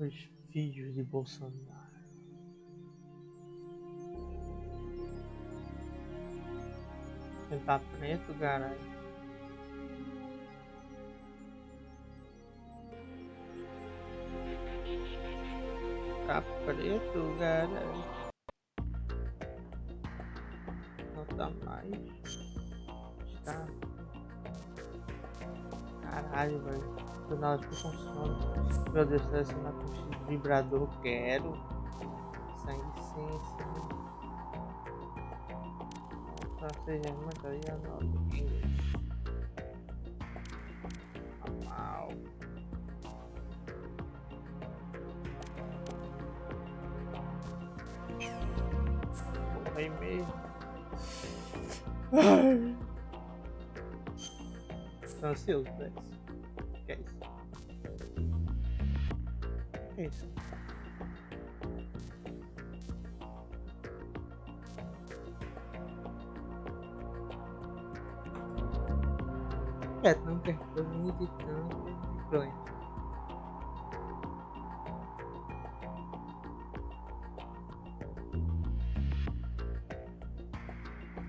Os filhos de Bolsonaro. Ele tá preto, caralho. Tá preto, caralho. Não tá mais. Está. Caralho, velho. Do nada fica com sono. Meu Deus, tá sendo com vibrador. Quero. Sem licença. Francês é muito aí, não. Inglês. Normal. Morri mesmo. Ai. Tô ansioso pra isso. Que é isso? Que é isso? É, não quer muito e tanto. Pronto.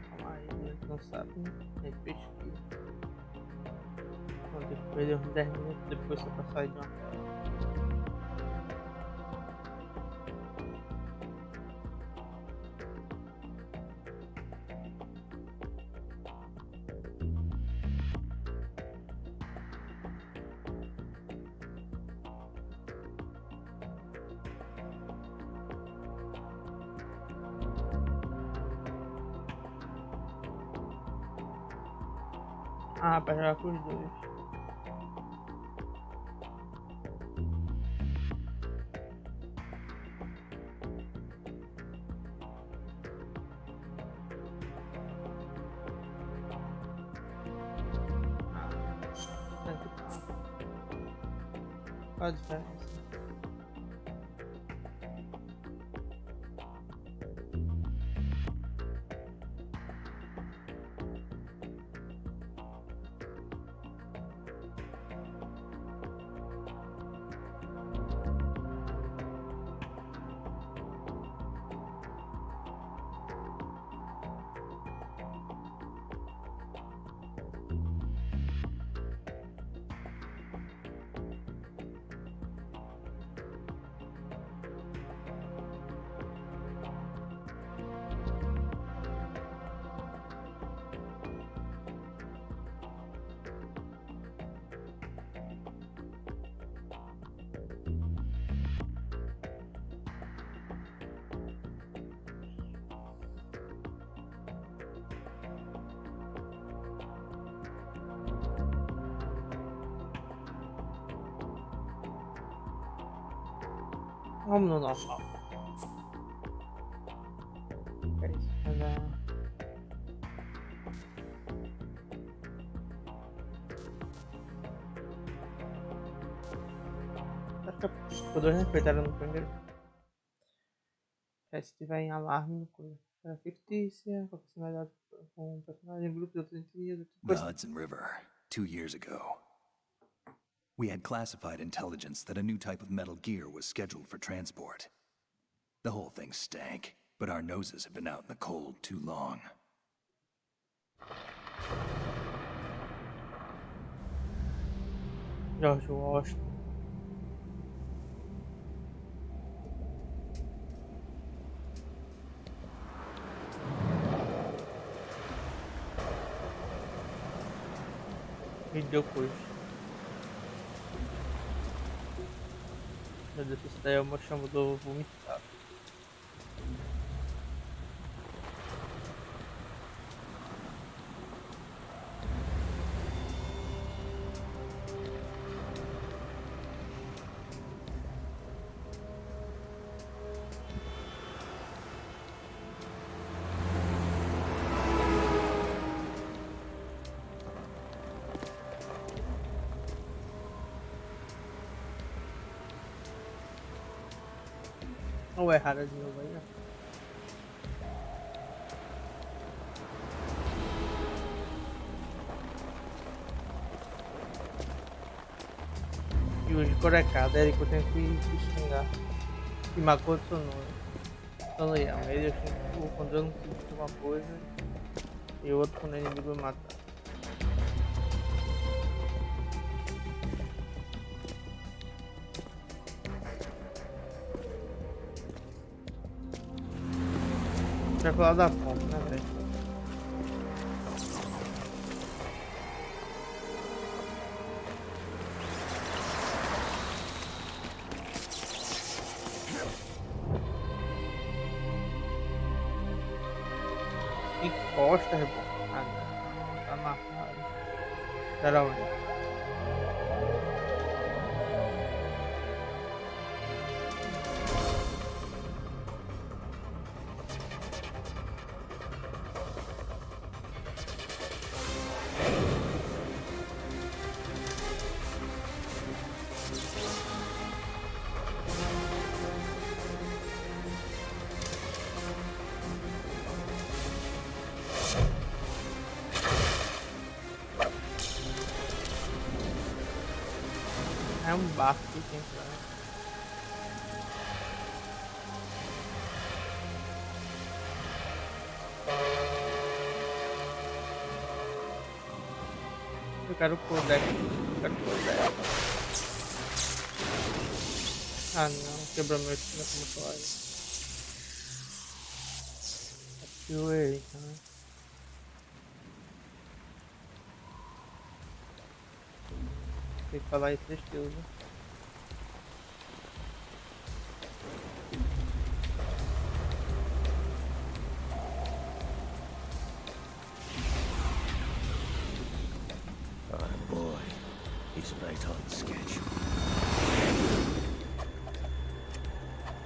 Calma aí, né? Não sabe, né? É pesquisa. Depois de uns 10 minutos depois só pra sair de uma tela. Ah, pra jogar com os dois. Qual a diferença? Vamos no normal. É isso. Acho que os dois respeitaram no primeiro. Se tiver em alarme, no coisa. É fictícia, com personalidade com um personagem, grupo de outras entidades. The Hudson River, 2 years ago. We had classified intelligence that a new type of metal gear was scheduled for transport. The whole thing stank, but our noses have been out in the cold too long. George Washington. Me deu coisa. Meu Deus, isso daí é uma chama do vomitado. Ou errada de novo aí, ó. E os Corecado, é ele que eu tenho que xingar. E Makoto Sonoya. Ele eu xingo quando eu não consigo fazer uma coisa e o outro quando o inimigo me matar. Vai falar da ponta, né, velho? Encosta, irmão. Ah, não. Tá amarrado. Pera onde? É um barco que tem pra... Eu quero o codec. Eu quero o codec. Ah não, quebrou meu estilo como toalha. Ativei, né? Tem que falar isso estilo, né? Oh boy, he's right on schedule.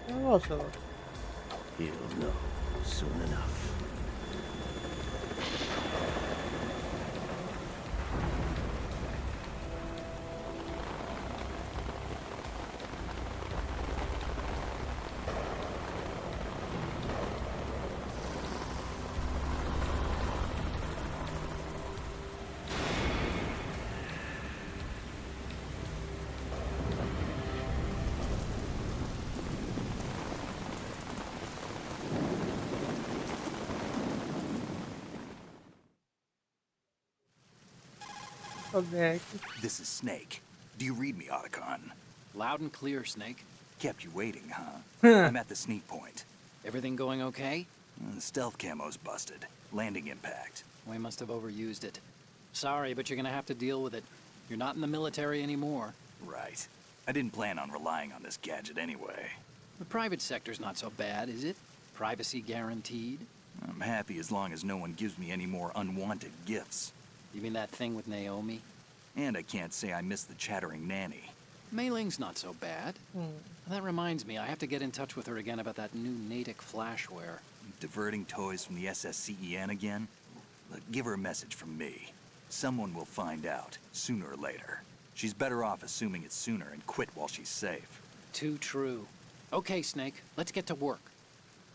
Nossa, He'll know soon enough. codec. This is Snake. Do you read me, Otacon? Loud and clear, Snake. Kept you waiting, huh? Huh. I'm at the sneak point. Everything going okay? The stealth camo's busted. Landing impact. We must have overused it. Sorry, but you're gonna have to deal with it. You're not in the military anymore. Right. I didn't plan on relying on this gadget anyway. The private sector's not so bad, is it? Privacy guaranteed? I'm happy as long as no one gives me any more unwanted gifts. You mean that thing with Naomi? And I can't say I miss the chattering nanny. Mei Ling's not so bad. That reminds me, I have to get in touch with her again about that new Natick flashware. Diverting toys from the SSCEN again? Look, give her a message from me. Someone will find out, sooner or later. She's better off assuming it sooner and quit while she's safe. Too true. Okay, Snake, let's get to work.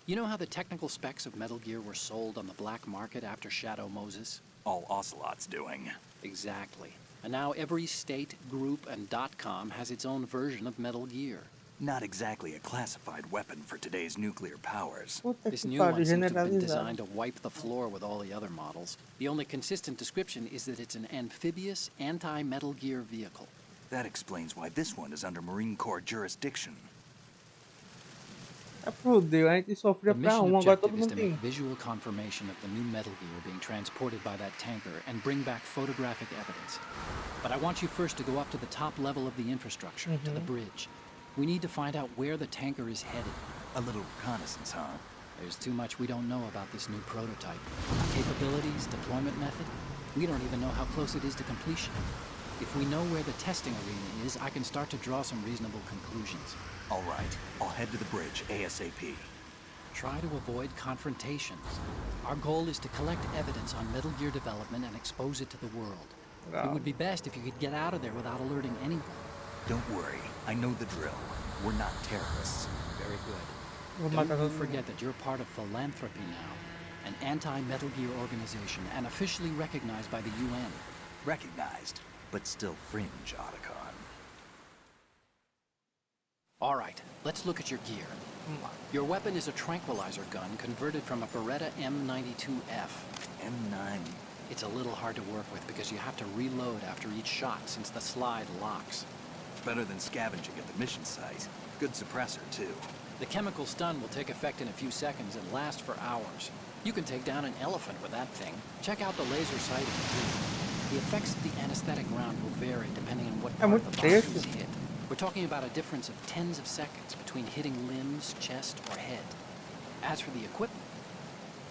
You know how the technical specs of Metal Gear were sold on the black market after Shadow Moses? All Ocelot's doing. Exactly. And now every state, group, and .com has its own version of Metal Gear. Not exactly a classified weapon for today's nuclear powers. Puta This que new pariu, one seems to have been generalizado. designed to wipe the floor with all the other models. The only consistent description is that it's an amphibious, anti-Metal Gear vehicle. That explains why this one is under Marine Corps jurisdiction. É fudeu, a gente sofria The pra mission agora todo objective is mundo to tem. make visual confirmation of the new Metal Gear being transported by that tanker and bring back photographic evidence. But I want you first to go up to the top level of the infrastructure, to the bridge. We need to find out where the tanker is headed. A little reconnaissance, huh? There's too much we don't know about this new prototype. Capabilities, deployment method. We don't even know how close it is to completion. If we know where the testing arena is, I can start to draw some reasonable conclusions. All right, I'll head to the bridge ASAP. Try to avoid confrontations. Our goal is to collect evidence on Metal Gear development and expose it to the world. It would be best if you could get out of there without alerting anyone. Don't worry, I know the drill. We're not terrorists. Very good. Vou Don't matar you todo mundo. forget that you're part of Philanthropy now, an anti-Metal Gear organization and officially recognized by the UN. Recognized, but still fringe, Otacon. All right, let's look at your gear. Your weapon is a tranquilizer gun converted from a Beretta M92F. M9. It's a little hard to work with because you have to reload after each shot since the slide locks. Better than scavenging at the mission site. Good suppressor, too. The chemical stun will take effect in a few seconds and last for hours. You can take down an elephant with that thing. Check out the laser sighting, too. The effects of the anesthetic round will vary depending on what part of the body is hit. We're talking about a difference of tens of seconds between hitting limbs, chest, or head. As for the equipment...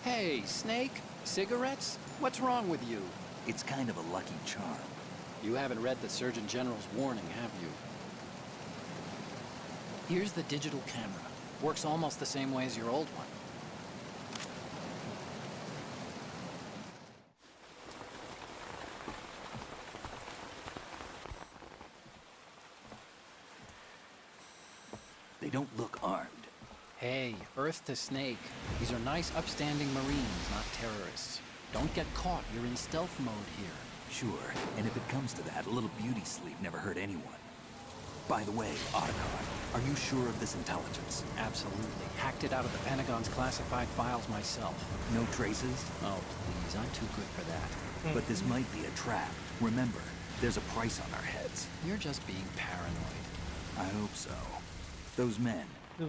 Hey, Snake? Cigarettes? What's wrong with you? It's kind of a lucky charm. You haven't read the Surgeon General's warning, have you? Here's the digital camera. Works almost the same way as your old one. They don't look armed. Hey, Earth to Snake. These are nice, upstanding Marines, not terrorists. Don't get caught. You're in stealth mode here. Sure, and if it comes to that, a little beauty sleep never hurt anyone. By the way, Otacon, are you sure of this intelligence? Absolutely. Hacked it out of the Pentagon's classified files myself. No traces? Oh, please. I'm too good for that. But this might be a trap. Remember, there's a price on our heads. You're just being paranoid. I hope so. Those men,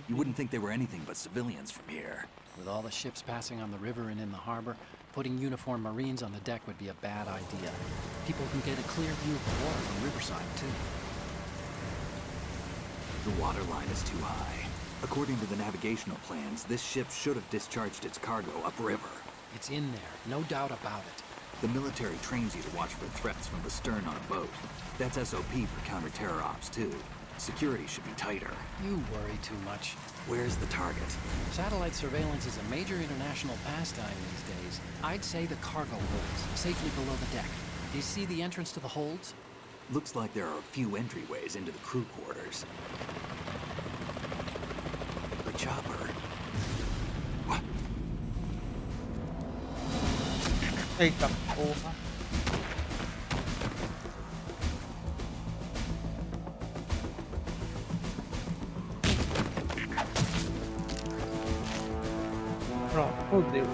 you wouldn't think they were anything but civilians from here. With all the ships passing on the river and in the harbor, putting uniformed Marines on the deck would be a bad idea. People can get a clear view of the water from Riverside, too. The water line is too high. According to the navigational plans, this ship should have discharged its cargo upriver. It's in there, no doubt about it. The military trains you to watch for threats from the stern on a boat. That's SOP for counter-terror ops, too. Security should be tighter. You worry too much. Where's the target? Satellite surveillance is a major international pastime these days. I'd say the cargo holds, safely below the deck. Do you see the entrance to the holds? Looks like there are a few entryways into the crew quarters. The chopper. What? Eita porra. Pronto, fodeu.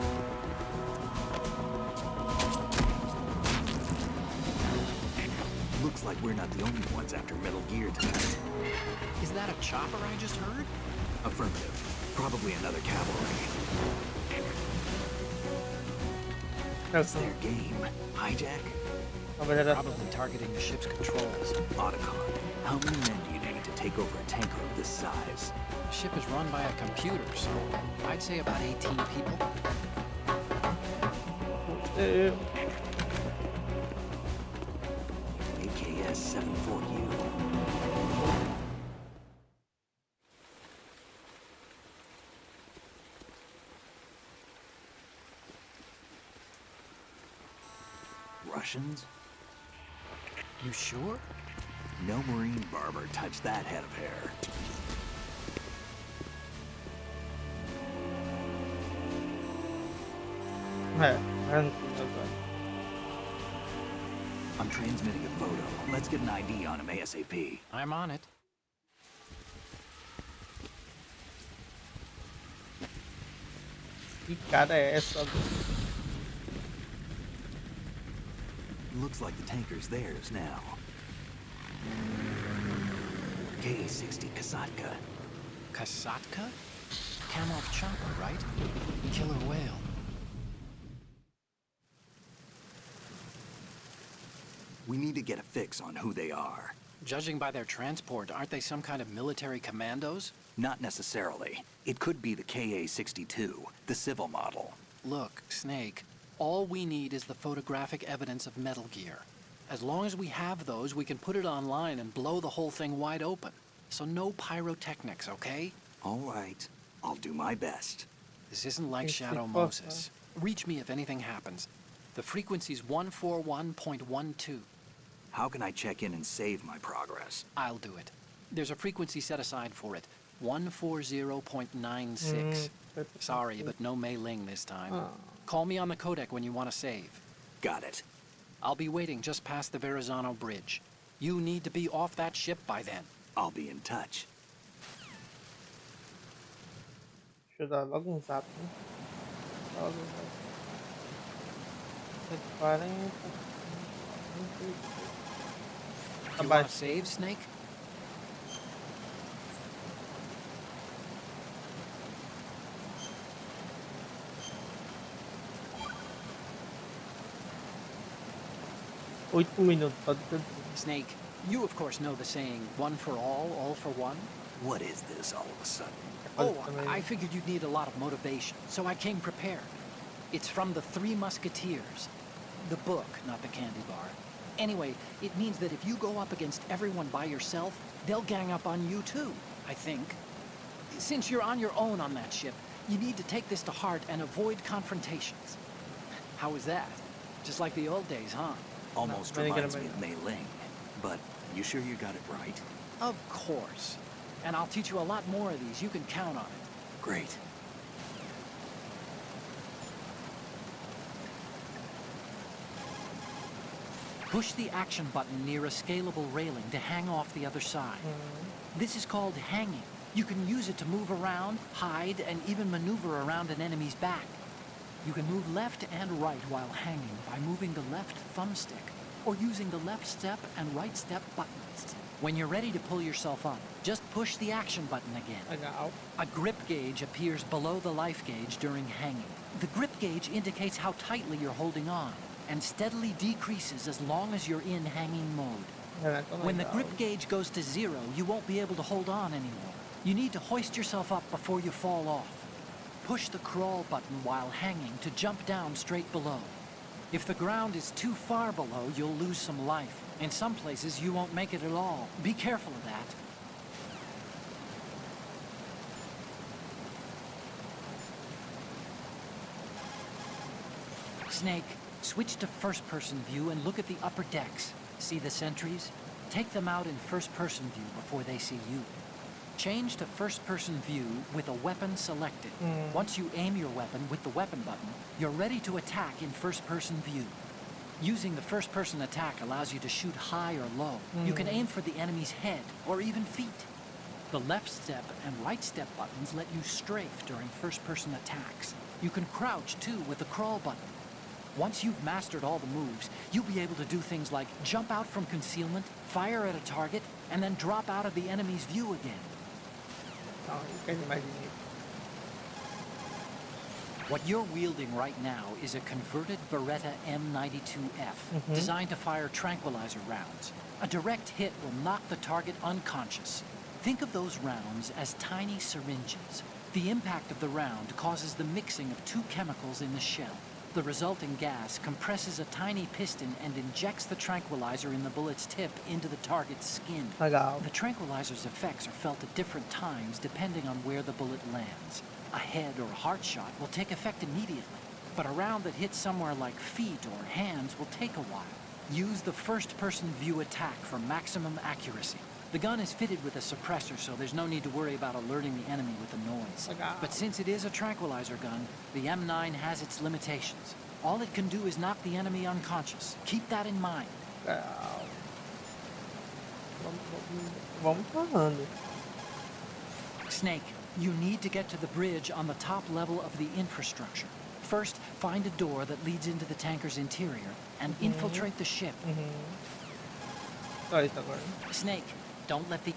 Looks like we're not the only ones after Metal Gear tonight. Is that a chopper I just heard? Affirmative. Probably another cavalry. It's their game. Hijack? Probably targeting the ship's controls. Otacon, how many men do you need to take over a tanker of this size? The ship is run by a computer, so I'd say about 18 people. AKS 74U. Russians? You sure? No Marine barber touched that head of hair. I'm transmitting a photo. Let's get an ID on him ASAP. I'm on it. Que cara é essa? Looks like the tanker's theirs now. Ka-60 Kasatka. Kasatka? Kamov chopper, right? Killer whale. We need to get a fix on who they are. Judging by their transport, aren't they some kind of military commandos? Not necessarily. It could be the Ka-62, the civil model. Look, Snake, all we need is the photographic evidence of Metal Gear. As long as we have those, we can put it online and blow the whole thing wide open. So no pyrotechnics, okay? All right. I'll do my best. This isn't like Shadow Moses. Reach me if anything happens. The frequency's 141.12. How can I check in and save my progress? I'll do it. There's a frequency set aside for it. 140.96. Sorry, but no Mei Ling this time. Call me on the codec when you want to save. Got it. I'll be waiting just past the Verrazano Bridge. You need to be off that ship by then. I'll be in touch. Deixa eu dar logo um zap, né? Logo um zap. 140. Do you want to save, Snake? Oito minutos, pode ser. Snake, you of course know the saying, one for all for one? What is this all of a sudden? Oh, I figured you'd need a lot of motivation, so I came prepared. It's from the Three Musketeers. The book, not the candy bar. Anyway, it means that if you go up against everyone by yourself, they'll gang up on you too, I think. Since you're on your own on that ship, you need to take this to heart and avoid confrontations. How was that? Just like the old days, huh? Almost reminds me of Mei Ling, but you sure you got it right? Of course. And I'll teach you a lot more of these. You can count on it. Great. Push the action button near a scalable railing to hang off the other side. This is called hanging. You can use it to move around, hide, and even maneuver around an enemy's back. You can move left and right while hanging by moving the left thumbstick or using the left step and right step buttons. When you're ready to pull yourself up, just push the action button again. A grip gauge appears below the life gauge during hanging. The grip gauge indicates how tightly you're holding on and steadily decreases as long as you're in hanging mode. When the grip gauge goes to 0, you won't be able to hold on anymore. You need to hoist yourself up before you fall off. Push the crawl button while hanging to jump down straight below. If the ground is too far below, you'll lose some life. In some places, you won't make it at all. Be careful of that. Snake, switch to first-person view and look at the upper decks. See the sentries? Take them out in first-person view before they see you. Change to first-person view with a weapon selected. Once you aim your weapon with the weapon button, you're ready to attack in first-person view. Using the first-person attack allows you to shoot high or low. You can aim for the enemy's head or even feet. The left step and right step buttons let you strafe during first-person attacks. You can crouch too with the crawl button. Once you've mastered all the moves, you'll be able to do things like jump out from concealment, fire at a target, and then drop out of the enemy's view again. What you're wielding right now is a converted Beretta M92F, designed to fire tranquilizer rounds. A direct hit will knock the target unconscious. Think of those rounds as tiny syringes. The impact of the round causes the mixing of two chemicals in the shell. The resulting gas compresses a tiny piston and injects the tranquilizer in the bullet's tip into the target's skin. The tranquilizer's effects are felt at different times depending on where the bullet lands. A head or heart shot will take effect immediately, but a round that hits somewhere like feet or hands will take a while. Use the first-person view attack for maximum accuracy. The gun is fitted with a suppressor, so there's no need to worry about alerting the enemy with the noise. But since it is a tranquilizer gun, the M9 has its limitations. All it can do is knock the enemy unconscious. Keep that in mind. Snake, you need to get to the bridge on the top level of the infrastructure. First, find a door that leads into the tanker's interior and infiltrate the ship. Snake, don't let the...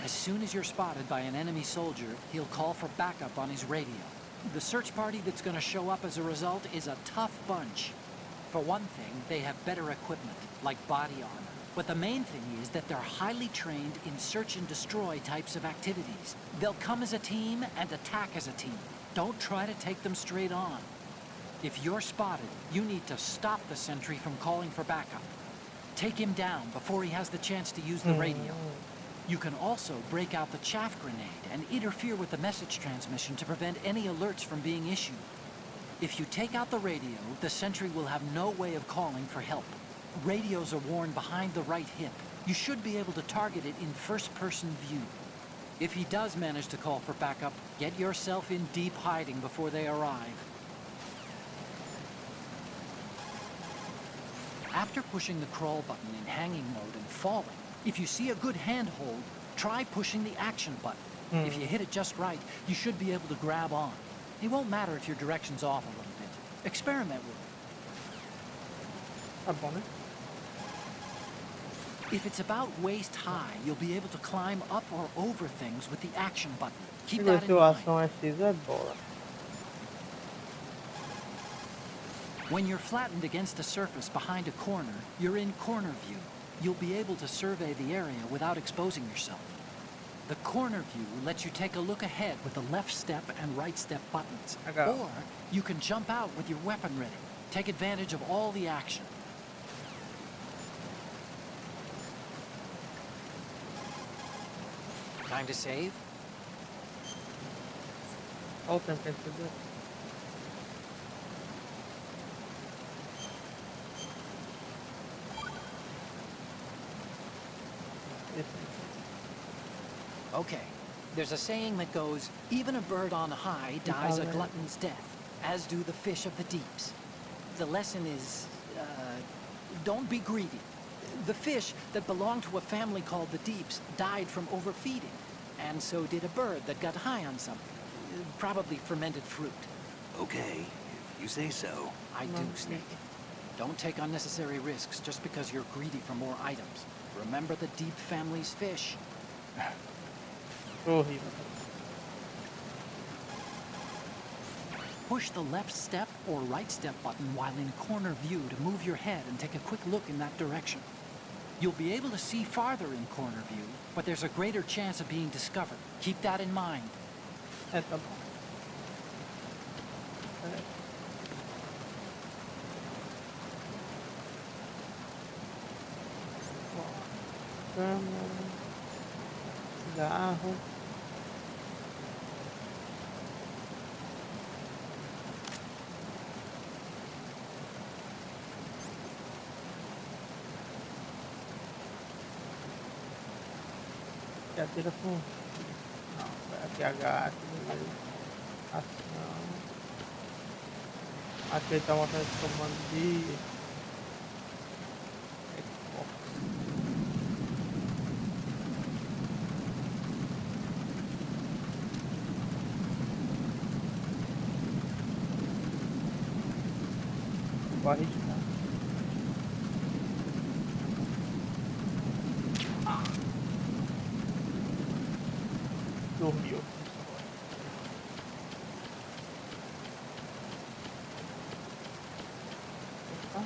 As soon as you're spotted by an enemy soldier, he'll call for backup on his radio. The search party that's going to show up as a result is a tough bunch. For one thing, they have better equipment, like body armor. But the main thing is that they're highly trained in search and destroy types of activities. They'll come as a team and attack as a team. Don't try to take them straight on. If you're spotted, you need to stop the sentry from calling for backup. Take him down before he has the chance to use the radio. You can also break out the chaff grenade and interfere with the message transmission to prevent any alerts from being issued. If you take out the radio, the sentry will have no way of calling for help. Radios are worn behind the right hip. You should be able to target it in first-person view. If he does manage to call for backup, get yourself in deep hiding before they arrive. After pushing the crawl button in hanging mode and falling, if you see a good handhold, try pushing the action button. If you hit it just right, you should be able to grab on. It won't matter if your direction's off a little bit. Experiment with it. Tá bom, né? If it's about waist high, you'll be able to climb up or over things with the action button. Keep Deixa eu ver that se in o mind. ação é X é bola. When you're flattened against a surface behind a corner, you're in corner view. You'll be able to survey the area without exposing yourself. The corner view lets you take a look ahead with the left step and right step buttons. Or you can jump out with your weapon ready. Take advantage of all the action. Time to save? Olha o tempo que a gente deu. Okay. There's a saying that goes, even a bird on high dies a glutton's death, as do the fish of the deeps. The lesson is, don't be greedy. The fish that belonged to a family called the Deeps died from overfeeding, and so did a bird that got high on something. Probably fermented fruit. Okay, if you say so. I do, Snake. Don't take unnecessary risks just because you're greedy for more items. Remember the Deep family's fish. Horrível. Push the left step or right step button while in corner view to move your head and take a quick look in that direction. You'll be able to see farther in corner view, but there's a greater chance of being discovered. Keep that in mind. É, tá bom. Peraí. Ó, câmera. Cigarro. E atira com... Não, aqui H, aqui beleza. Ação. Aqui ele tá mostrando esse comando de... Xbox. Vou arriscar. Dormiu. Opa.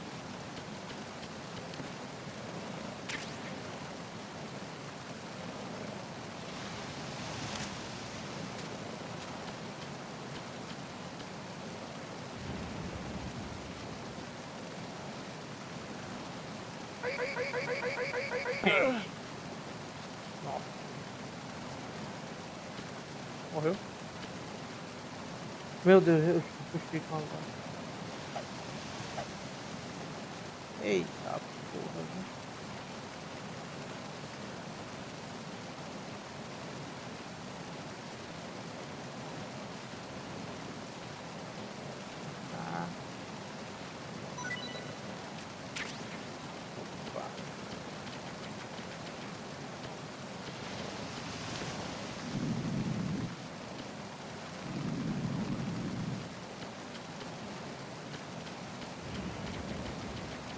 Nossa. Morreu? Meu Deus, eu puxei com agora. Eita porra, viu? Tá. Opa.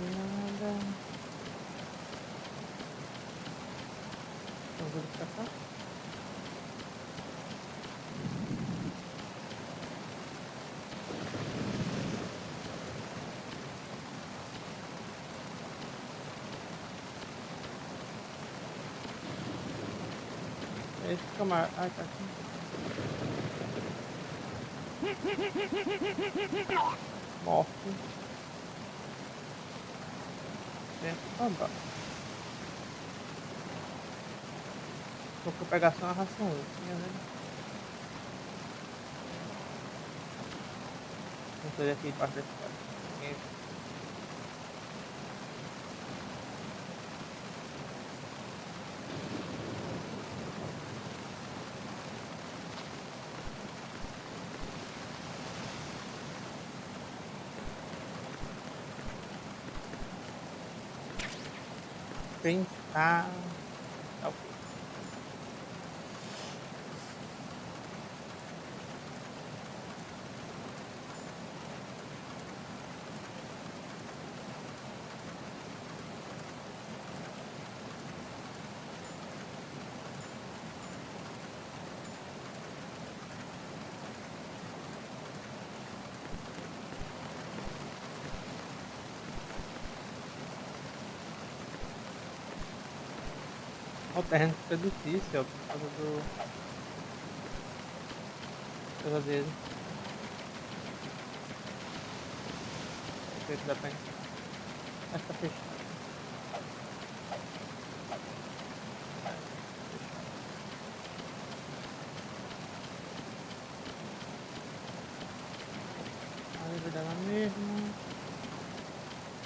Nada. Vamos ver pra cá. Esse camarada. Ai, tá aqui. Morto. Oba. Vou pegar só uma raçãozinha, né? Vamos fazer aqui embaixo desse cara. Pensar. Tá ok. O terreno fica difícil, ó, por causa do. Por causa dele. O que dá pra entrar? Mas tá fechado. Aí vai dar na mesma.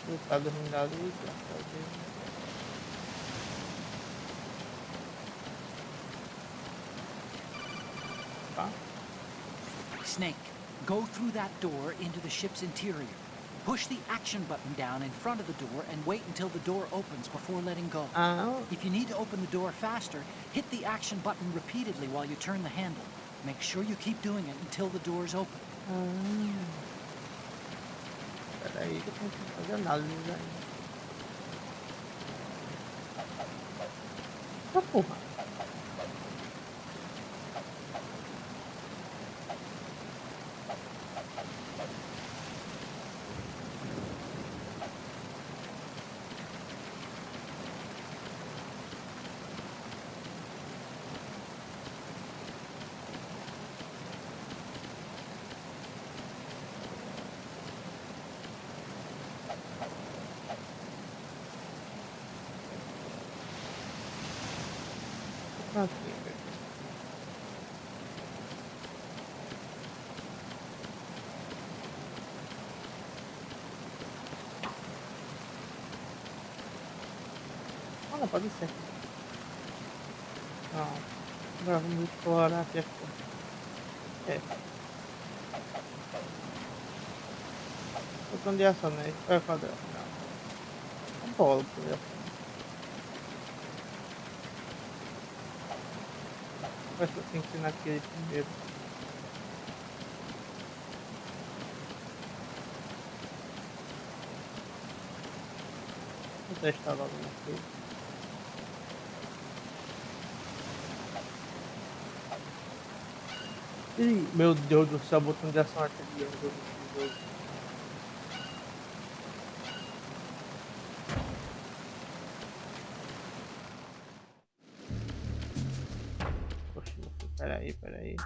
Ele tá dormindo ali, graças a Deus. Tá? Snake, go through that door into the ship's interior. Push the action button down in front of the door and wait until the door opens before letting go. If you need to open the door faster, hit the action button repeatedly while you turn the handle. Make sure you keep doing it until the door's open. Peraí que eu tenho que fazer análise ainda. Tá porra. Aqui, velho. Ah, não, pode ser. Não. Agora vamos explorar aqui a coisa. É. Botão de ação, né? Vai quadrado. Não. A bola, por exemplo. Acho que eu tenho que ir naquele primeiro. Vou testar logo naquele. Ih, meu Deus do céu, botão de ação arterial do jogo. Poxa, peraí.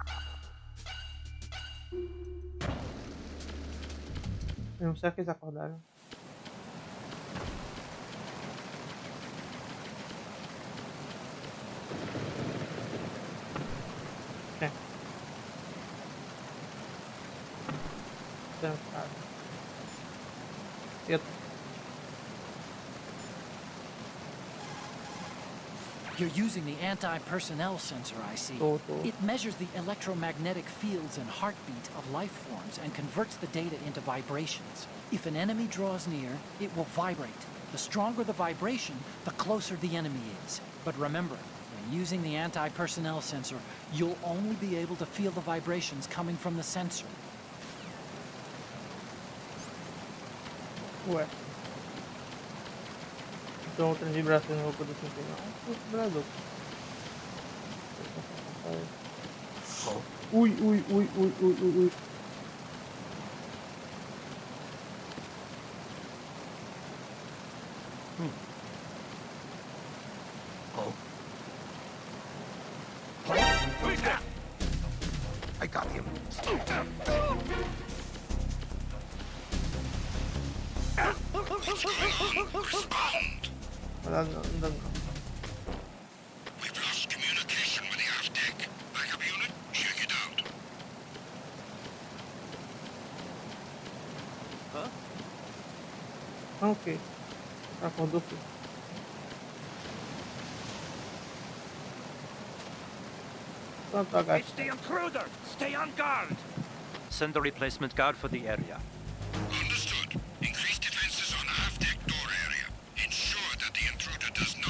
Não sei que eles acordaram. É. Cansado. You're using the anti-personnel sensor, I see. It measures the electromagnetic fields and heartbeat of life forms and converts the data into vibrations. If an enemy draws near, it will vibrate. The stronger the vibration, the closer the enemy is. But remember, when using the anti-personnel sensor, you'll only be able to feel the vibrations coming from the sensor. Ué. Então outras vibrações não vou poder sentir não. Vibrador. Ui. I got him. Não dá não. We've lost communication with the aft deck. Backup unit, check it out. Ok. Acordou, filho. Pronto, agacha. It's the intruder! Stay on guard! Send a replacement guard for the area. Understood. Increase defenses on aft deck door area. Ensure that the intruder does not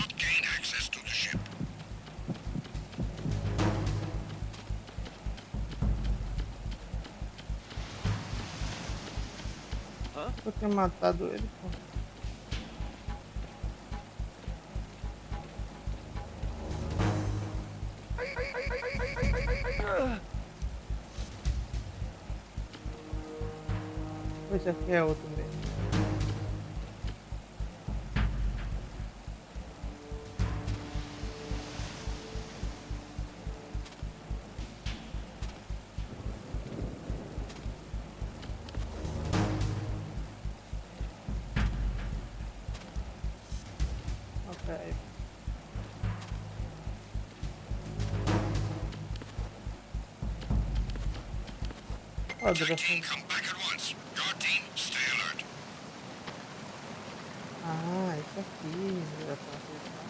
Eu tinha matado ele, pô. Esse aqui é outro mesmo. Ok. Oh, Team, come back at once. Guard team, stay alert. ah, isso aqui. Já tá acessando.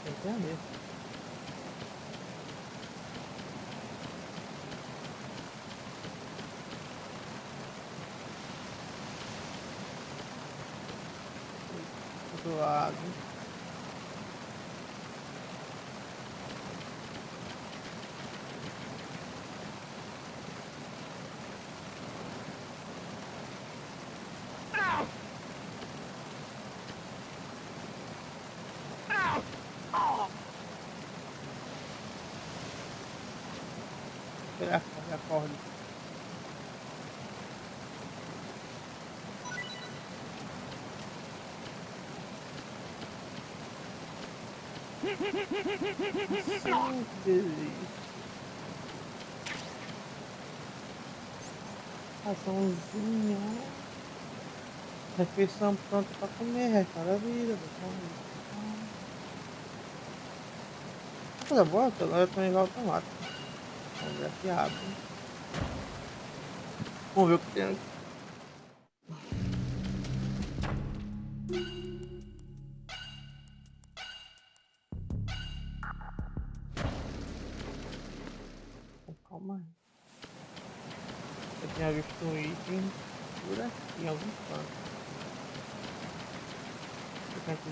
Tem que entender. Do lado. Ele acorda. Sim, delícia. Raçãozinha. Refeição pronta pra comer, restaura a vida. Coisa boa, que agora eu tô em automático. Vamos ver aqui, abre. Vamos ver o que tem aqui. Calma aí. Eu tinha visto um item por aqui em algum canto. Fica aqui.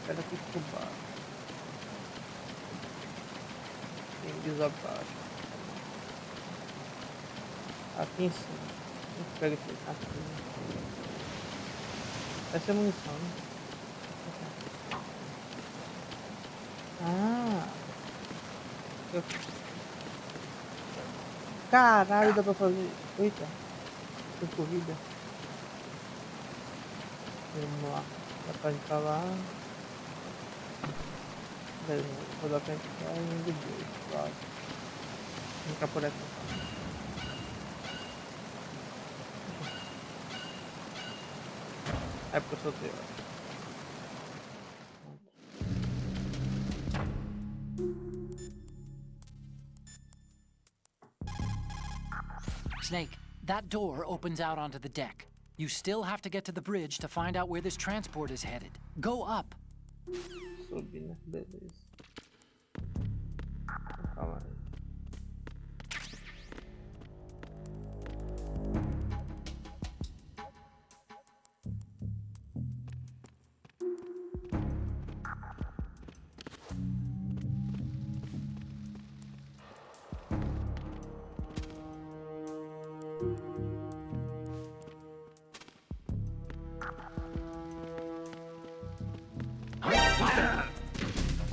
Espera aqui por baixo. Tem desabaixo. Aqui em cima. A gente pega esse aqui. Essa é munição, né? Ah! Caralho, dá pra fazer. Eita! Tem corrida. Vamos lá. Dá pra entrar lá. Beleza, vou dar pra entrar em dois, claro. Vou entrar por aqui. É porque eu soltei, ó. Snake, that door opens out onto the deck. You still have to get to the bridge to find out where this transport is headed. Go up. Subir, né? Beleza. Calma aí.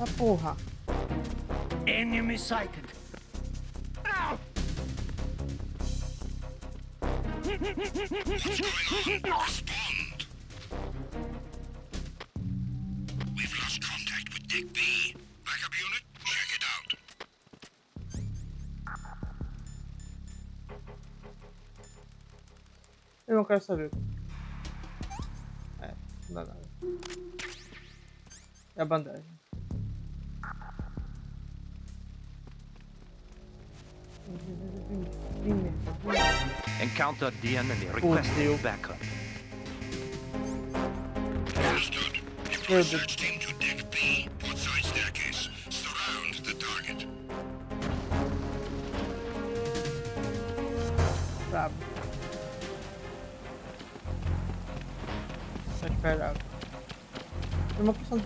Ah, porra! Enemy sighted. What's going on? Respond. We've lost contact with Deck B. Backup unit, check it out. Eu não quero saber. É, não dá nada. É a bandagem. Encountered the enemy. Requesting backup. Understood. Deploy search team to Deck B. Outside staircase. Surround the target. Sabe. Só esperar. É uma questão.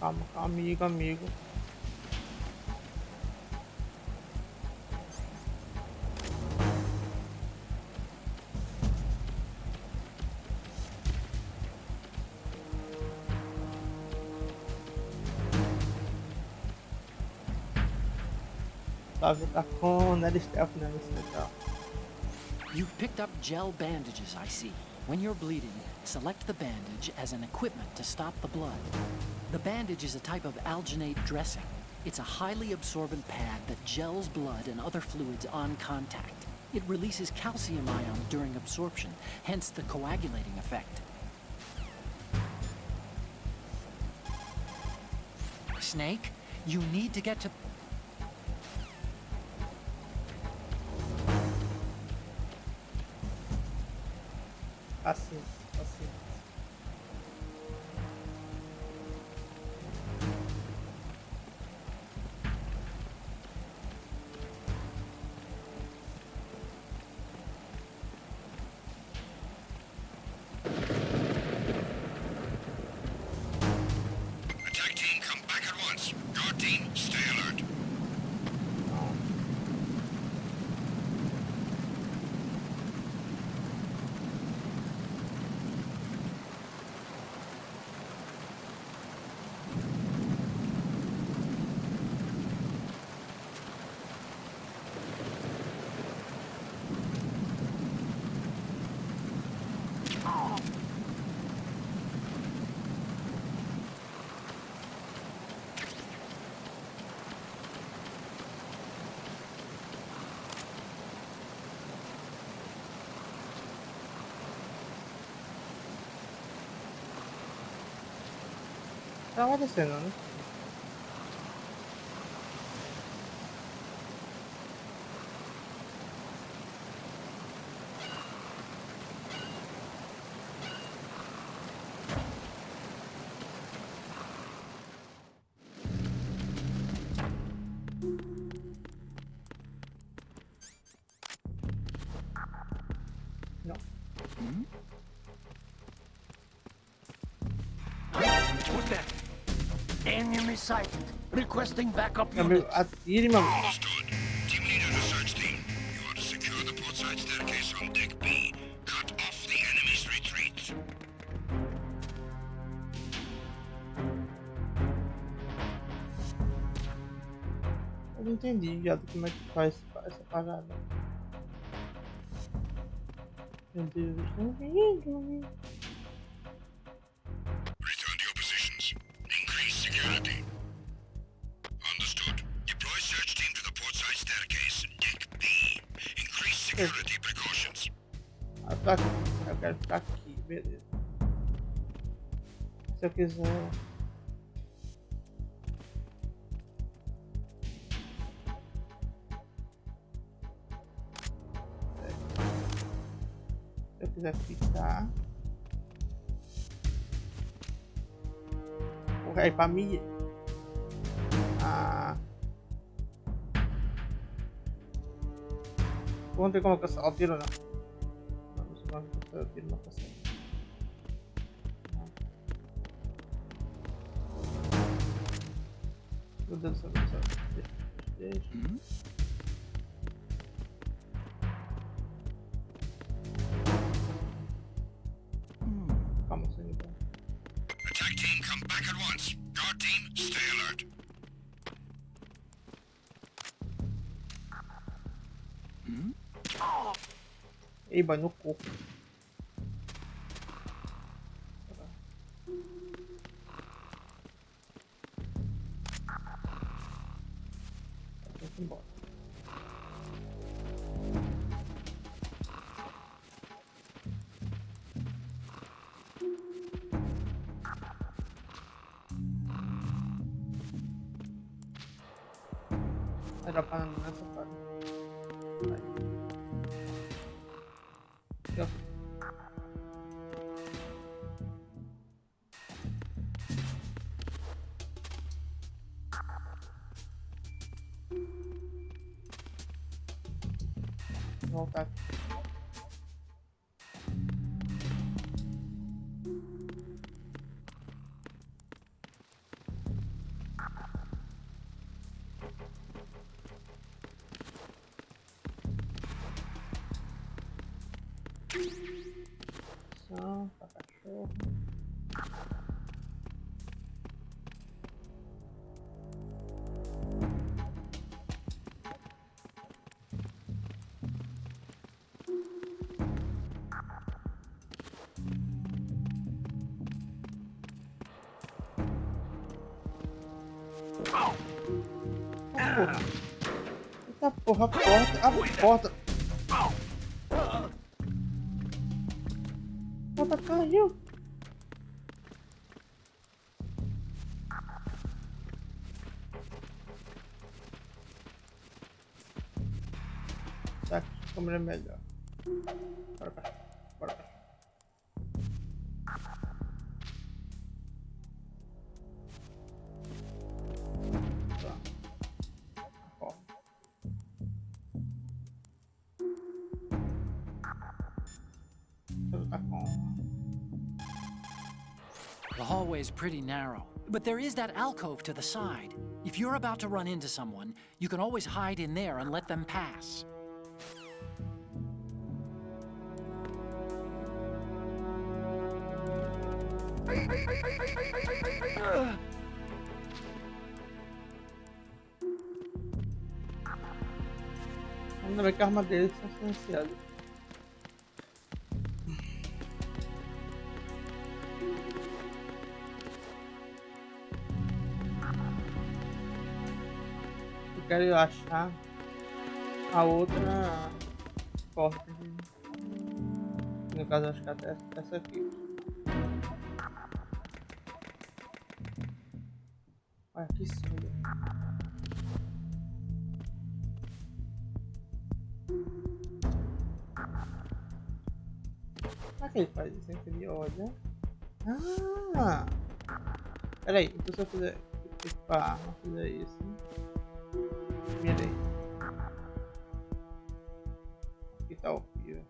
Calma, amigo, amigo. Flávinho tá com nada stealth, né? Nesse legal. You've picked up gel bandages, I see. When you're bleeding, select the bandage as an equipment to stop the blood. The bandage is a type of alginate dressing. It's a highly absorbent pad that gels blood and other fluids on contact. It releases calcium ions during absorption, hence the coagulating effect. Snake, you need to get to... Assim, assim. Attack team, come back at once. Guard team, stay alert. Tá acontecendo, né? Não. Who's that? Enemy sighted. Requesting backup Amigo, units. atire, meu amigo. Understood. Team leader to search team. You are to secure the portside staircase on deck B. Cut off the enemy's retreat. Eu não entendi, viado, como é que faz essa parada. Meu Deus, não vi. Return to your positions. Increase security. Understood. Deploy search team to the portside staircase, deck B. Increase security precautions. Ah, tá aqui. Eu quero ficar aqui, beleza. Se eu quiser. Se eu quiser ficar. Vou cair pra mim. Ah. Vamos ter como caçar o tiro, não? Vamos caçar o tiro, não caçar. Meu Deus do céu, meu Deus do céu. Deixa. Calma, senhor. Attack team, come back at once. Guard team, stay alert. Ei, vai no cu. Vamos embora. Era pra nessa parte. Aqui, ó. Vou voltar aqui. Eita porra, a porta. A porta. A porta caiu. Tá, a câmera é melhor. Bora pra cá. Bora pra cá. The hallway is pretty narrow, but there is that alcove to the side. If you're about to run into someone, you can always hide in there and let them pass. Ainda bem que a arma deles são silenciadas. Eu quero achar a outra porta. No caso, acho que até essa aqui. Olha que sonho. Como é que ele faz isso? Ele olha. Ah! Peraí, então se eu fizer equipar a arma, fizer isso. Mirei. Aqui tá o fio.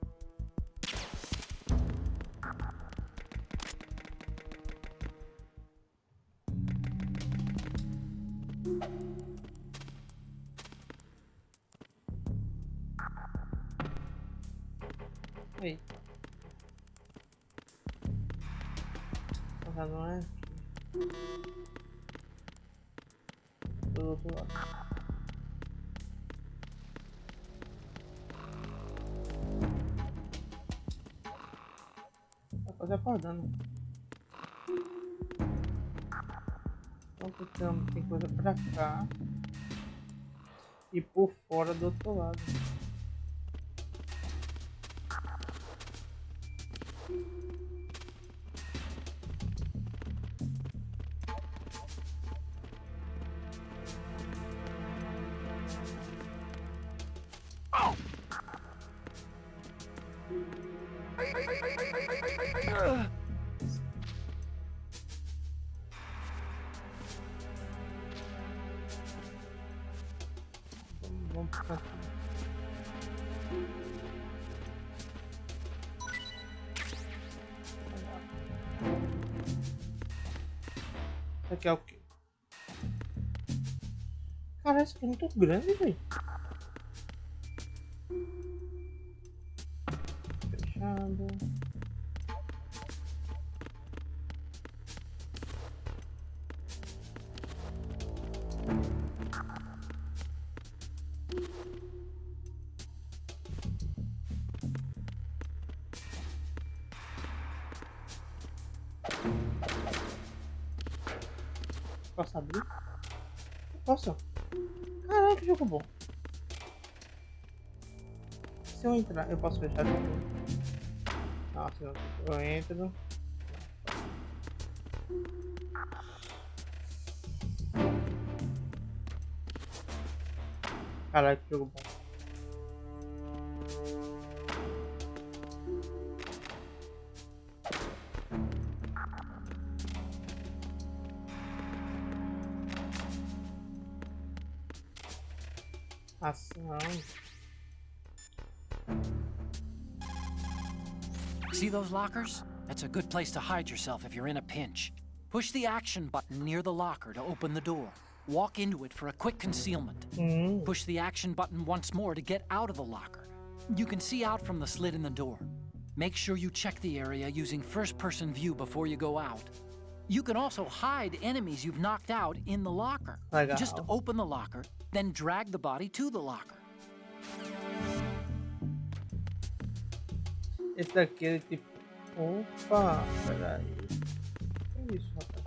Eita. Já não é aqui. Do outro lado. Tá quase acordando. Então tem coisa pra cá. E por fora do outro lado. Vamos pro canto. Isso aqui é o quê? Cara, isso aqui é muito grande, velho. Fechado. Posso abrir? Posso? Caraca, que jogo bom. Se eu entrar, eu posso fechar tudo? Nossa, eu entro. Caraca, que jogo bom. Ação. See those lockers? That's a good place to hide yourself if you're in a pinch. Push the action button near the locker to open the door. Walk into it for a quick concealment. Push the action button once more to get out of the locker. You can see out from the slit in the door. Make sure you check the area using first-person view before you go out. You can also hide enemies you've knocked out in the locker. Legal. Just open the locker, then drag the body to the locker. Esse daqui é tipo. Opa, peraí. Que é isso, rapaz?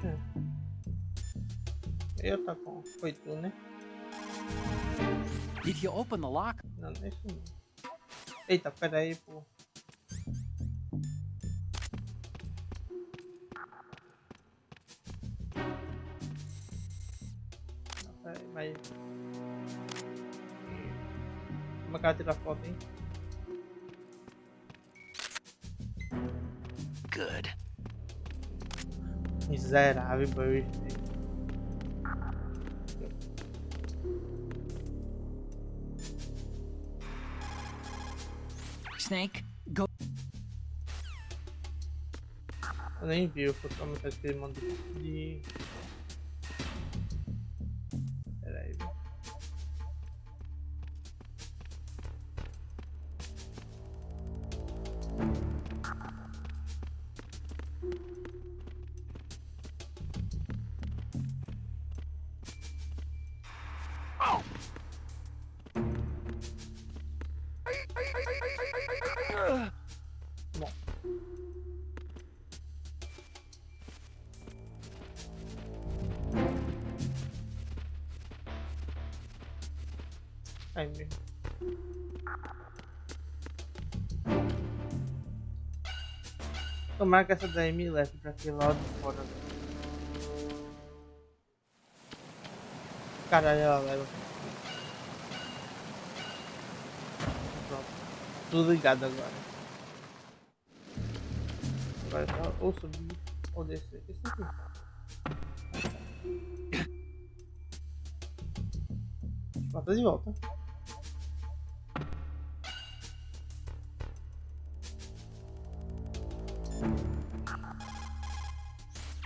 Poxa. Eu tá com. Foi tu, né? If you open the locker, Não, não é isso não. Eita, peraí, pô. Não, peraí, mas. Como é que ela tira a foto, hein? good. Miserável, boy. Snake, go. Eu nem vi o fotómetro que ele mandou de. Peraí, viu? Bom. Aí mesmo. Tomara que essa daí me leve pra aquele lado de fora. Caralho, ela leva. Pronto. Tudo ligado agora. Agora só ou subir ou descer. Isso aqui. Bota de volta.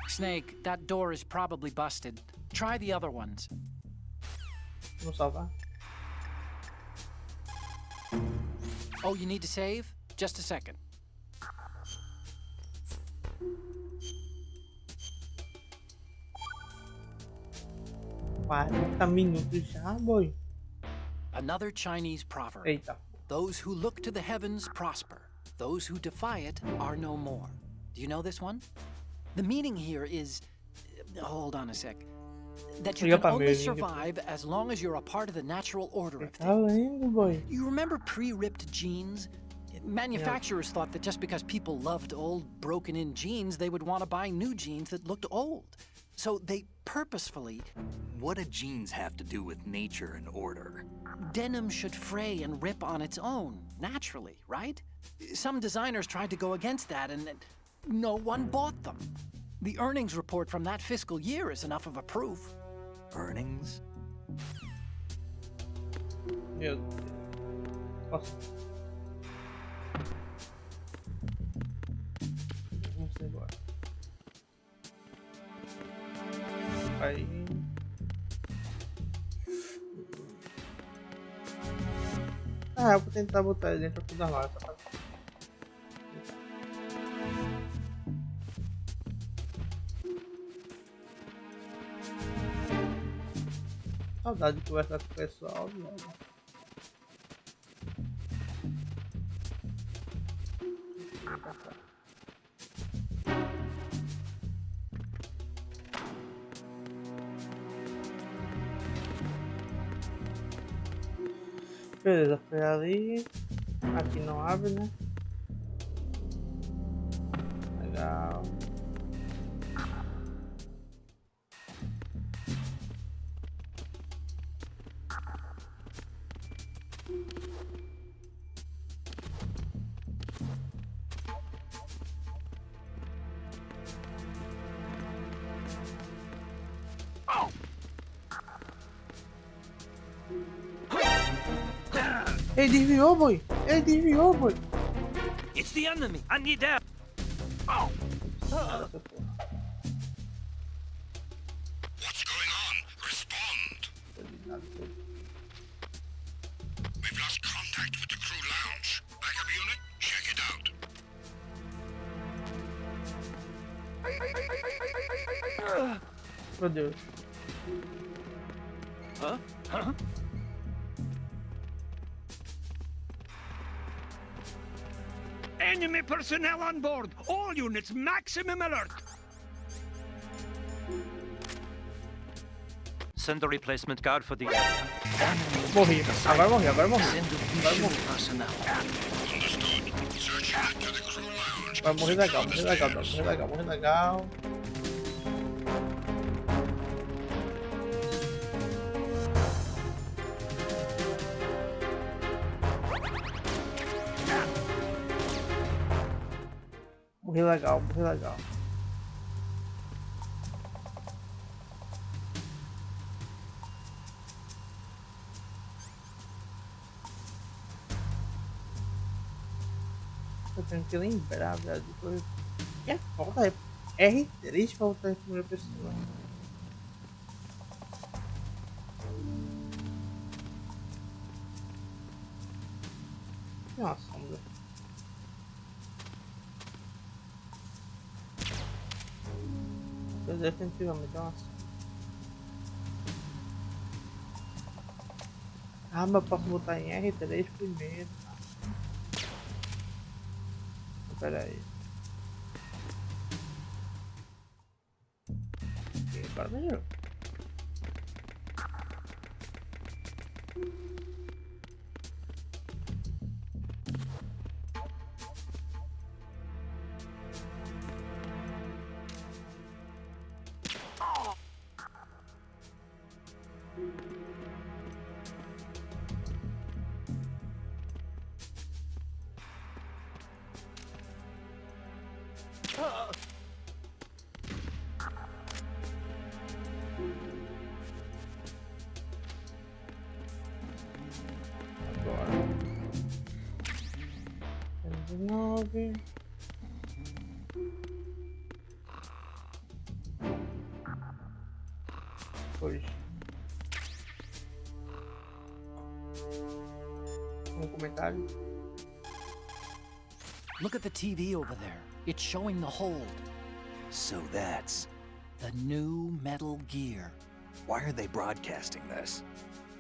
Snake, that door is probably busted. Try the other ones. Vamos salvar. Oh, you need to save? Just a second. 40 minutos já, boy. Another Chinese proverb. Eita. Those who look to the heavens prosper. Those who defy it are no more. Do you know this one? The meaning here is... Hold on a sec. That you can only survive as long as you're a part of the natural order of Tá things. lendo, boy. You remember pre-ripped jeans? Manufacturers thought that just because people loved old, broken-in jeans, they would want to buy new jeans that looked old. So they purposefully... What do jeans have to do with nature and order? Denim should fray and rip on its own, naturally, right? Some designers tried to go against that and no one bought them. The earnings report from that fiscal year is enough of a proof. Earnings? Meu Deus. Posso? Vamos embora. Aí. Ah, eu vou tentar botar ele dentro aqui do armário. Só pra... Saudade de conversar com o pessoal, velho. Beleza, foi ali. Aqui não abre, né? Legal. Ele desviou, boy! Ele desviou, boy! It's the enemy! I need help! Nossa, porra. What's going on? Respond! Tô ligado, tô. We've lost contact unit, check it out. Meu Deus. Enemy personnel on board. All units, maximum alert. Send the replacement guard for the area. Morri. Agora morri, agora morri. Send the visual personnel. Understood. Search unit to the crew lounge. Vai morrer legal, morrer legal, morrer legal, morrer legal. Morri legal, morri legal. Eu tenho que lembrar, velho, depois. Que é foda, é R3 pra voltar em primeira pessoa. Tem uma sombra. Definitivamente é uma sombra. Ah, mas eu posso botar em R3 primeiro. Pera aí. E agora melhorou. Agora. 19. Pois. Comentário. Look at the TV over there. It's showing the hold. So that's... The new Metal Gear. Why are they broadcasting this?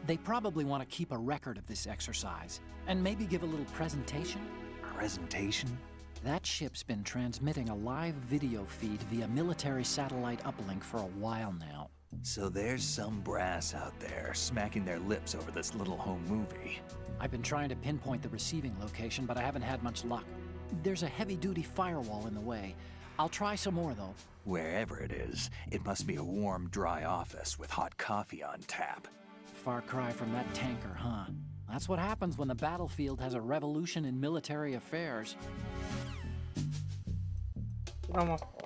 They probably want to keep a record of this exercise. And maybe give a little presentation. Presentation? That ship's been transmitting a live video feed via military satellite uplink for a while now. So there's some brass out there smacking their lips over this little home movie. I've been trying to pinpoint the receiving location, but I haven't had much luck. There's a heavy-duty firewall in the way. I'll try some more, though. Wherever it is, it must be a warm, dry office with hot coffee on tap. Far cry from that tanker, huh? That's what happens when the battlefield has a revolution in military affairs. Tirar uma foto.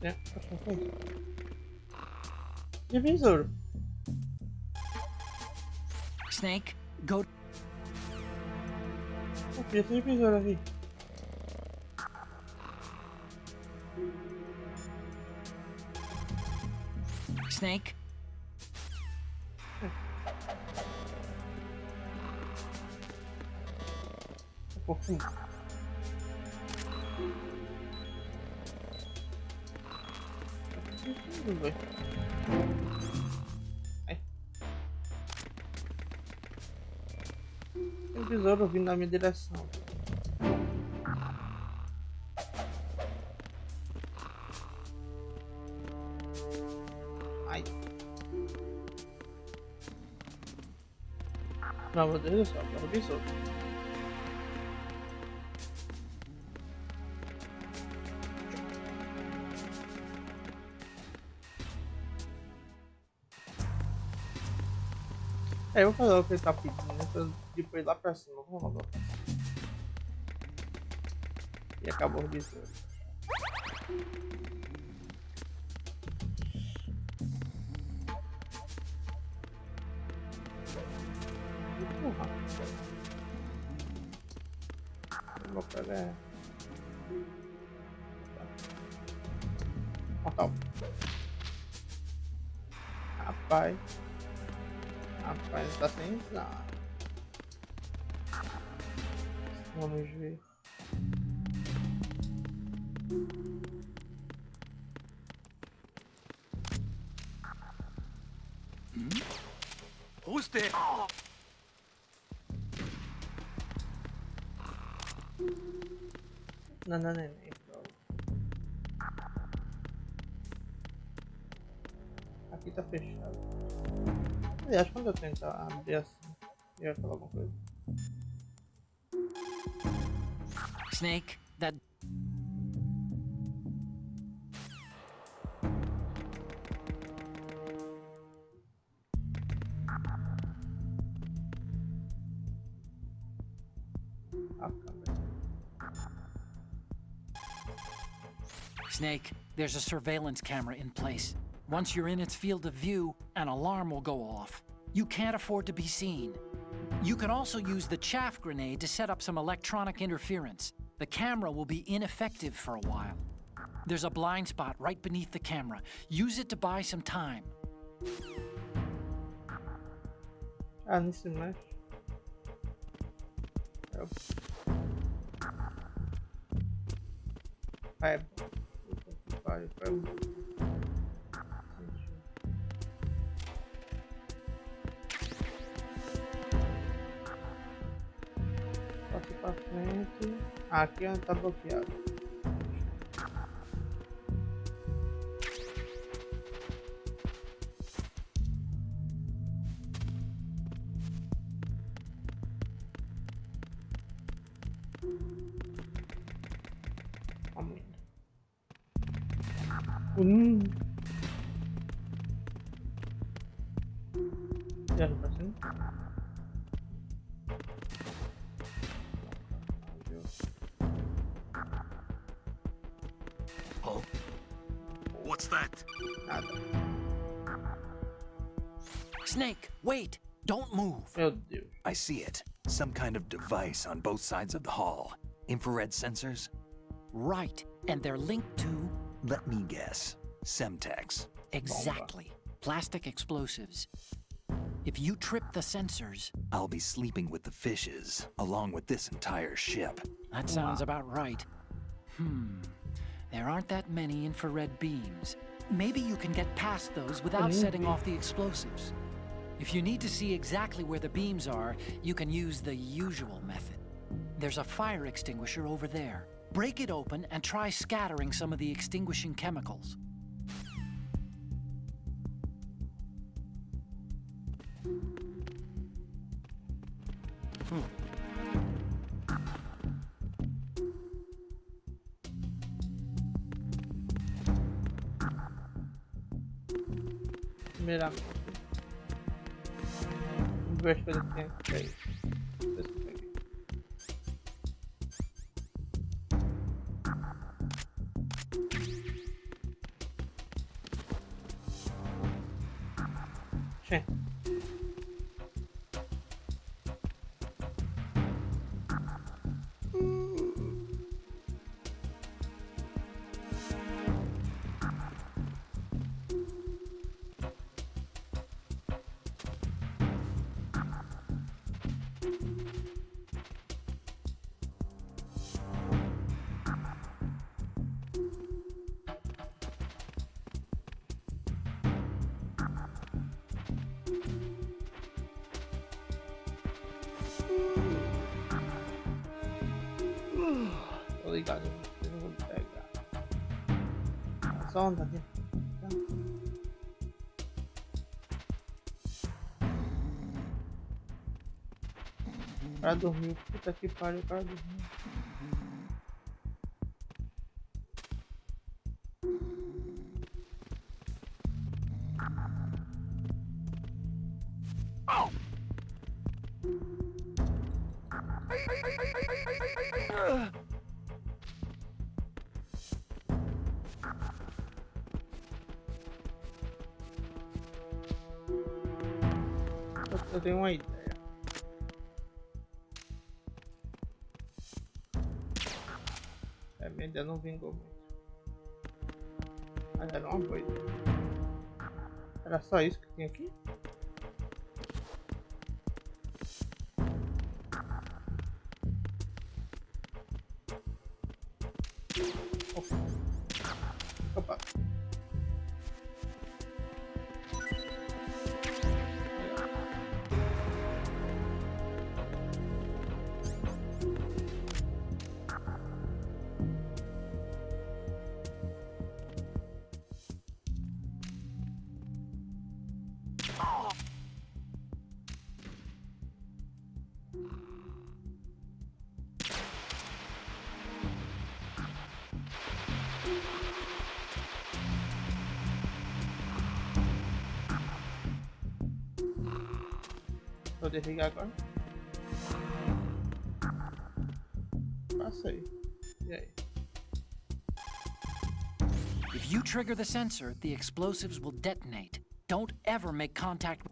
É, acho que foi. Divisor. Snake, go. Esse divisor aqui. Snake. Um pouquinho. Tem um besouro vindo na minha direção. Ai. Não, meu Deus do céu, tá no besouro. É, eu vou fazer o que ele tá pedindo, né? Pra depois ir lá pra cima. Vamos logo lá pra cima. E acabou de dizer. Porra. Meu cara é. Mortal. Rapaz. Rapaz, tá sem usar. Vamos ver. Who's there? Não, neném. Aqui tá fechado. Aliás, quando eu tentar abrir assim, eu ia falar alguma coisa. Snake, that... A câmera. Snake, there's a surveillance camera in place. Once you're in its field of view, an alarm will go off. You can't afford to be seen. You can also use the chaff grenade to set up some electronic interference. The camera will be ineffective for a while. There's a blind spot right beneath the camera. Use it to buy some time. Ah, não se mexe. É bom. Vai Passa pra frente. Ah, aqui onde tá bloqueado. Vamos indo. Já não tá sendo? Oh? What's that? Nada. Snake, wait! Don't move! Meu Deus. I see it. Some kind of device on both sides of the hall. Infrared sensors? Right, and they're linked to... Let me guess. Semtex. Exactly. Plastic explosives. If you trip the sensors... I'll be sleeping with the fishes, along with this entire ship. That sounds about right. There aren't that many infrared beams. Maybe you can get past those without setting off the explosives. If you need to see exactly where the beams are, you can use the usual method. There's a fire extinguisher over there. Break it open and try scattering some of the extinguishing chemicals. Primeiramente. Vamos ver as coisas que tem aqui. Ver se eu peguei. Sim. Tô ligado, eu vou pegar. Só anda ali. O cara dormiu, puta que pariu, o cara dormiu. Eu tenho uma ideia. É, minha ideia não vingou muito. Mas era uma boa ideia. Era só isso que tinha aqui? Opa. Vou desligar agora. Passei. E aí? If you trigger the sensor, the explosives will detonate. Don't ever make contact.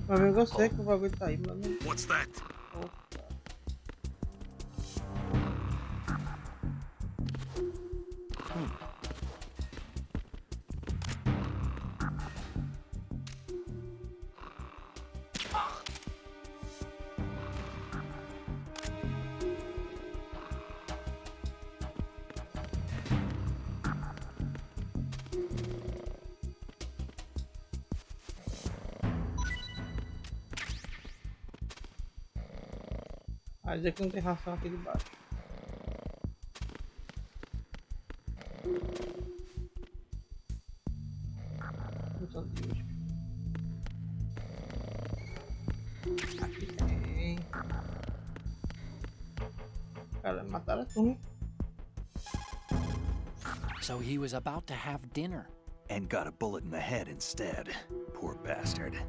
Mas eu gostei que o bagulho tá aí, mano. What's that? Ah, dizer que não tem ração aqui de baixo. Aqui tem. Cara, mataram a turma. So he was about to have dinner. And got a bullet in the head instead. Poor bastard.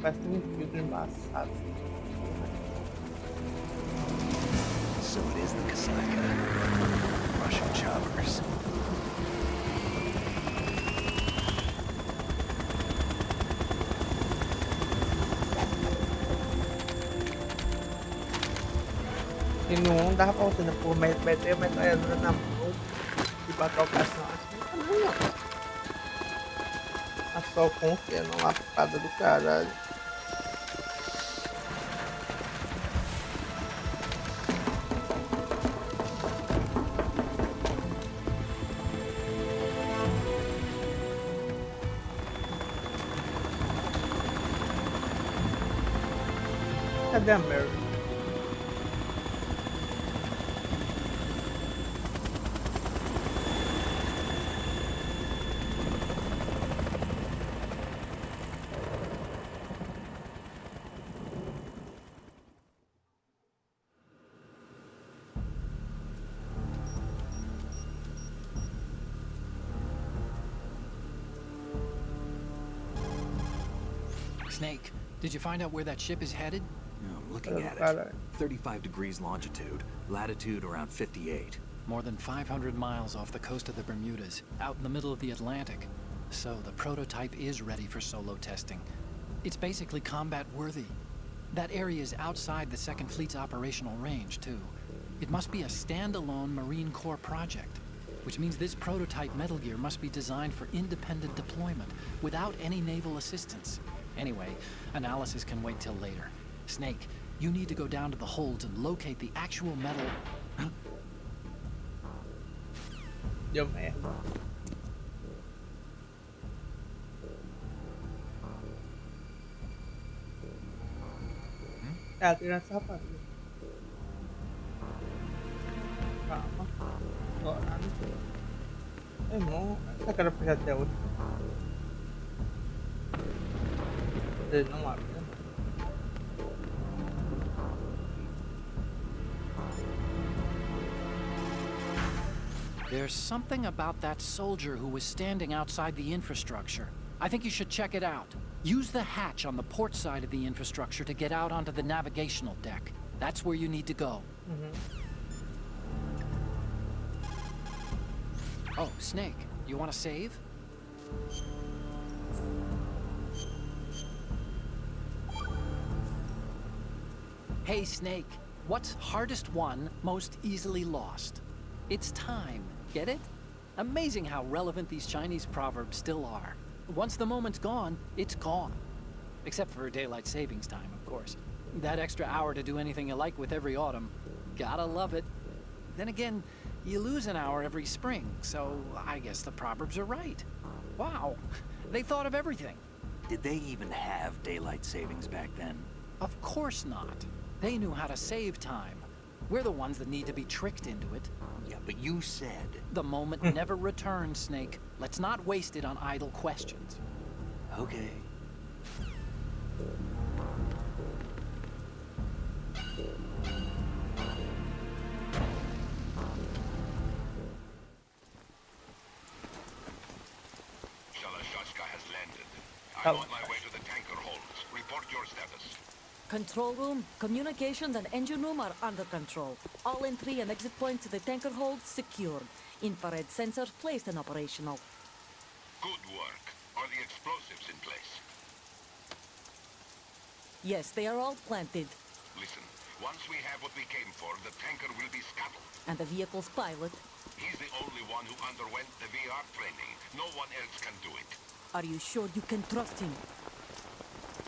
Parece que tem um filtro embaçado. So it is the Kasaka. Russian choppers. E no 1 dava pra você, né? Por meter a metralhadora na mão e pra trocar senão assim não é não. A só com que é uma lapada do caralho. Cadê a Mary? Snake, did you find out where that ship is headed? I'm looking at it. Caralho. 35 degrees longitude, latitude around 58. More than 500 miles off the coast of the Bermudas, out in the middle of the Atlantic. So the prototype is ready for solo testing. It's basically combat worthy. That area is outside the Second Fleet's operational range, too. It must be a standalone Marine Corps project, which means this prototype Metal Gear must be designed for independent deployment, without any naval assistance. Anyway, analysis can wait till later. Snake, you need to go down to the holds and locate the actual metal... Deu merda. É, tirando essa rapariga. Calma. Agora. Irmão, essa cara pra já até hoje. Ele não abre, né? There's something about that soldier who was standing outside the infrastructure. I think you should check it out. Use the hatch on the port side of the infrastructure to get out onto the navigational deck. That's where you need to go. Oh, Snake, you want to save? Hey, Snake, what's hardest won, most easily lost? It's time, get it? Amazing how relevant these Chinese proverbs still are. Once the moment's gone, it's gone. Except for daylight savings time, of course. That extra hour to do anything you like with every autumn. Gotta love it. Then again, you lose an hour every spring, so I guess the proverbs are right. Wow, they thought of everything. Did they even have daylight savings back then? Of course not. They knew how to save time. We're the ones that need to be tricked into it. Yeah, but you said... The moment never returns, Snake. Let's not waste it on idle questions. Okay. Shalashaska has landed. I'm on my way to the tanker holds. Report your status. Control room, communications and engine room are under control. All entry and exit points to the tanker hold secured. Infrared sensors placed and operational. Good work. Are the explosives in place? Yes, they are all planted. Listen, once we have what we came for, the tanker will be scuttled. And the vehicle's pilot. He's the only one who underwent the VR training. No one else can do it. Are you sure you can trust him?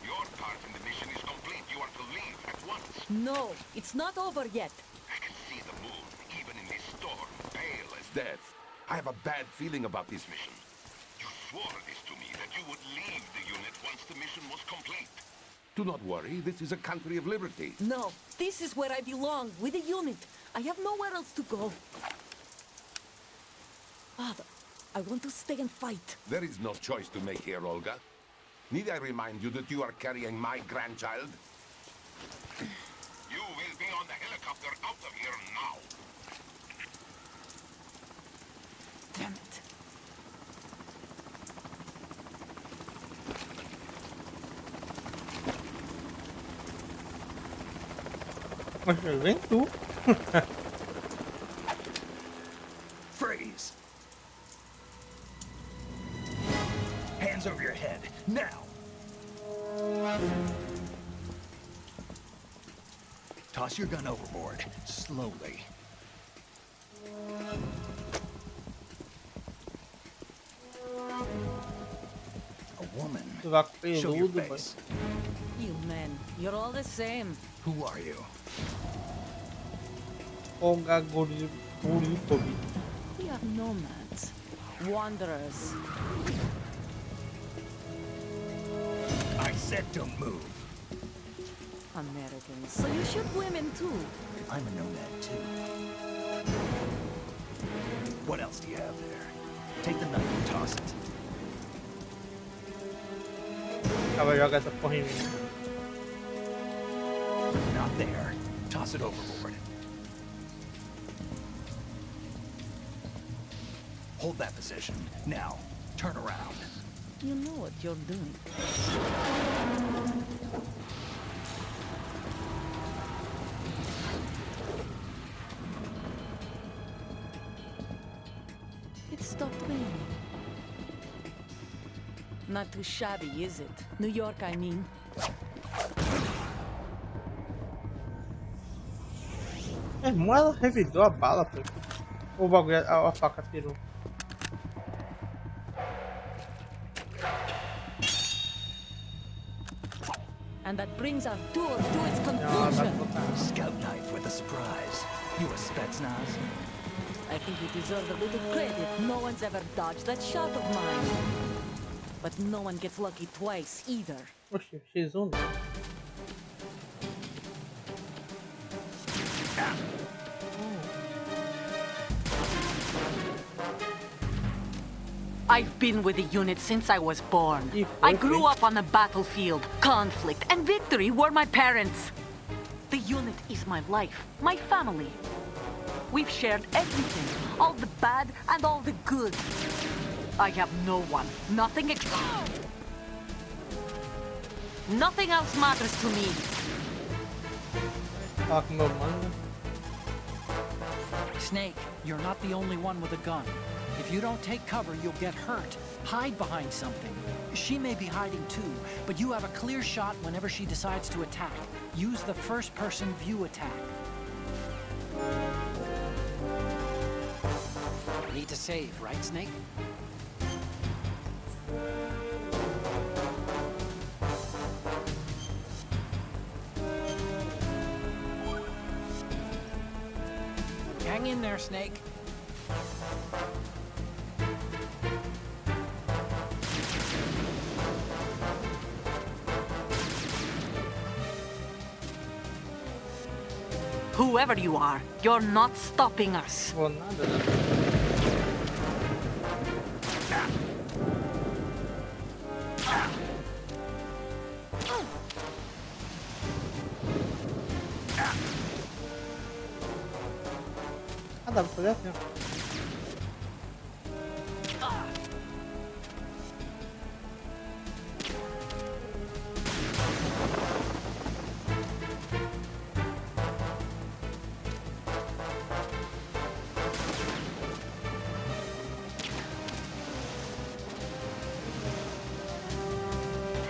Your part in the mission is complete. You are to leave at once. No, it's not over yet. I can see the moon, even in this storm, pale as death. I have a bad feeling about this mission. You swore this to me, that you would leave the unit once the mission was complete. Do not worry, this is a country of liberty. No, this is where I belong, with the unit. I have nowhere else to go. Father, I want to stay and fight. There is no choice to make here, Olga. Need I remind you that you are carrying my grandchild? You will be on the helicopter out of here now. Damn it. Mas vem tu. Freeze! Hands over your head, now! Toss your gun overboard, slowly. A woman. Sovaco Show your peludo, face. You men, you're all the same. Who are you? Olga Gurikovic. We are nomads. Wanderers. I said don't move. Americans. So you shoot women too. I'm a nomad too. What else do you have there? Take the knife and toss it. Acaba joga essa porra em mim. Not there. Toss it overboard. Hold that position. Now, turn around. You know what you're doing. It stopped raining. Not too shabby, is it? New York, I mean. Meu irmão, ela revidou a bala, pô. O bagulho, a faca tirou. And that brings our tour to its Não, ela tá conclusion. colocando. Scout knife with a surprise. You a Spetsnaz? I think you deserve a little credit. No one's ever dodged that shot of mine. But no one gets lucky twice either. Oxi, X1 não. I've been with the unit since I was born. E I foi, grew hein? up on the battlefield. Conflict and victory were my parents. The unit is my life, my family. We've shared everything, all the bad and all the good. I have no one, nothing nothing else matters to me. Fala com meu mano, né? Snake, you're not the only one with a gun. If you don't take cover, you'll get hurt. Hide behind something. She may be hiding too, but you have a clear shot whenever she decides to attack. Use the first-person view attack. Need to save, right, Snake? Hang in there, Snake. Whoever you are, you're not stopping us. Vou nada, né? Ah, dá pra fazer assim, ó.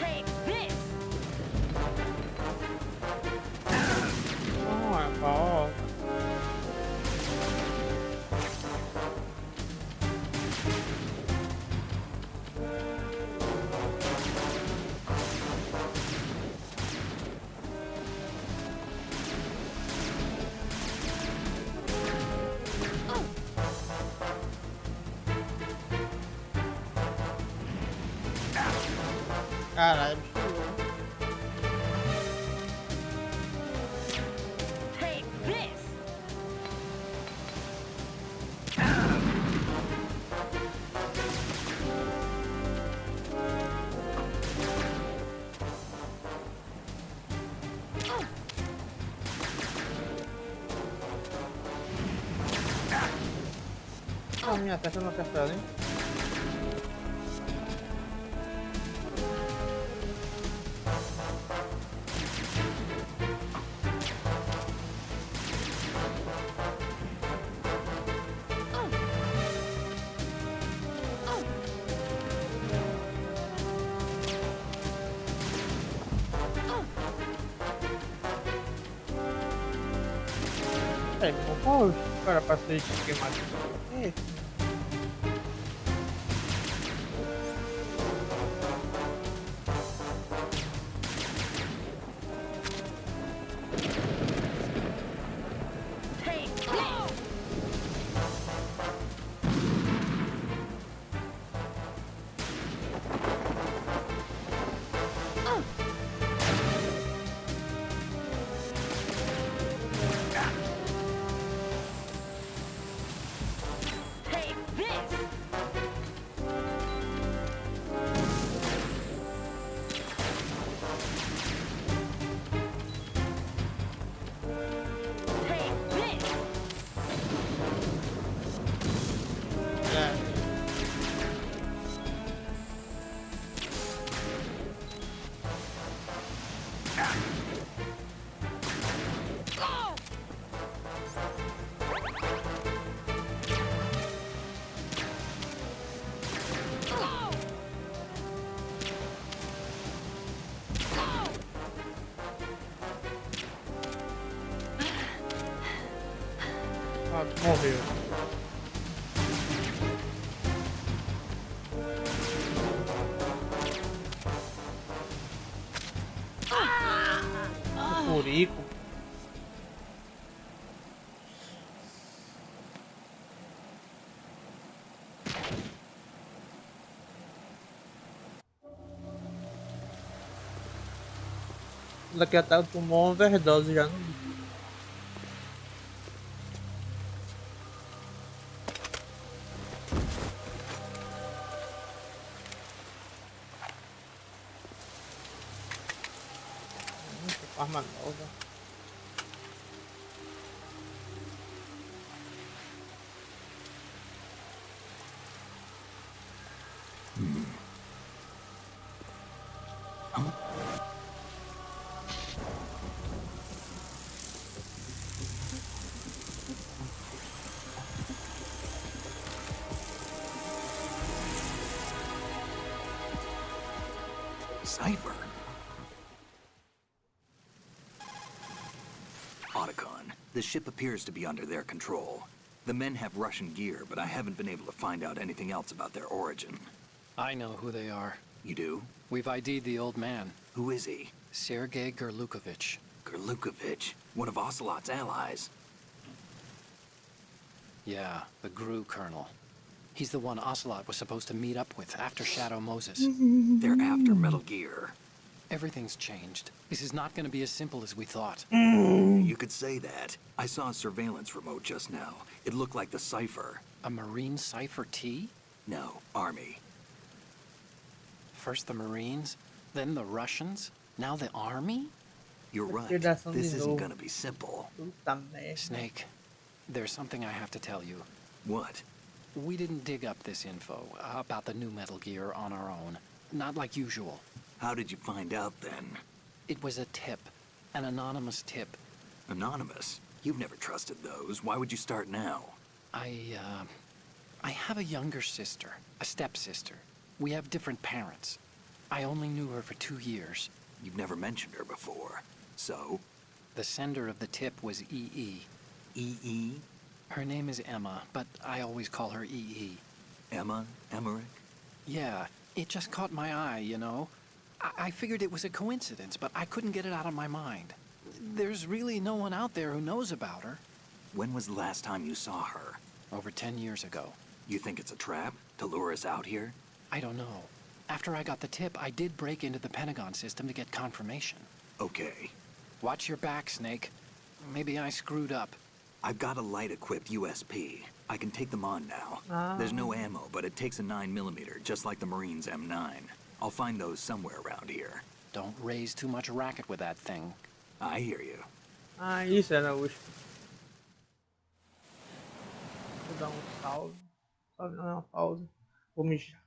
Take this! Ah, ó. Caralho, Take this! a minha testa não acertou, hein? Qual cara pra ser esquemático? É esse. Take this! Take Morreu. O furico. Daqui até tomou uma overdose já no bicho. Arma nova. Cipher? Otacon, the ship appears to be under their control. The men have Russian gear, but I haven't been able to find out anything else about their origin. I know who they are. You do? We've ID'd the old man, Who is he? Sergei Gerlukovich. Gerlukovich, one of Ocelot's allies. Yeah, the GRU colonel. He's the one Ocelot was supposed to meet up with after Shadow Moses. They're after Metal Gear. Everything's changed. This is not going to be as simple as we thought. You could say that. I saw a surveillance remote just now. It looked like the Cipher. A Marine Cipher T? No, Army. First the Marines, then the Russians, now the Army? You're right. Pedação de This isn't novo. gonna be simple. Puta merda. Snake, there's something I have to tell you. What? We didn't dig up this info about the new Metal Gear on our own. Not like usual. How did you find out then? It was a tip. An anonymous tip. Anonymous? You've never trusted those. Why would you start now? I have a younger sister, a stepsister. We have different parents. I only knew her for 2 years. You've never mentioned her before. So? The sender of the tip was EE. E.E.? Her name is Emma, but I always call her EE. Emma? Emmerich? Yeah, it just caught my eye, you know? I figured it was a coincidence, but I couldn't get it out of my mind. There's really no one out there who knows about her. When was the last time you saw her? Over 10 years ago. You think it's a trap? To lure us out here? I don't know. After I got the tip, I did break into the Pentagon system to get confirmation. Okay. Watch your back, Snake. Maybe I screwed up. I've got a light-equipped USP. I can take them on now. There's no ammo, but it takes a 9mm, just like the Marines' M9. I'll find those somewhere around here. Don't raise too much racket with that thing. I hear you. Ah, isso era o. Vou dar salve. Salve não, é uma pausa. Vou mijar.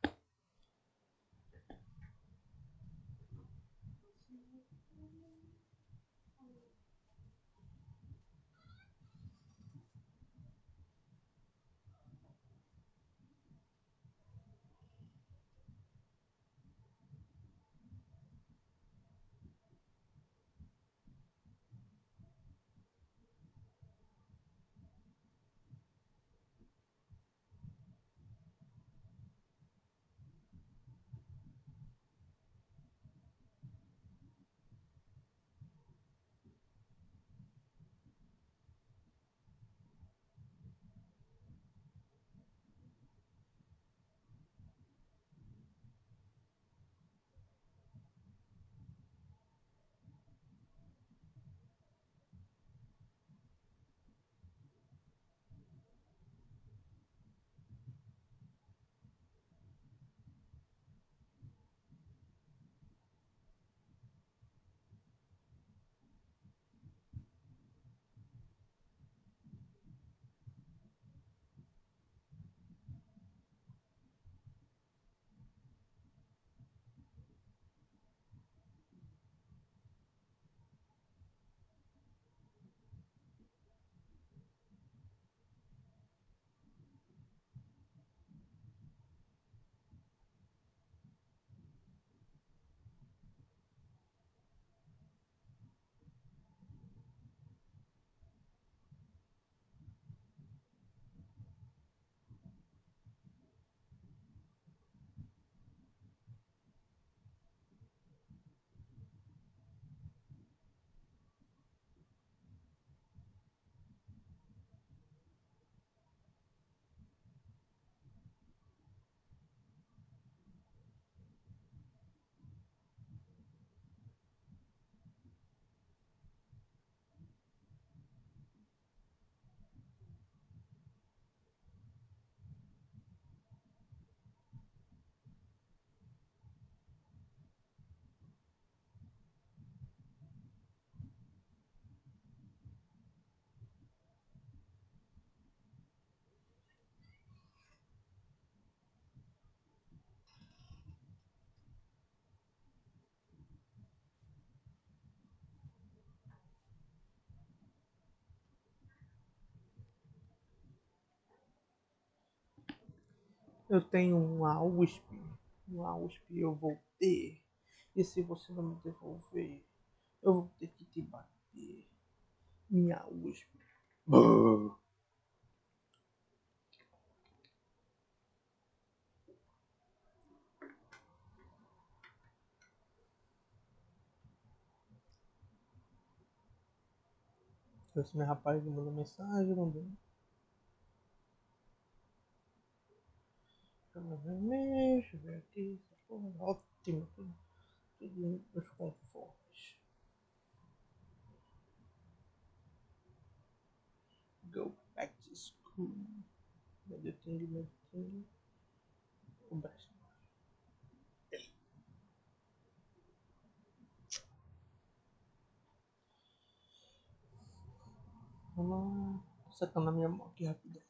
Eu tenho uma USP. Uma USP eu vou ter. E se você não me devolver, eu vou ter que te bater. Minha USP. Brrr. Esse meu rapaz me mandou mensagem, não deu. Deixa eu ver aqui. Porra, ótimo. Tudo nos conformes. Go back to school. Mediting. O best. Vamos lá. Sacando a minha mão aqui rapidão.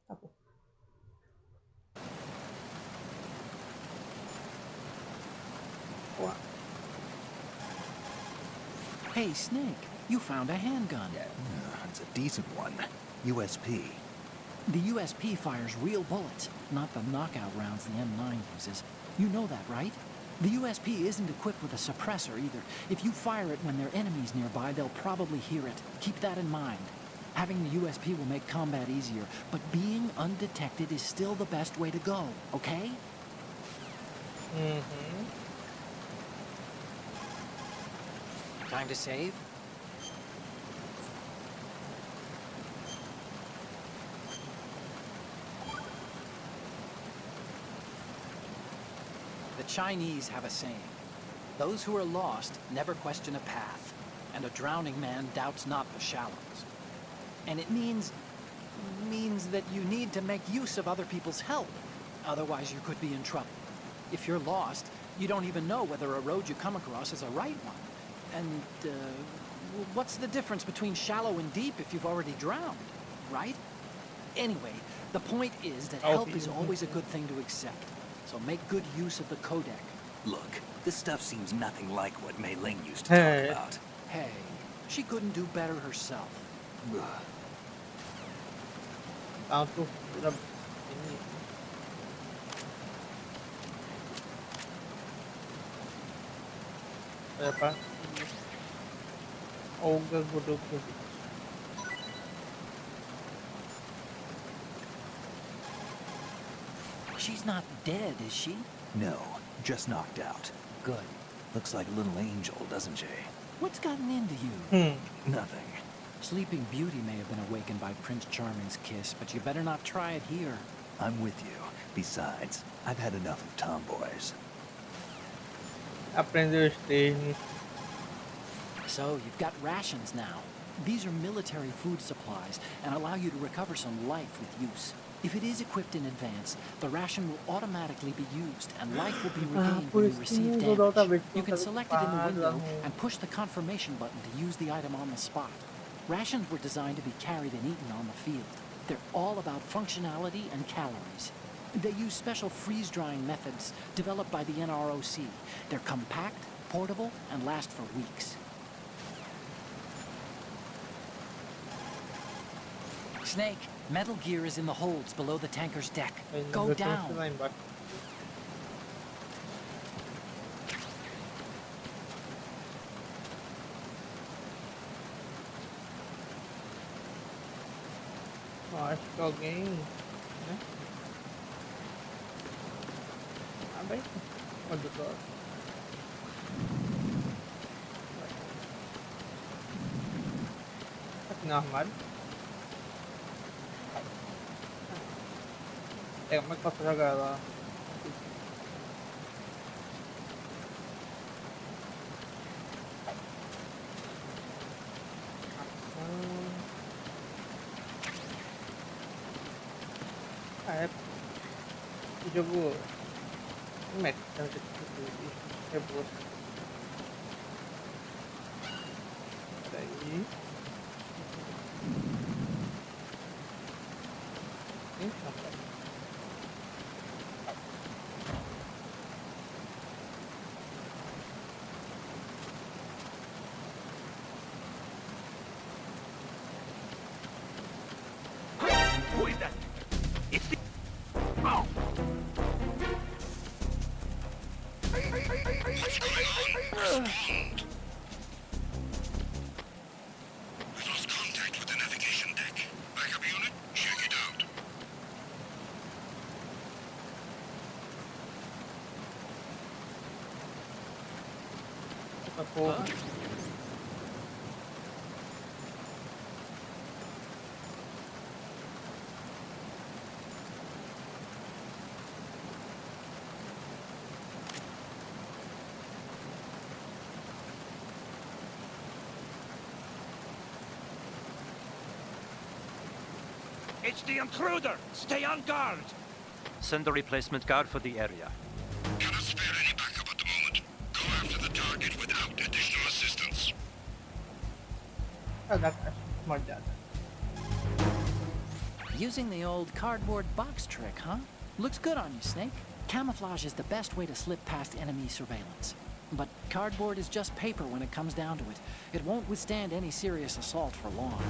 Tá bom. Uau. Hey, Snake, you found a handgun. It's a decent one. USP. The USP fires real bullets, not the knockout rounds the M9 uses. You know that, right? The USP isn't equipped with a suppressor either. If you fire it when there are enemies nearby, they'll probably hear it. Keep that in mind. Having the USP will make combat easier, but being undetected is still the best way to go, okay? Time to save? The Chinese have a saying. Those who are lost never question a path, and a drowning man doubts not the shallows. And it means that you need to make use of other people's help. Otherwise you could be in trouble. If you're lost, you don't even know whether a road you come across is a right one. And, what's the difference between shallow and deep if you've already drowned, right? Anyway, the point is that help is always a good thing to accept. So make good use of the codec. Look, this stuff seems nothing like what Mei Ling used to talk about. Hey, she couldn't do better herself. Tanto apa Olga Godokovic. She's not dead, is she? No, just knocked out. Good. Looks like a little angel, doesn't she? What's gotten into you? Nothing. Sleeping Beauty may have been awakened by Prince Charming's kiss, but you better not try it here. I'm with you. Besides, I've had enough of tomboys. Aprendeu os termos. So, you've got rations now. These are military food supplies and allow you to recover some life with use. If it is equipped in advance, the ration will automatically be used and life will be regained when you receive damage. You can select it in the window and push the confirmation button to use the item on the spot. Rations were designed to be carried and eaten on the field. They're all about functionality and calories. They use special freeze-drying methods developed by the NROC. They're compact, portable, and last for weeks. Snake, Metal Gear is in the holds below the tanker's deck. Go down. Acho que alguém, né? Ah, bem. Onde eu tô? Aqui no armário. É, como é que eu posso jogar lá? Ah, é. O jogo. Como é que tá? É boa. Daí. Então, cara. Who is that? It's the... Essa porra. It's the intruder! Stay on guard! Send a replacement guard for the area. Cannot spare any backup at the moment. Go after the target without additional assistance. Cadê a caixa molhada? Using the old cardboard box trick, huh? Looks good on you, Snake. Camouflage is the best way to slip past enemy surveillance. But cardboard is just paper when it comes down to it. It won't withstand any serious assault for long.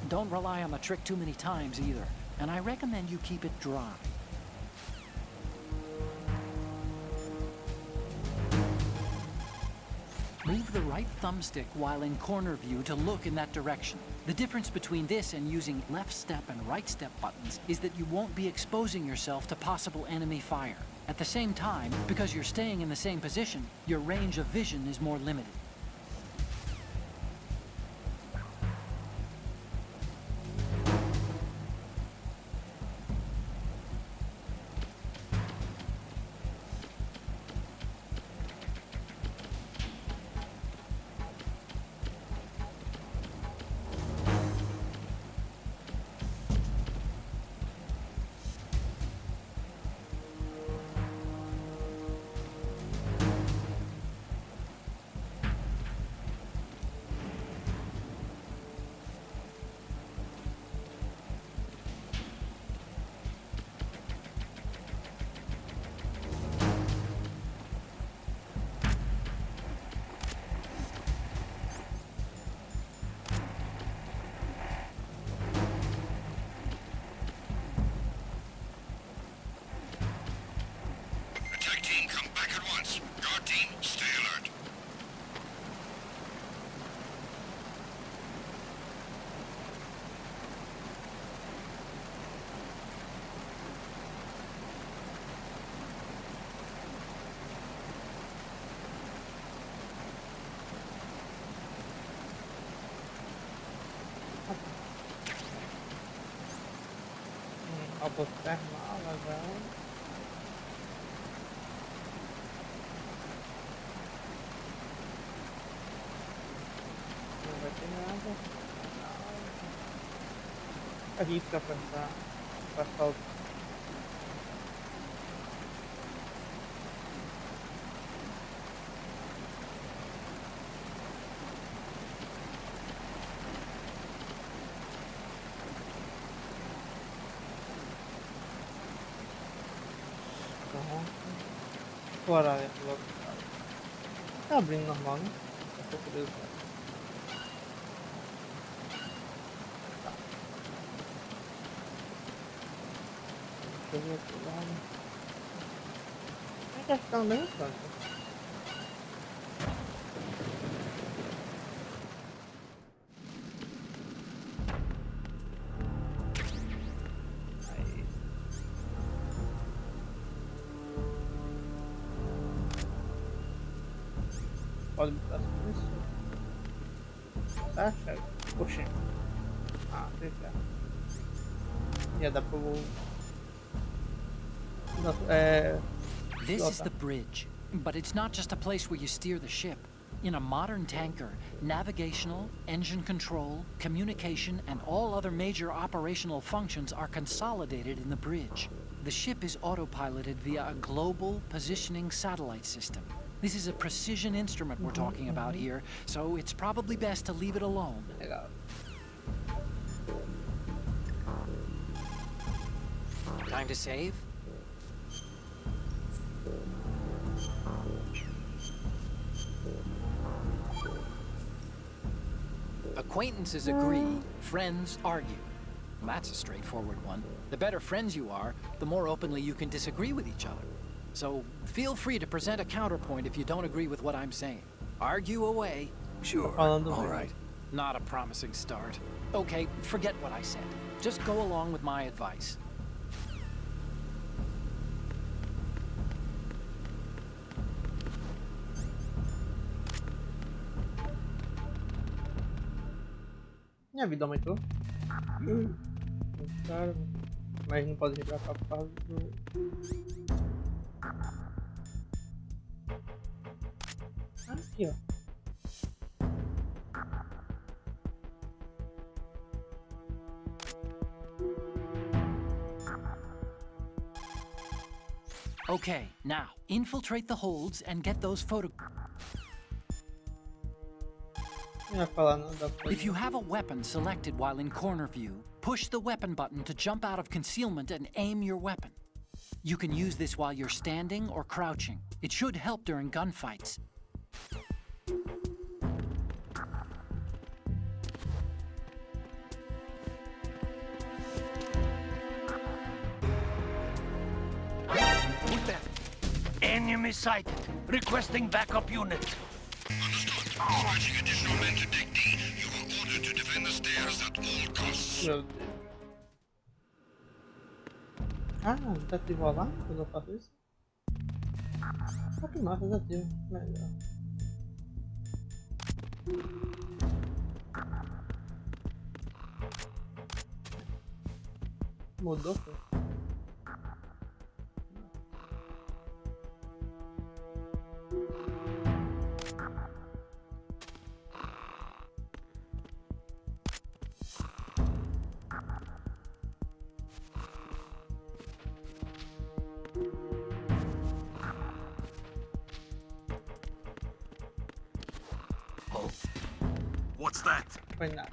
Don't rely on the trick too many times either. And I recommend you keep it dry. Move the right thumbstick while in corner view to look in that direction. The difference between this and using left step and right step buttons is that you won't be exposing yourself to possible enemy fire. At the same time, because you're staying in the same position, your range of vision is more limited. Attack team, come back at once. Guard team, stay alert. Algo thermal, velho. Não vai ter nada. Aqui fica pra soltar. Fora dentro logo. Tá abrindo normal, né? Eu tô curioso. Tá. Deixa eu ver aqui lado. Como é que vai ficar no mesmo canto? Pode botar tudo isso. Tá, chega. Poxa. Ah, deixa. Já dá pra eu... This is the bridge, but it's not just a place where you steer the ship. In a modern tanker, navigational, engine control, communication, and all other major operational functions are consolidated in the bridge. The ship is autopiloted via a global positioning satellite system. This is a precision instrument we're talking about here, so it's probably best to leave it alone. Legal. Time to save? Acquaintances agree, friends argue. That's a straightforward one. The better friends you are, the more openly you can disagree with each other. So feel free to present a counterpoint if you don't agree with what I'm saying. Argue away. Sure. All right. Not a promising start. Okay, forget what I said. Just go along with my advice. Minha vida aumentou. Cara, mas não pode entrar pra causa do... Aqui, ó. Okay, now, infiltrate the holds and get those Não ia falar não, dá pra... If you have a weapon selected while in corner view, push the weapon button to jump out of concealment and aim your weapon. You can use this while you're standing or crouching. It should help during gunfights. Enemy sighted. Requesting backup unit. Understood. Dispatching additional men to Deck D. You are ordered to defend the stairs at all costs. Meu Deus. Ah, não, desativo lá quando eu faço isso? Ah, que massa, desativo. Melhor. Mudou, foi? What's that? Foi nada.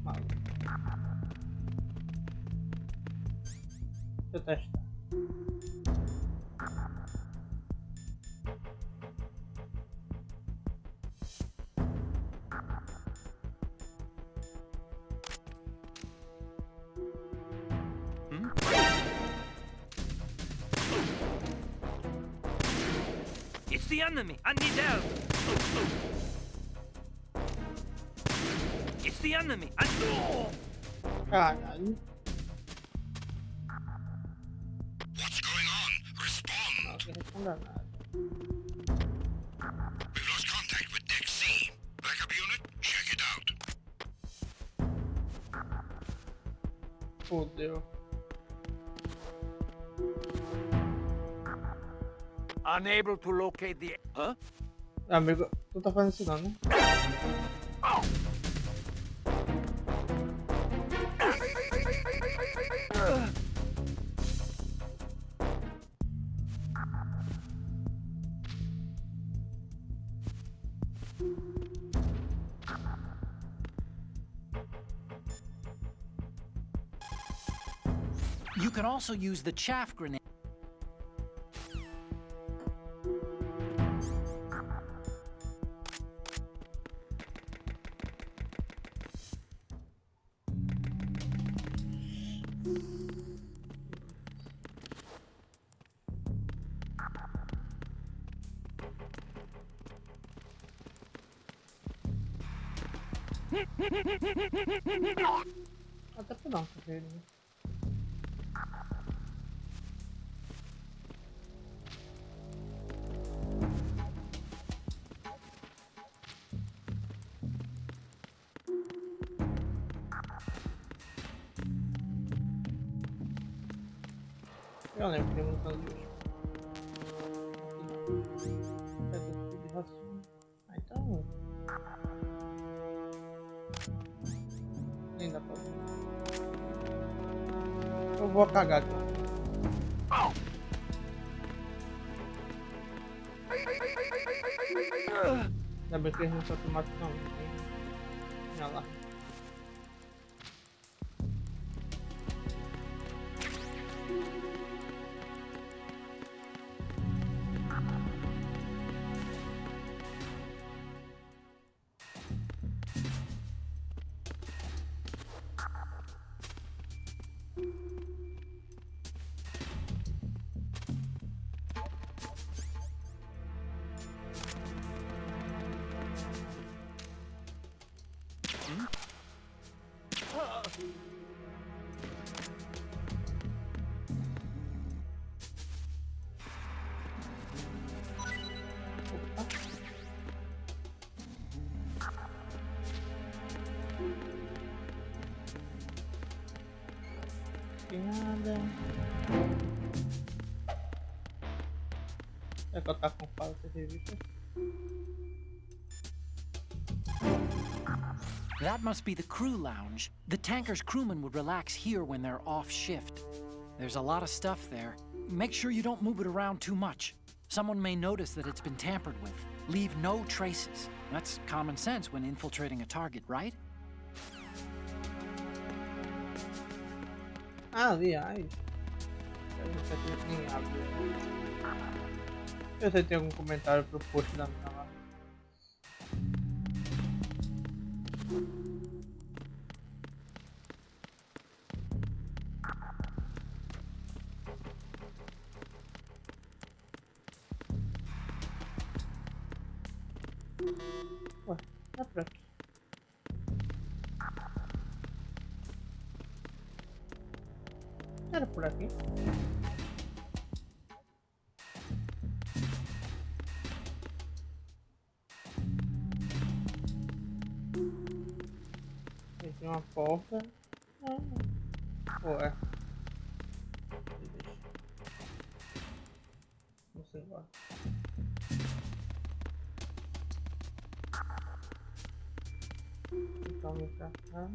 Maluco. Deixa eu testar. It's the enemy. I need help. It's the enemy. I know. Caralho. What's going on? Respond. Não quer responder nada. We've lost contact with Deck C. Backup unit, check it out. Fodeu. Unable to locate the... Huh? Amigo, tu tá fazendo isso não, né? You can also use the chaff grenade. Até pra dar um carreiro, né? Eu lembro que tem munição de último. Aqui não. Tudo de ração. Ah, então... Nem dá pra ver. Eu vou cagar aqui. Ainda bem que eles não são automáticos não. Olha lá. Tem nada. É que eu tá com falta de revista. That must be the crew lounge. The tanker's crewmen would relax here when they're off shift. There's a lot of stuff there. Make sure you don't move it around too much. Someone may notice that it's been tampered with. Leave no traces. That's common sense when infiltrating a target, right? Aliás, eu não sei se nem abre. Eu sei se tem algum comentário pro post da minha lá. Ué, não é por aqui. Era por aqui? Tem uma porta. Ué. Vamos embora. Então vem pra cá.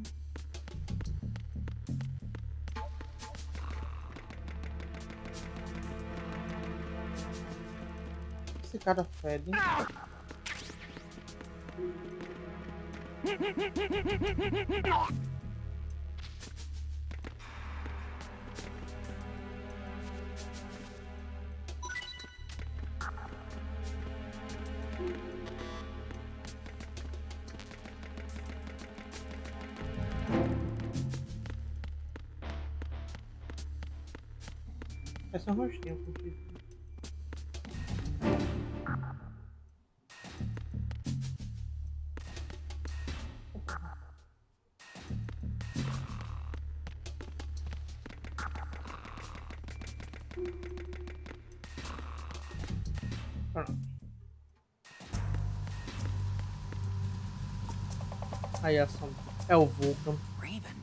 Esse cara fede. Esse é um rostinho com chifre. Pronto. Aí a sombra. É o vulcão. Raven.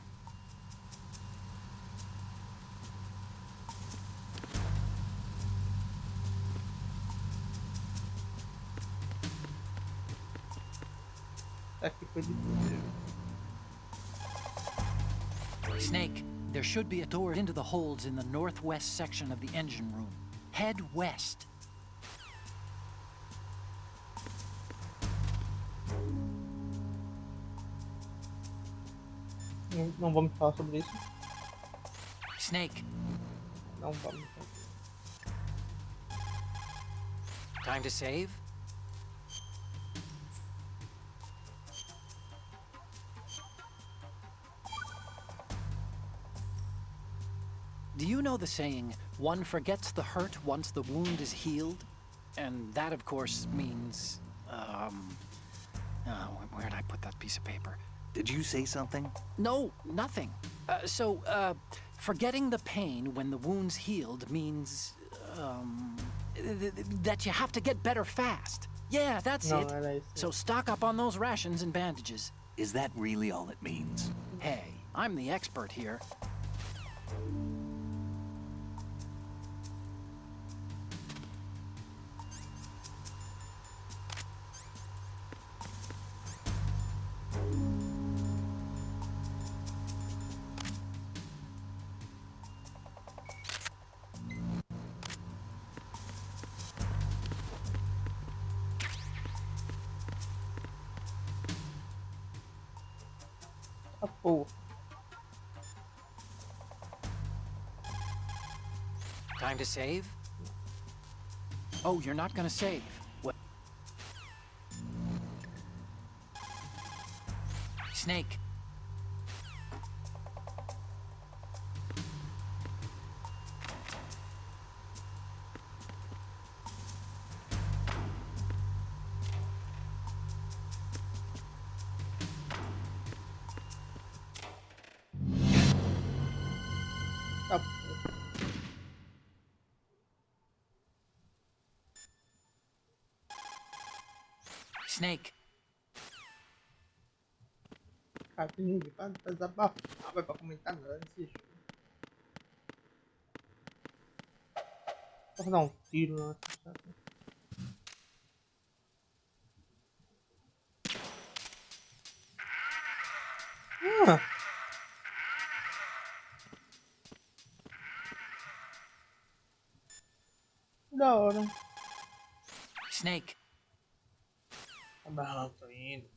Aqui foi difícil. Snake, there should be a door into the holds in the northwest section of the engine room. Head west. Não vamos falar sobre isso. Snake, Não vamos. time to save? Do you know the saying, one forgets the hurt once the wound is healed? And that, of course, means, where'd I put that piece of paper? Did you say something? No, nothing. Forgetting the pain when the wound's healed means, that you have to get better fast. Yeah, that's No, it. era isso. So stock up on those rations and bandages. Is that really all it means? Hey, I'm the expert here. A porra. Time to save? Oh, you're not gonna save. What? Snake. A porra. Snake. Cara, tem ninguém pra desabafar, vai pra comentar nada nesse jogo. Vou dar um tiro na estação. Da hora. Snake. Tá bom, tô indo.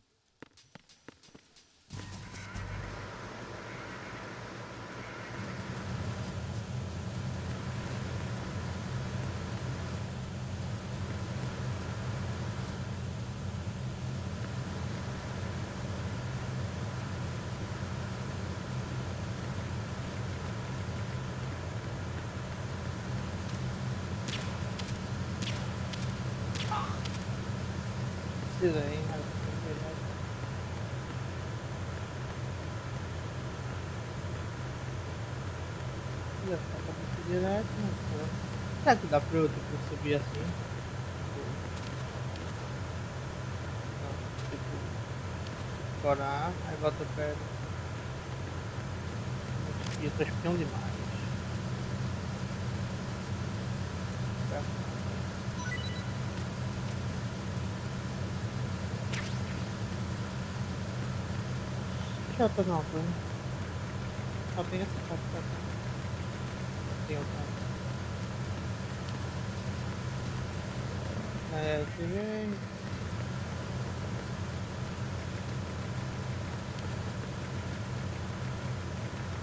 Precisa aí, mas já tá pra direto, mas será que dá pra eu subir assim? Não, tipo, explorar, aí volta perto. E eu tô espião demais. Deixa eu pegar uma coisa. Só tem essa parte pra cá. Tem outra. É, você vê.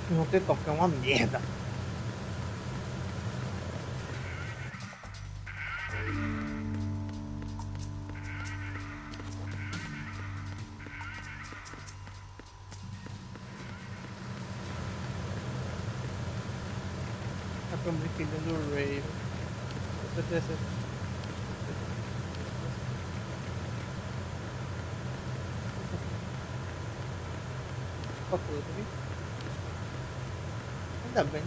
Não ter toque é uma merda. É pra um brinquedo do Raiden. Eu tenho essa. Qual foi aqui? Ainda bem.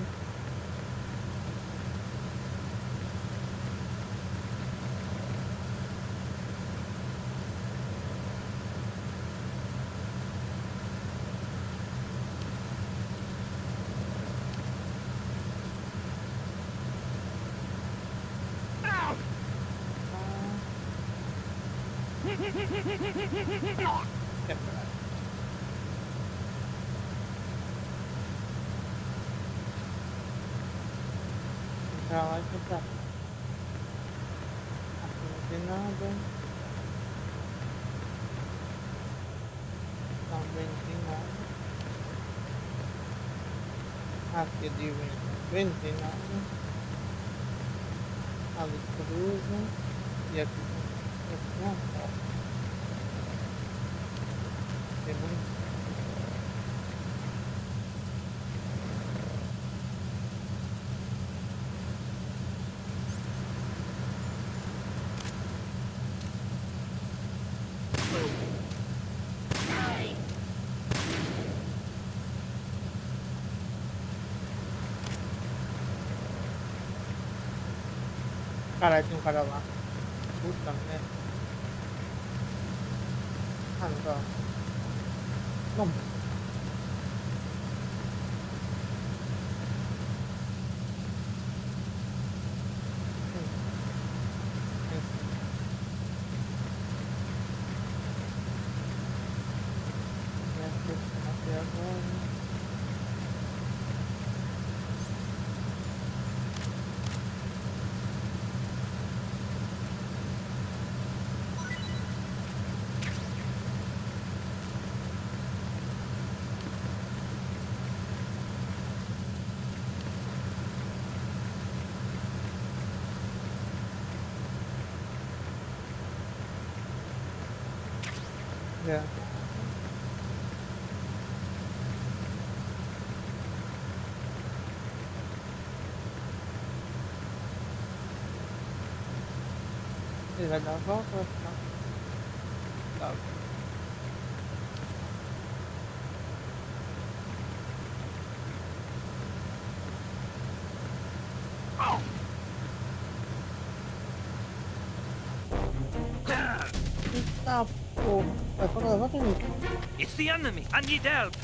Quebrar. Pra lá e pra cá. Aqui não tem nada. Também não tem nada. Aqui de vento também não tem nada. Ali cruza. E aqui não tem. Tem muito. Caralho, tem um cara lá. Puta merda. Ah, não dá. Não. Até agora. Yeah. Ele vai dar a volta ou vai ficar? Tá. Eita porra. Vai falar, levanta aí. It's the enemy. I need help.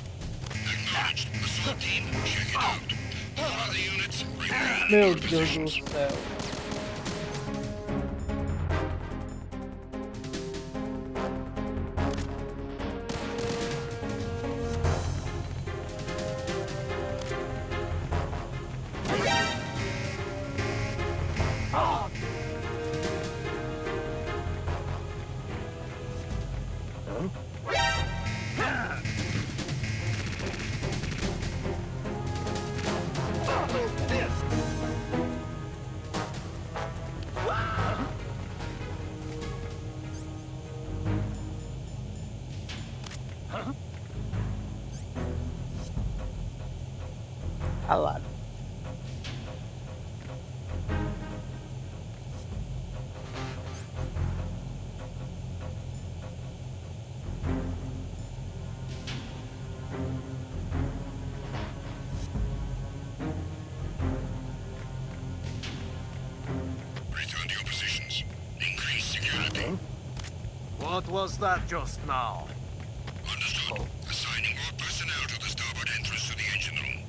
Meu Deus do céu. ralado. Return to your positions. Increase security. What was that just now? Understood. Assigning more personnel to the starboard entrance to the engine room.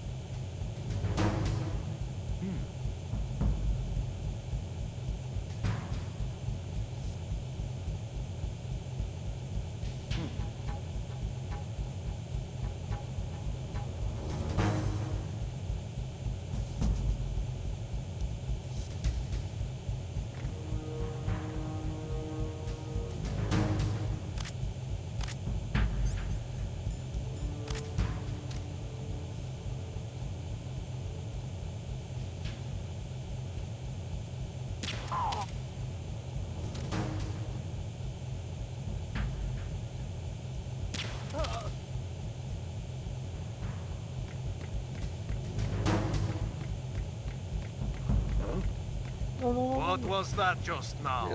What was that just now?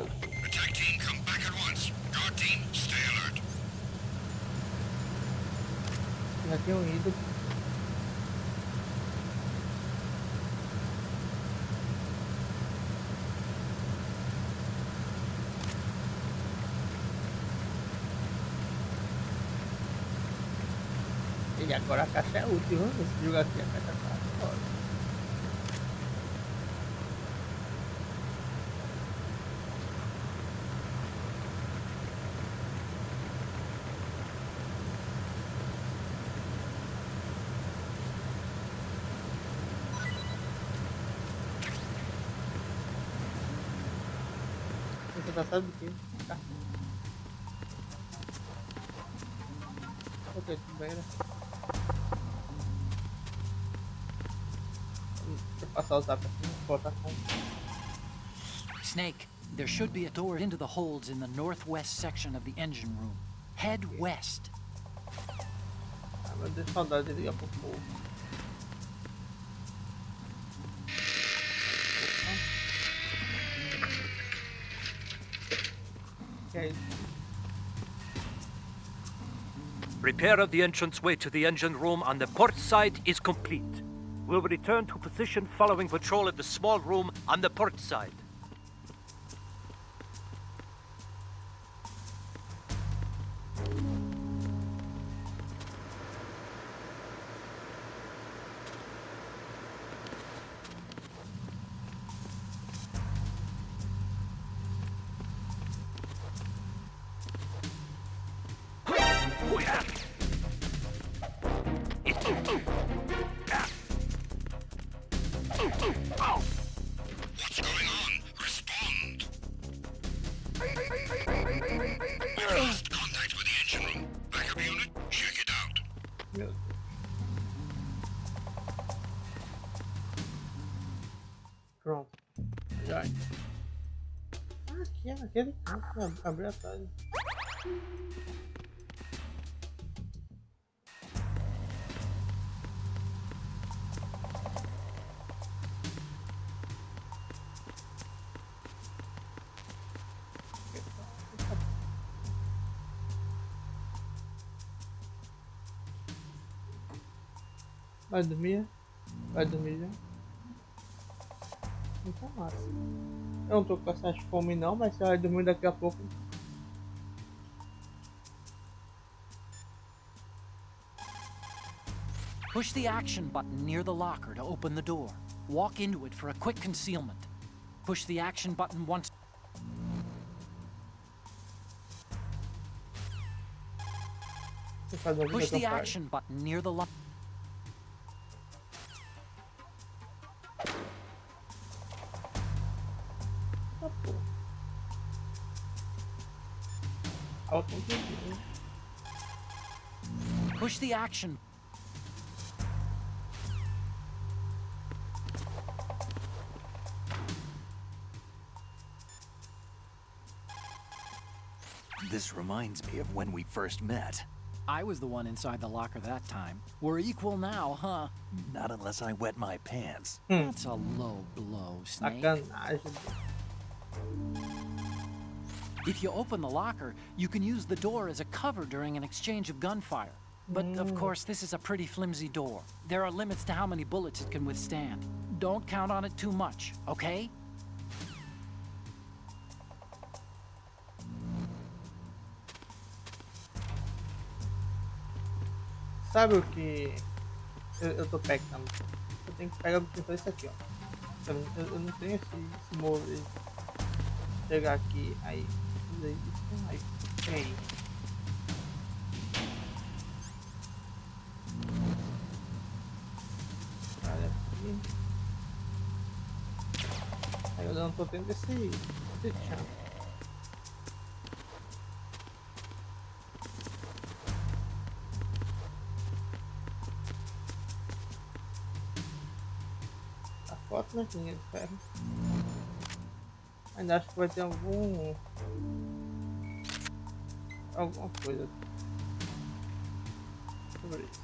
Attack team, come back at once. Guard team, stay alert. Já tinham ido. E agora a caixa é útil, viu? Esse jogo aqui a caixa tá foda. Você tá sabe do que? Tá. Ok, tudo bem, né? Deixa eu passar o zap aqui, botar com. Snake, there should be a door into the holds in the northwest section of the engine room. Head west. Ah, meu Deus, saudade de ligar pro povo. Que é isso? Repair of the entranceway to the engine room on the port side is complete. We'll return to position following patrol of the small room on the port side. What's going on? Respond. We've lost contact with the engine room. Backup unit, check it out. Meu Deus. Pronto. Já. Ah, aqui é naquele canto, né? Abrir atrás. Vai dormir? Vai dormir já? Então massa. Eu não tô com essa fome não, mas você vai dormir daqui a pouco. Push the action button near the locker to open the door. Walk into it for a quick concealment. Push the action button once. Você faz a vida Push que eu the faço. action button near the locker. Tá, pô. Alto um pouquinho. Push the action. This reminds me of when we first met. I was the one inside the locker that time. We're equal now, huh? Not unless I wet my pants. That's a low blow, Snake. Sacanagem. If you open the locker, you can use the door as a cover during an exchange of gunfire. But of course, this is a pretty flimsy door. There are limits to how many bullets it can withstand. Don't count on it too much, okay? Sabe o que eu tô pegando? Eu tenho que pegar o que foi isso aqui, ó. Eu não tenho esse mover. Chegar aqui, aí fazer isso, aí tem. Olha aqui. Aí eu não tô tendo esse chance. A foto na linha de ferro. Ainda acho que vai ter alguma coisa sobre isso.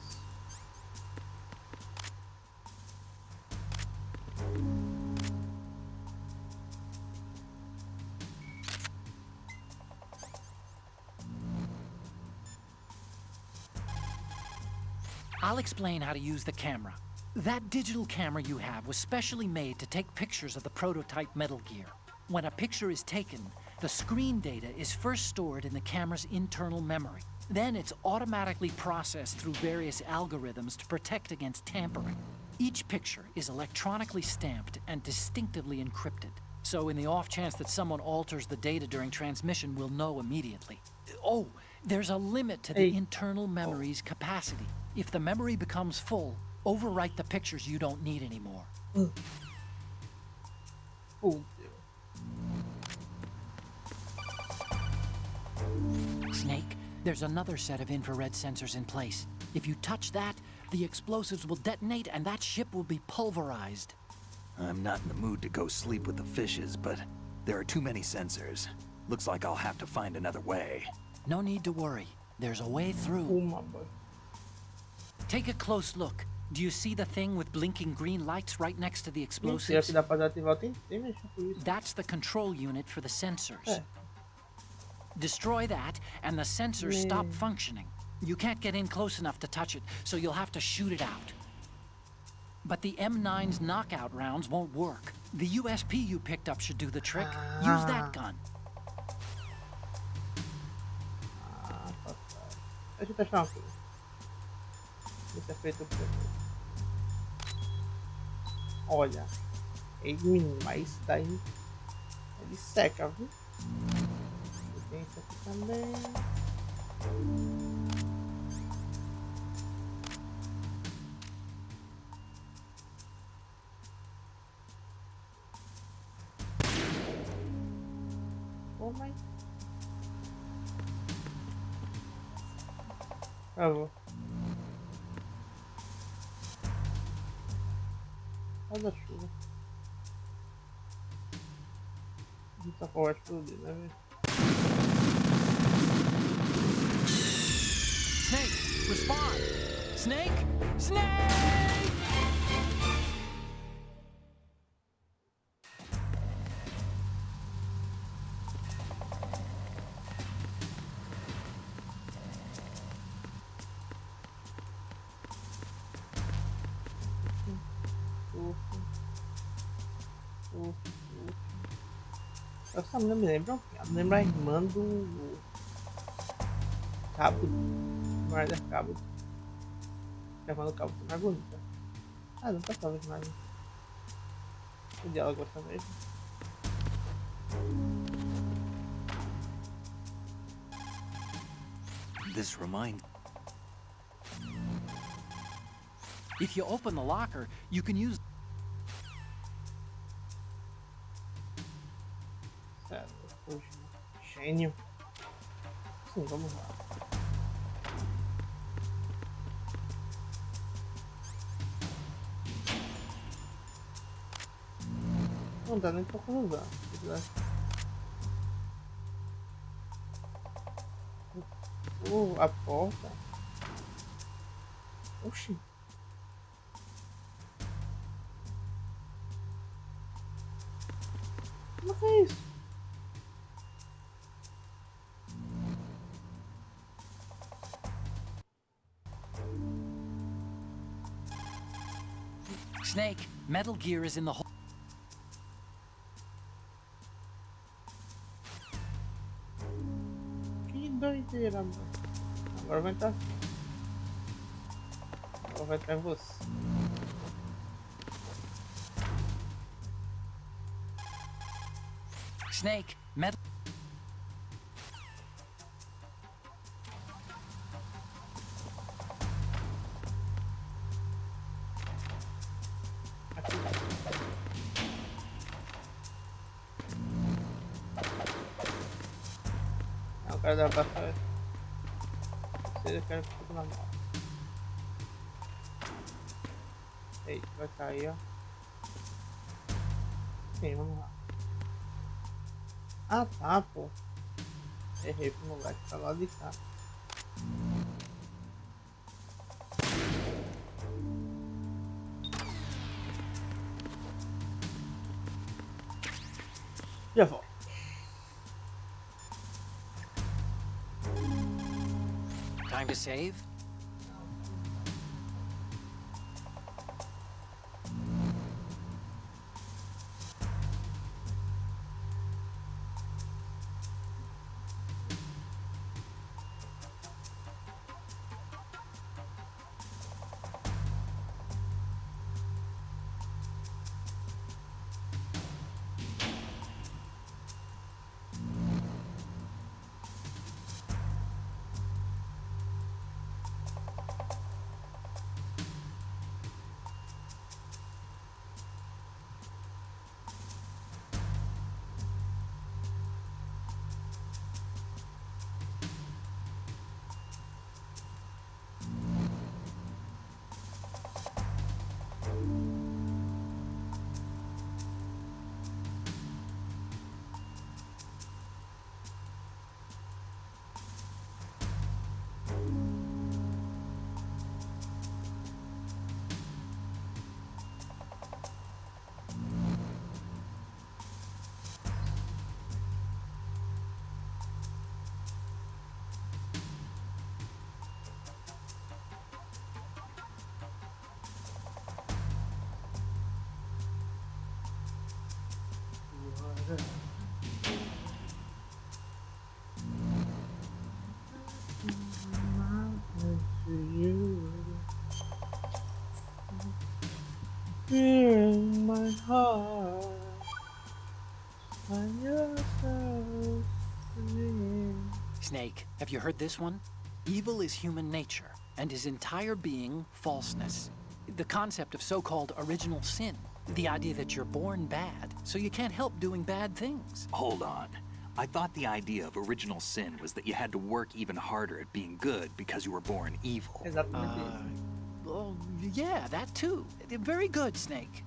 I'll explain how to use the camera. That digital camera you have was specially made to take pictures of the prototype Metal Gear. When a picture is taken, the screen data is first stored in the camera's internal memory. Then it's automatically processed through various algorithms to protect against tampering. Each picture is electronically stamped and distinctively encrypted. So in the off chance that someone alters the data during transmission, we'll know immediately. Oh, there's a limit to the internal memory's capacity. If the memory becomes full, overwrite the pictures you don't need anymore. Snake, there's another set of infrared sensors in place. If you touch that, the explosives will detonate and that ship will be pulverized. I'm not in the mood to go sleep with the fishes, but there are too many sensors. Looks like I'll have to find another way. No need to worry. There's a way through. Take a close look. Do you see the thing with blinking green lights right next to the explosives? That's the control unit for the sensors. Destroy that, and the sensors stop functioning. You can't get in close enough to touch it, so you'll have to shoot it out. But the M9's knockout rounds won't work. The USP you picked up should do the trick. Use that gun. Deixa eu testar uma coisa. Isso é feito por... Olha. Ei, menino, mas isso daí... Ele seca, viu? E tem isso aqui também. Oh my... Travou. Olha a chuva. Essa porra vai explodir, né, velho? Snake, respond! Snake! Snake! Essa menina me lembra a irmã do Cabo, Rider Cabo. A irmã do Cabo foi mais bonita. Ah, não passava de mais. O diálogo dessa vez. This reminds... If you open the locker, you can use... Gênio. Sim, vamos lá. Não dá nem pra usar. A porta. Oxi. Como que é isso? Snake, Metal Gear is in the hole. Que doideira, mano. Agora vai entrar. Agora vai entrar em você. Snake, Metal... Aqui. É o cara da batalha. Eu quero que fique normal. Eita, vai cair, ó. Sim, vamos lá. Ah tá, pô. Errei pro moleque pra lá de cá. Já volto. Time to save? In my heart, find yourself in. Snake, have you heard this one? Evil is human nature, and his entire being falseness. The concept of so-called original sin. The idea that you're born bad, so you can't help doing bad things. Hold on. I thought the idea of original sin was that you had to work even harder at being good because you were born evil. Exatamente isso. Well, yeah, that too. Very good, Snake.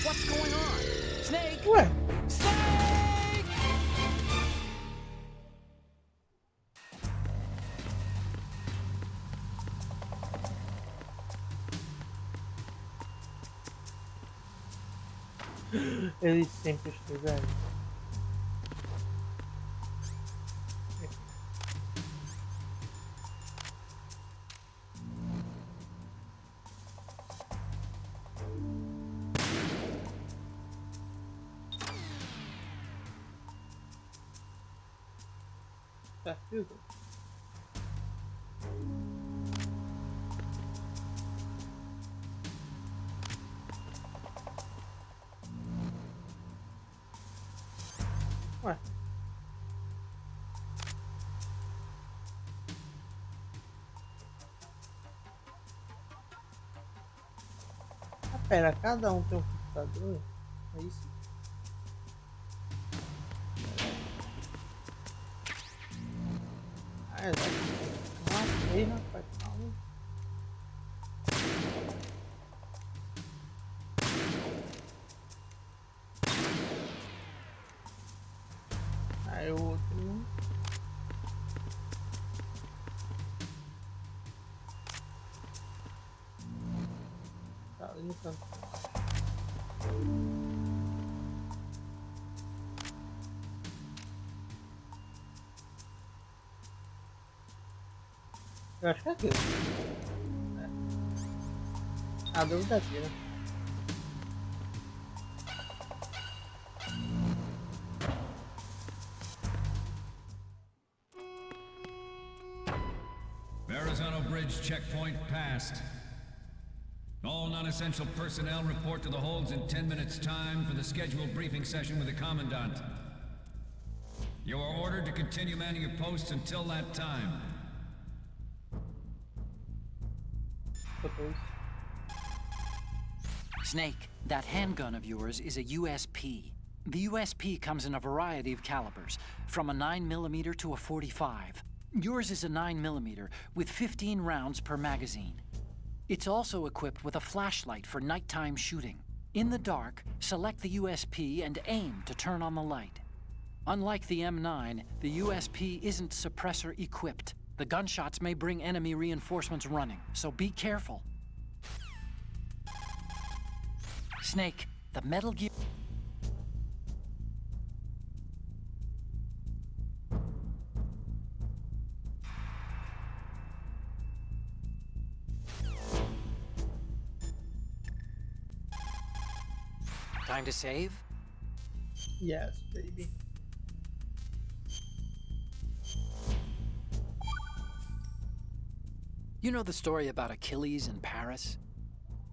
What's going on? Snake! Ué, Snake! eles sempre fizeram. Tá, viu? Ué. Ah, pera, cada um tem um computador? É isso? Ah, é. Nossa, aí, rapaz, calma. Ali no canto. Eu acho que é aquilo. É. A dúvida aqui, né? Verrazano Bridge checkpoint passed. All non-essential personnel report to the holds in 10 minutes' time for the scheduled briefing session with the Commandant. You are ordered to continue manning your posts until that time. Snake, that handgun of yours is a USP. The USP comes in a variety of calibers, from a 9mm to a .45. Yours is a 9mm with 15 rounds per magazine. It's also equipped with a flashlight for nighttime shooting. In the dark, select the USP and aim to turn on the light. Unlike the M9, the USP isn't suppressor equipped. The gunshots may bring enemy reinforcements running, so be careful. Snake, the Metal Gear... Time to save? Yes, baby. You know the story about Achilles in Paris?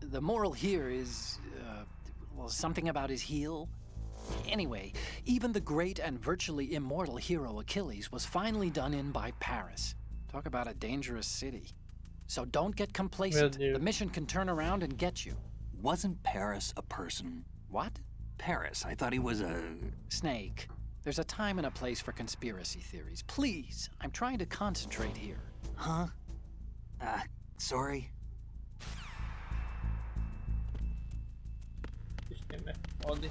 The moral here is, well, something about his heel? Anyway, even the great and virtually immortal hero Achilles was finally done in by Paris. Talk about a dangerous city. So don't get complacent. The mission can turn around and get you. Wasn't Paris a person? What? Paris, I thought he was a... Snake, there's a time and a place for conspiracy theories. Please, I'm trying to concentrate here. Huh? Sorry? Sistema é foda.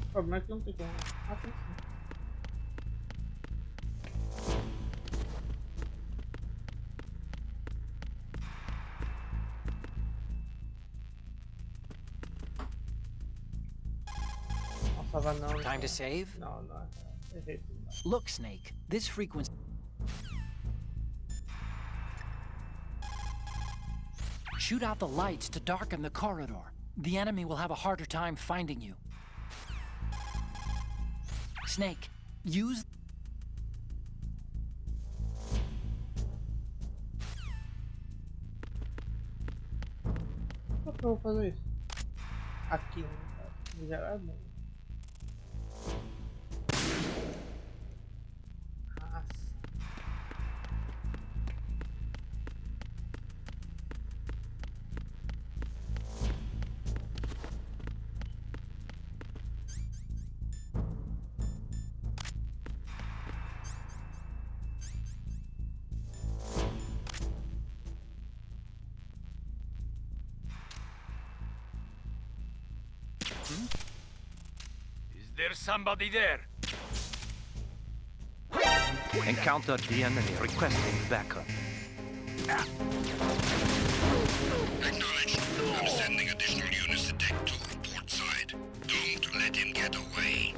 O problema é que não tem como. Ah, tem sim. Nossa, não. Time to save? Não, não. Errei tudo. Look, Snake, this frequency... Shoot out the lights to darken the corridor. The enemy will have a harder time finding you. Snake, use... Por que eu vou fazer isso? Aqui, no geral é bom. Nossa. Is there somebody there? Encountered the enemy requesting backup. Acknowledged. I'm sending additional units to Deck 2, port side. Don't let him get away.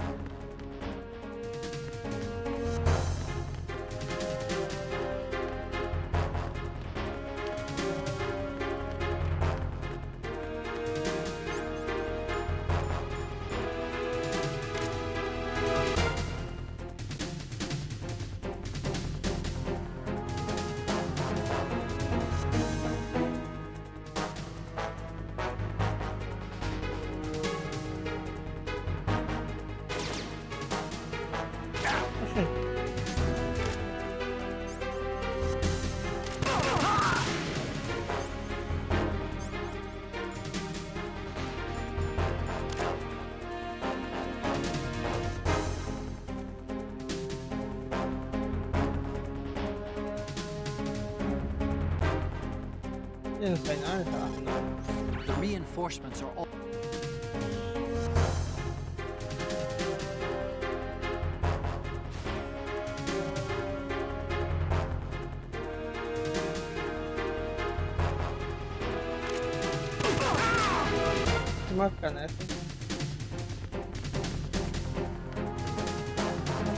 Ele não sai não, ele tá lá. Não. The reinforcements are all... Uma caneta.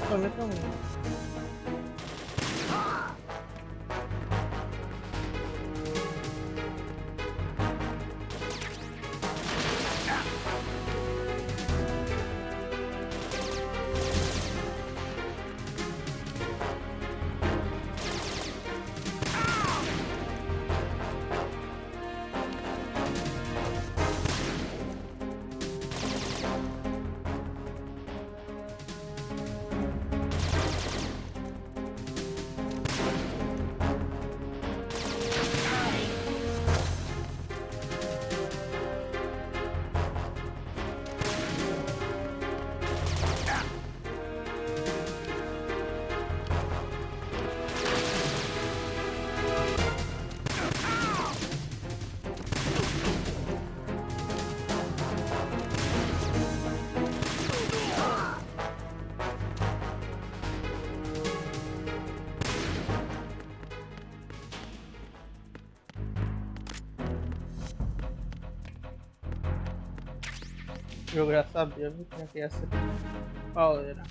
Caneta um. O jogo já sabia, viu, que ia ser pauleira.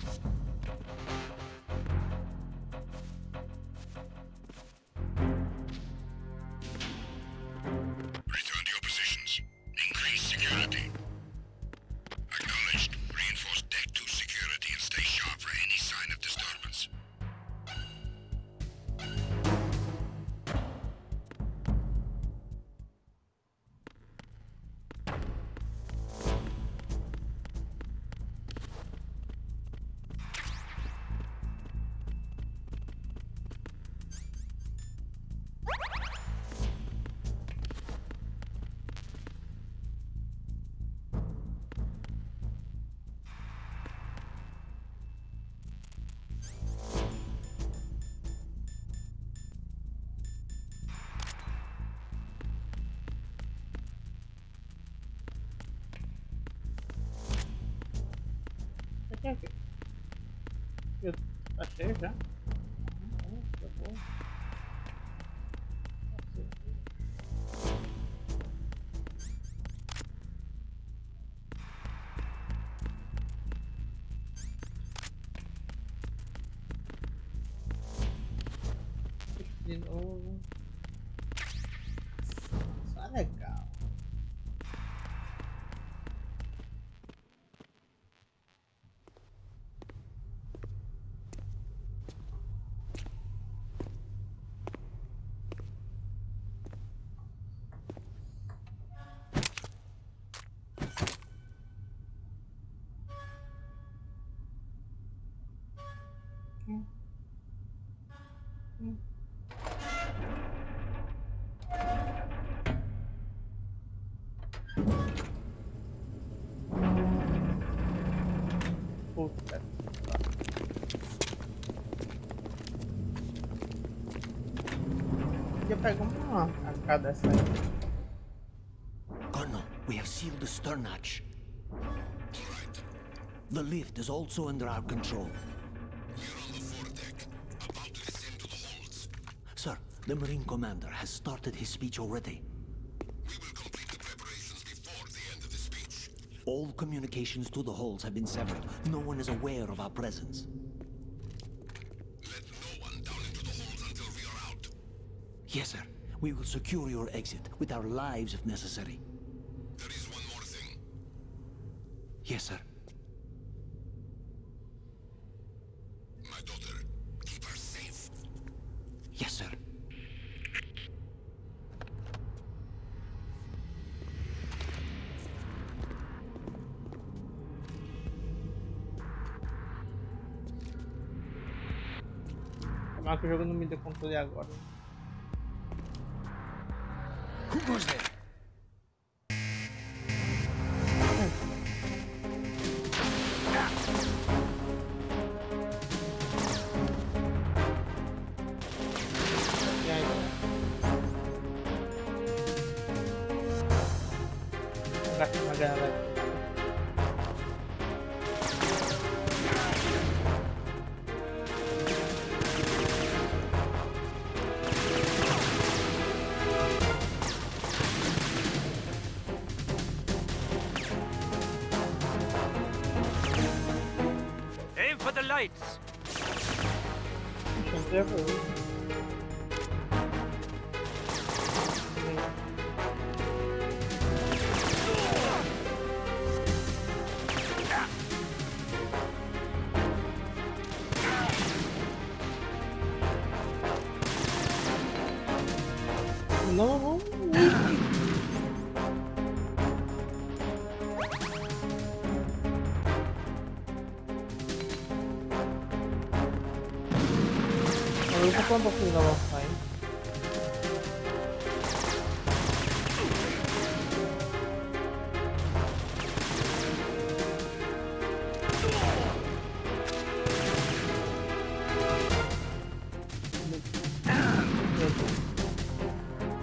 Return to your positions. Increase security. Acknowledged. Reinforce deck 2 security and stay sharp for any sign of disturbance. Aqui. Tá cheio já? Tá bom. De novo. Só legal. Puta. Podia pegar uma AK dessa aí. Colonel, we have sealed the stern hatch. The lift is also under our control. We're on the foredeck, about to descend to the holds. Sir, the Marine Commander has started his speech already. We will complete the preparations before the end of the speech. All communications to the holds have been severed. No one is aware of our presence. Let no one down into the holds until we are out. Yes, sir. We will secure your exit with our lives if necessary. There is one more thing. Yes, sir. My daughter, keep her safe. Yes, sir. Tomara que o jogo não me dê controle agora. Who goes there? E aí? gastar uma grana lá. Aim for the lights. Não. Eu vou falar um pouquinho da Wi-Fi.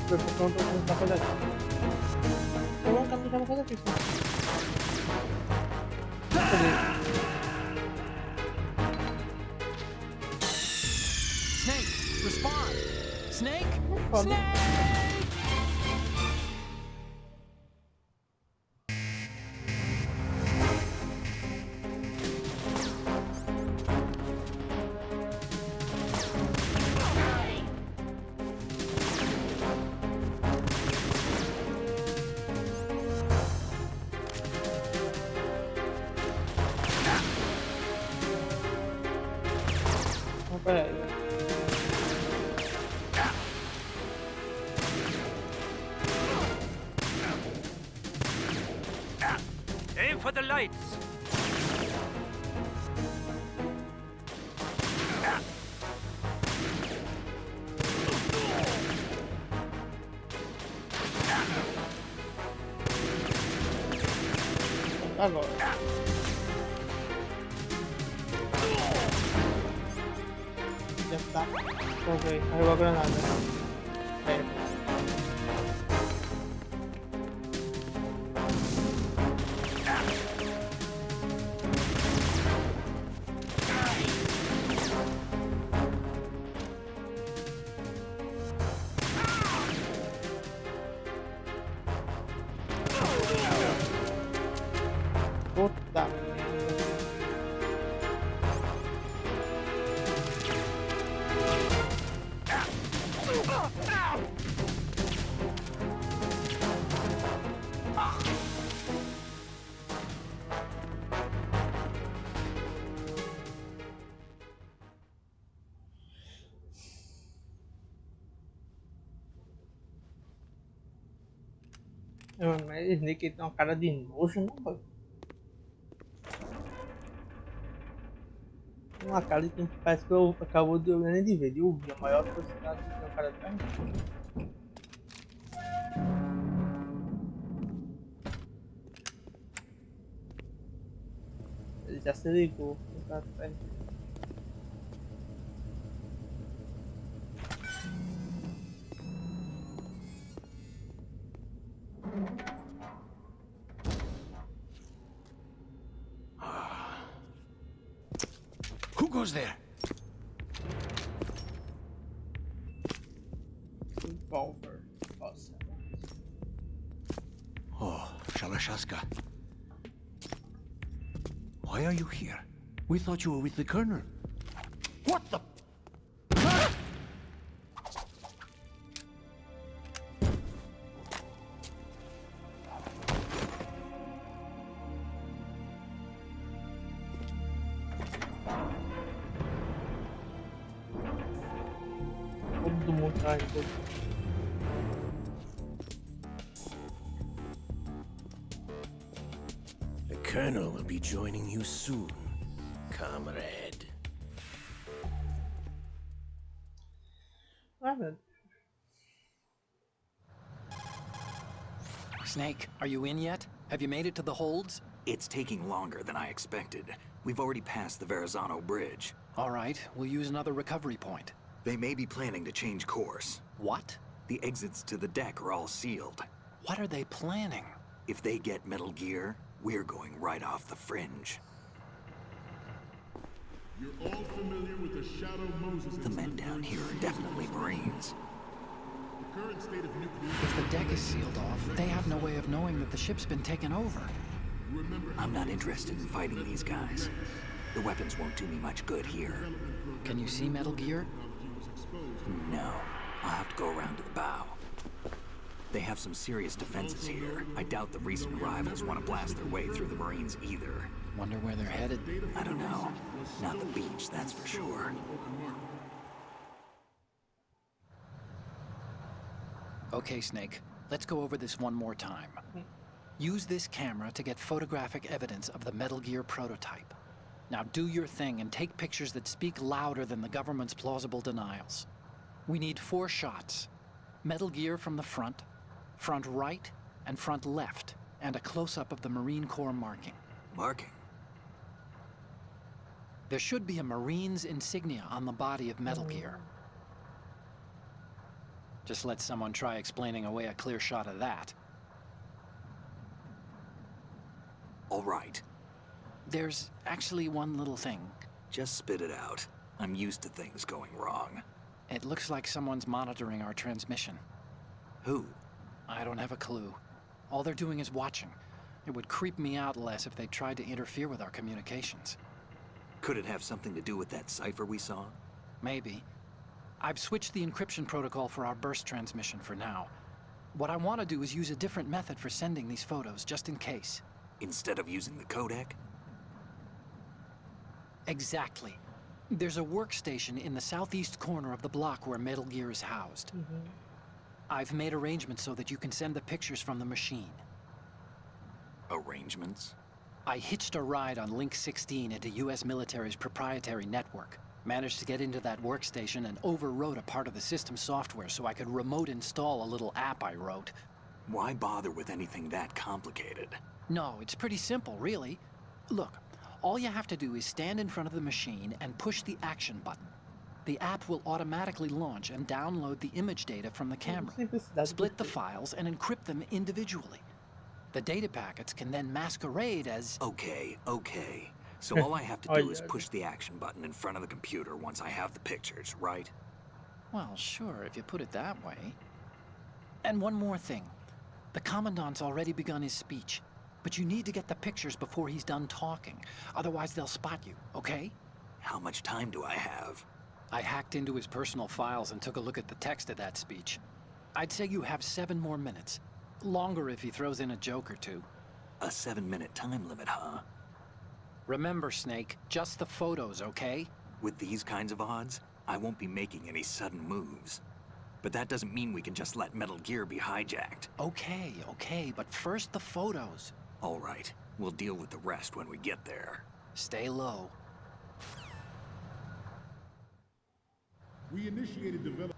Porque eu não tô fazendo aqui. Eu não quero deixar fazer aqui. Snake, respond! Snake! Foda. Snake! Peraí. Aim for the lights. Agora. Já tá. Ok, carregou a granada. É. Puta merda. Mas Snake tem uma cara de nojo, não, mano? Uma cara de quem parece que eu acabou de eu nem de ver, de ouvir a maior atrocidade que tem uma cara de perna. Ele já se ligou com o cara de perna. Who goes there? Revolver. Nossa. Oh, Shalashaska. Why are you here? We thought you were with the Colonel. What the? Todo mundo tá aí. The Colonel will be joining you soon, comrade. Ah, velho. Snake, are you in yet? Have you made it to the holds? It's taking longer than I expected. We've already passed the Verrazano Bridge. All right, we'll use another recovery point. They may be planning to change course. What? The exits to the deck are all sealed. What are they planning? If they get Metal Gear, we're going right off the fringe. You're all familiar with the Shadow Moses The men down here are definitely Marines. The current state of nuclear... If the deck is sealed off, they have no way of knowing that the ship's been taken over. I'm not interested in fighting these guys. The weapons won't do me much good here. Can you see Metal Gear? No. I'll have to go around to the bow. They have some serious defenses here. I doubt the recent arrivals want to blast their way through the Marines either. Wonder where they're headed? I don't know. Not the beach, that's for sure. Okay, Snake. Let's go over this one more time. Use this camera to get photographic evidence of the Metal Gear prototype. Now do your thing and take pictures that speak louder than the government's plausible denials. We need 4 shots. Metal Gear from the front right, and front left, and a close-up of the Marine Corps marking. Marking? There should be a Marine's insignia on the body of Metal Gear. Just let someone try explaining away a clear shot of that. All right. There's actually one little thing. Just spit it out. I'm used to things going wrong. It looks like someone's monitoring our transmission. Who? I don't have a clue. All they're doing is watching. It would creep me out less if they tried to interfere with our communications. Could it have something to do with that cipher we saw? Maybe. I've switched the encryption protocol for our burst transmission for now. What I want to do is use a different method for sending these photos, just in case. Instead of using the codec? Exactly. There's a workstation in the southeast corner of the block where Metal Gear is housed. I've made arrangements so that you can send the pictures from the machine. Arrangements? I hitched a ride on Link 16 into US military's proprietary network. Managed to get into that workstation and overwrote a part of the system software so I could remote install a little app I wrote. Why bother with anything that complicated? No, it's pretty simple, really. Look, all you have to do is stand in front of the machine and push the action button. The app will automatically launch and download the image data from the camera, split the files, and encrypt them individually. The data packets can then masquerade as... Okay. So all I have to do is push the action button in front of the computer once I have the pictures, right? Well, sure, if you put it that way. And one more thing. The Commandant's already begun his speech, but you need to get the pictures before he's done talking. Otherwise, they'll spot you, okay? How much time do I have? I hacked into his personal files and took a look at the text of that speech. I'd say you have 7 more minutes. Longer if he throws in a joke or two. A 7-minute time limit, huh? Remember, Snake, just the photos, okay? With these kinds of odds, I won't be making any sudden moves. But that doesn't mean we can just let Metal Gear be hijacked. Okay, but first the photos. All right, we'll deal with the rest when we get there. Stay low. We initiated development.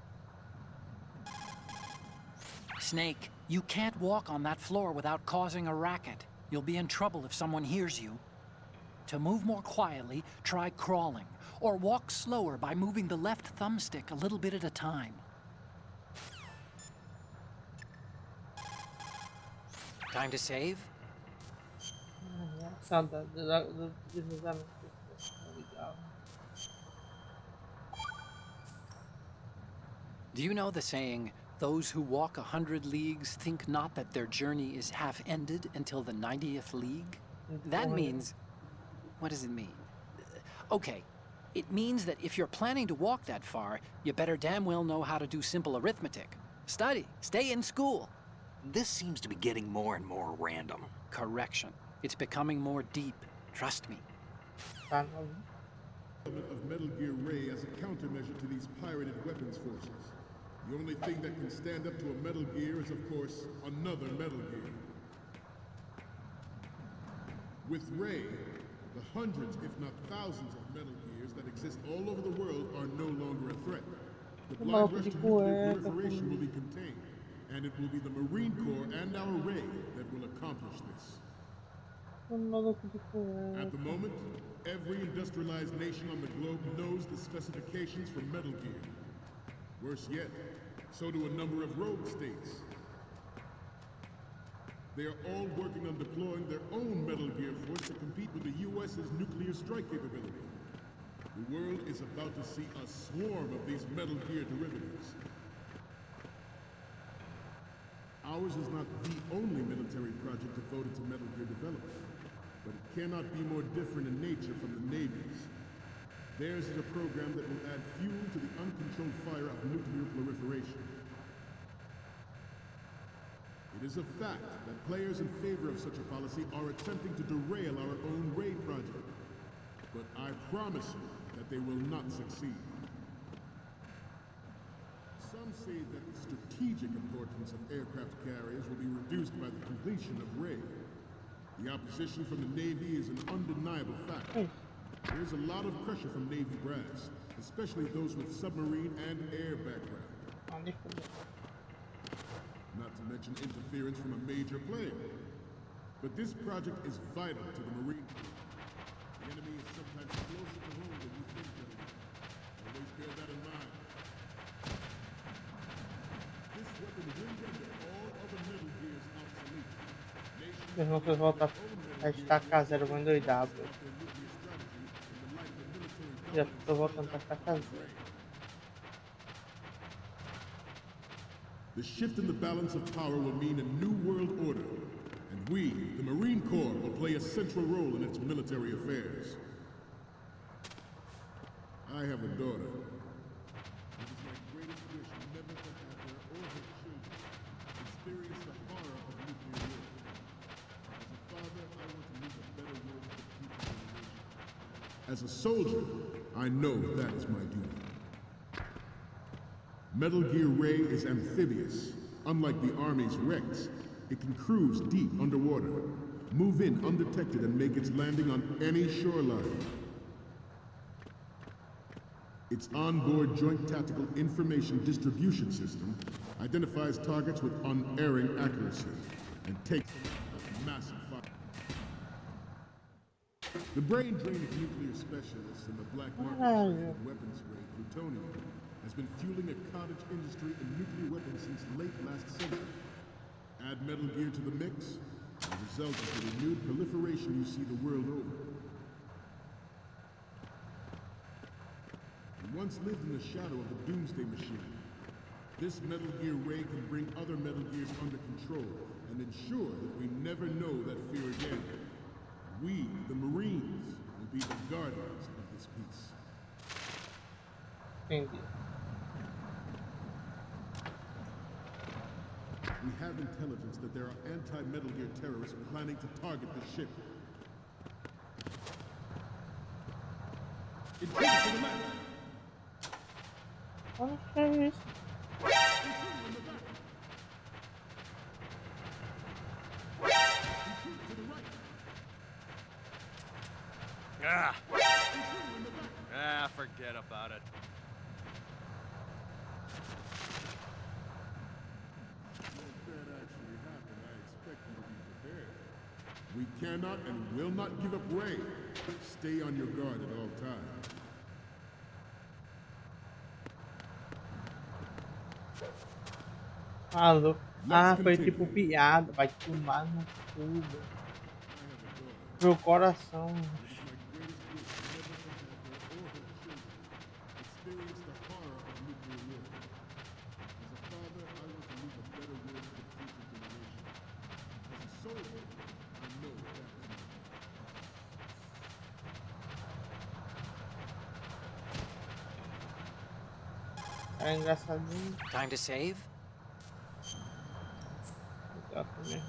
Snake, you can't walk on that floor without causing a racket. You'll be in trouble if someone hears you. To move more quietly, try crawling, or walk slower by moving the left thumbstick a little bit at a time. Time to save? Saudade do deslizamento. Legal. Do you know the saying, those who walk 100 leagues think not that their journey is half ended until the 90th league? That means... What does it mean? Okay, it means that if you're planning to walk that far, you better damn well know how to do simple arithmetic. Study, stay in school. This seems to be getting more and more random. Correction. It's becoming more deep. Trust me. Of Metal Gear Ray as a countermeasure to these pirated weapons forces. The only thing that can stand up to a Metal Gear is, of course, another Metal Gear. With Ray, the hundreds, if not thousands, of Metal Gears that exist all over the world are no longer a threat. The blind rush to nuclear proliferation will be contained, and it will be the Marine Corps and our Ray that will accomplish this. At the moment, every industrialized nation on the globe knows the specifications for Metal Gear. Worse yet, so do a number of rogue states. They are all working on deploying their own Metal Gear force to compete with the US's nuclear strike capability. The world is about to see a swarm of these Metal Gear derivatives. Ours is not the only military project devoted to Metal Gear development, but it cannot be more different in nature from the Navy's. Theirs is a program that will add fuel to the uncontrolled fire of nuclear proliferation. It is a fact that players in favor of such a policy are attempting to derail our own raid project. But I promise you that they will not succeed. Some say that the strategic importance of aircraft carriers will be reduced by the completion of raid. The opposition from the Navy is an undeniable fact. There's a lot of pressure from Navy brass, especially those with submarine and air background. Not to mention interference from a major player. But this project is vital to the Marine Corps. The enemy is sometimes closer to home than you think, gentlemen. Always bear that in mind. This weapon will render all other Metal Gears obsolete. Eles vão voltar a estacar 012W. Já estou voltando para estacar 0. The shift in the balance of power will mean a new world order, and we, the Marine Corps, will play a central role in its military affairs. I have a daughter. It is my greatest wish never to have her or her children experience the horror of nuclear war. As a father, I want to leave a better world for future generations. As a soldier, I know that is my duty. Metal Gear Ray is amphibious. Unlike the Army's Rex, it can cruise deep underwater, move in undetected and make its landing on any shoreline. Its onboard Joint Tactical Information Distribution System identifies targets with unerring accuracy and takes a massive fire. The brain drain of nuclear specialists in the black market and weapons grade plutonium has been fueling a cottage industry in nuclear weapons since late last century. Add Metal Gear to the mix, and the result is the renewed proliferation you see the world over. We once lived in the shadow of the Doomsday Machine. This Metal Gear Ray can bring other Metal Gears under control and ensure that we never know that fear again. We, the Marines, will be the guardians of this peace. Entendi. We have intelligence that there are anti-Metal Gear terrorists planning to target the ship. Intruder to the left! Okay. Forget about it. We cannot and will not give up Ray. Stay on your guard at all times. Alô. Ah, foi tipo piada. Vai tomar no cu. Meu coração. É engraçadinho. Time to save? Exatamente.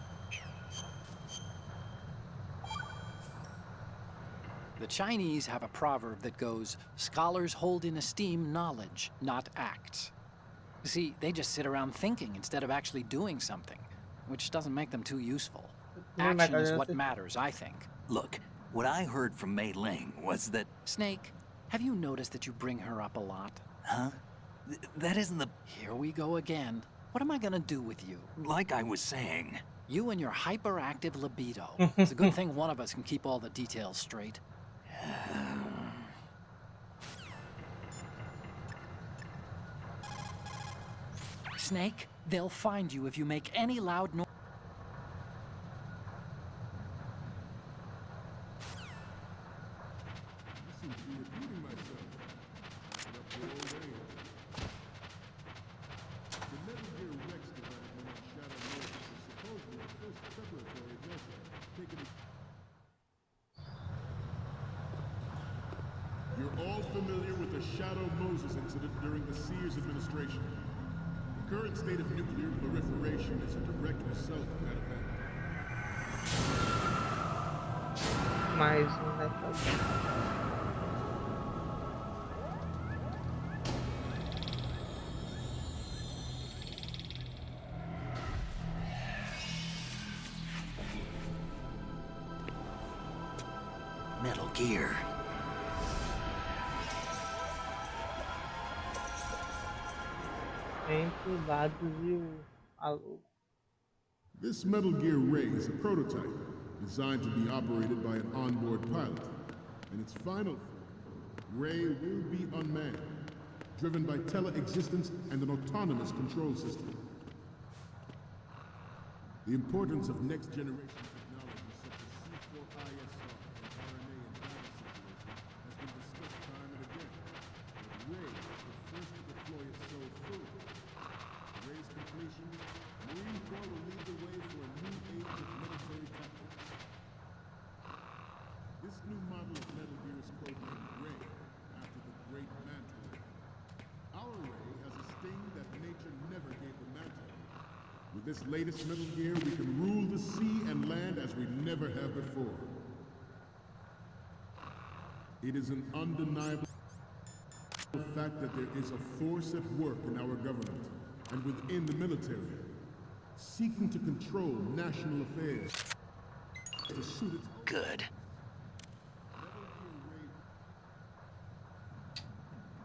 The Chinese have a proverb that goes, scholars hold in esteem knowledge, not acts. See, they just sit around thinking instead of actually doing something, which doesn't make them too useful. Action is what matters, I think. Look, what I heard from Mei Ling was that... Snake, have you noticed that you bring her up a lot? Huh? That isn't the... Here we go again. What am I gonna do with you? Like I was saying... You and your hyperactive libido. It's a good thing one of us can keep all the details straight. Snake, they'll find you if you make any loud noise. familiar with the Shadow Moses incident during the Sears administration. The current state of nuclear proliferation is a direct result of that event. Mais um detalhe. Metal Gear. Entre os dados e o alô. This Metal Gear Ray is a prototype designed to be operated by an onboard pilot. In its final form, Ray will be unmanned, driven by teleexistence and an autonomous control system. The importance of next-generation technology such as C4ISR and RNA in battle situations has been discussed time and again. But Ray is the first to deploy it so fully. Ray's completion, Marine Corps will lead the way for a new age of military tactics. This new model of Metal Gear is codenamed Ray, after the great Manta Ray. Our Ray has a sting that nature never gave the Manta. With this latest Metal Gear, we can rule the sea and land as we never have before. It is an undeniable fact that there is a force at work in our government and within the military, seeking to control national affairs to suit its Good.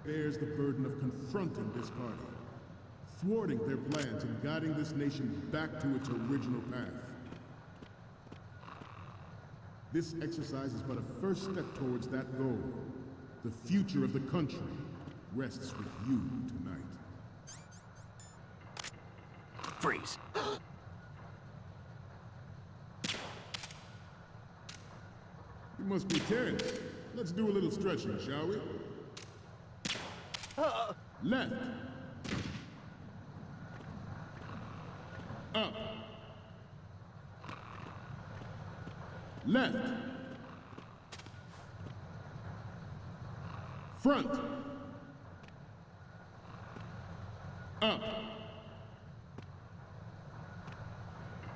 bears the burden of confronting this party, thwarting their plans and guiding this nation back to its original path. This exercise is but a first step towards that goal. The future of the country rests with you tonight. Freeze. You must be tense. Let's do a little stretching, shall we? Left. Up. Left. Front. Up.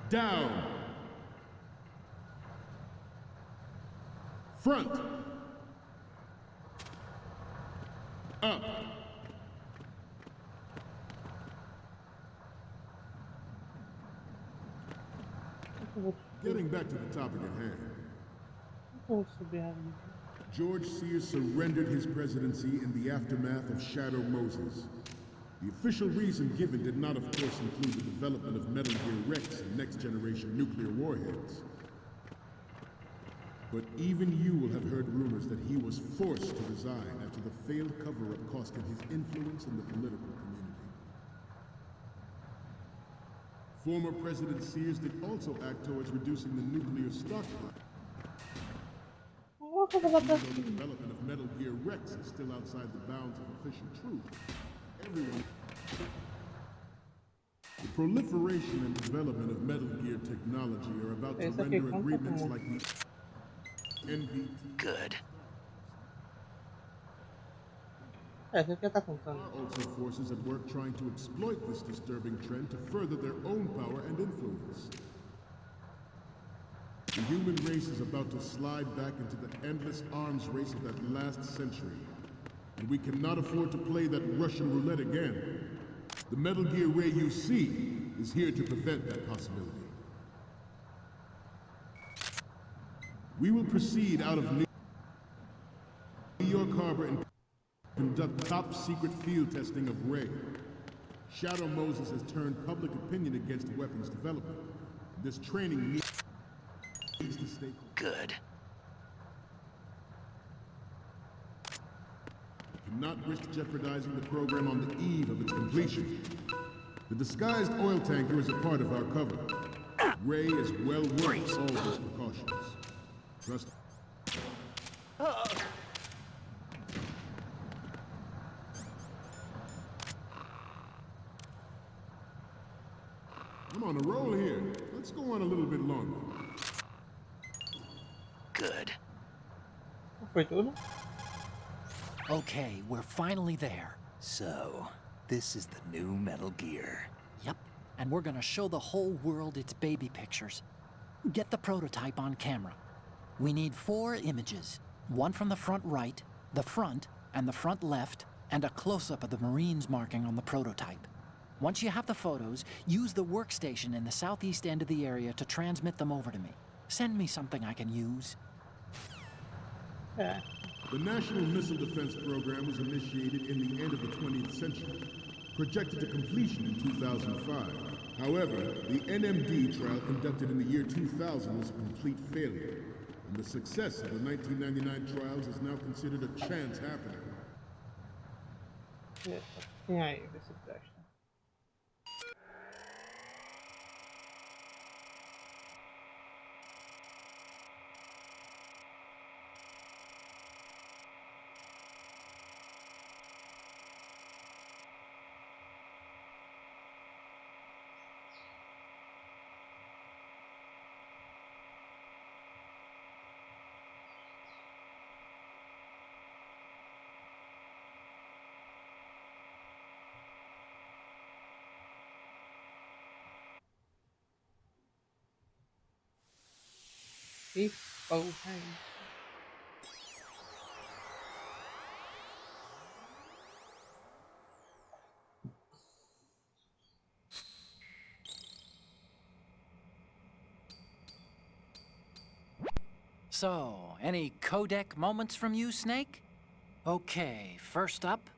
Down. Front. Up. Getting back to the topic at hand. Vou subir ali. George Sears surrendered his presidency in the aftermath of Shadow Moses. The official reason given did not, of course, include the development of Metal Gear Rex and next-generation nuclear warheads. But even you will have heard rumors that he was forced to resign after the failed cover-up cost him his influence in the political community. Former President Sears did also act towards reducing the nuclear stockpile. Even though the development of Metal Gear Rex is still outside the bounds of official truth, everyone... The proliferation and development of Metal Gear technology are about to render agreements like the NPT... Good. Você já tá contando. Are also forces at work trying to exploit this disturbing trend to further their own power and influence. The human race is about to slide back into the endless arms race of that last century. And we cannot afford to play that Russian roulette again. The Metal Gear Ray you see is here to prevent that possibility. We will proceed out of New York Harbor and conduct top-secret field testing of Ray. Shadow Moses has turned public opinion against weapons development. This training needs to stay good. Cannot risk jeopardizing the program on the eve of its completion. The disguised oil tanker is a part of our cover. Ray is well worth all those precautions. Trust me. I'm on a roll here. Let's go on a little bit longer. Good. Foi tudo? Okay, we're finally there. So, this is the new Metal Gear. Yep, and we're gonna show the whole world its baby pictures. Get the prototype on camera. We need 4 images. One from the front right, the front, and the front left, and a close-up of the Marines marking on the prototype. Once you have the photos, use the workstation in the southeast end of the area to transmit them over to me. Send me something I can use. É. The National Missile Defense Program was initiated in the end of the 20th century, projected to completion in 2005. However, the NMD trial conducted in the year 2000 was a complete failure, and the success of the 1999 trials is now considered a chance happening. Tem aí, vê se presta. Que porra é isso? So, any codec moments from you, Snake? Okay, first up.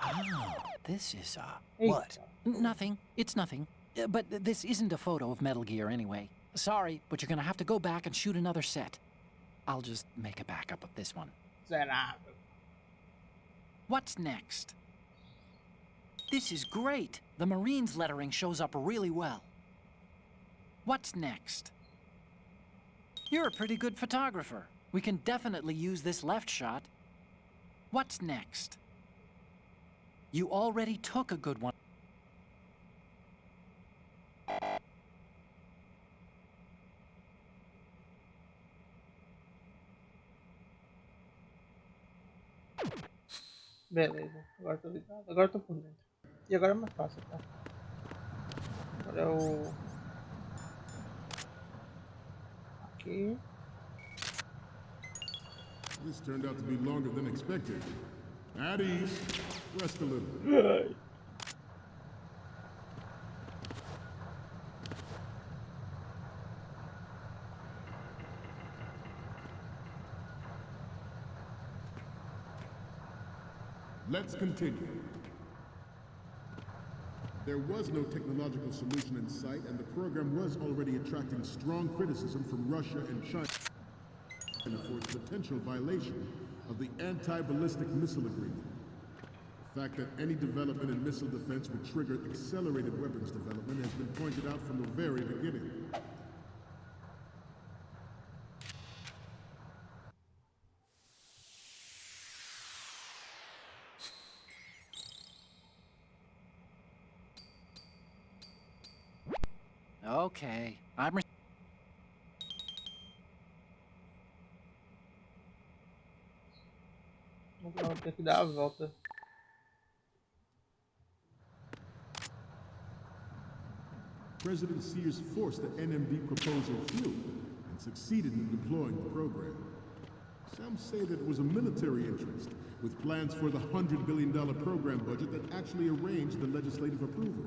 Ah, this is, What? Nothing. It's nothing. But this isn't a photo of Metal Gear anyway. Sorry, but you're gonna have to go back and shoot another set. I'll just make a backup of this one. Miserável. What's next? This is great. The Marines lettering shows up really well. What's next? You're a pretty good photographer. We can definitely use this left shot. What's next? You already took a good one. Beleza, agora tô ligado. Agora tô por dentro. E agora é mais fácil, tá? Agora é o... Aqui. This turned out to be longer than expected. At ease. Rest a little. Let's continue. There was no technological solution in sight, and the program was already attracting strong criticism from Russia and China for its potential violation of the Anti-Ballistic Missile Agreement. The fact that any development in missile defense would trigger accelerated weapons development has been pointed out from the very beginning. Okay, I'm... Vou ter que dar a volta. President Sears forced the NMD proposal through and succeeded in deploying the program. Some say that it was a military interest, with plans for the $100 billion program budget that actually arranged the legislative approval.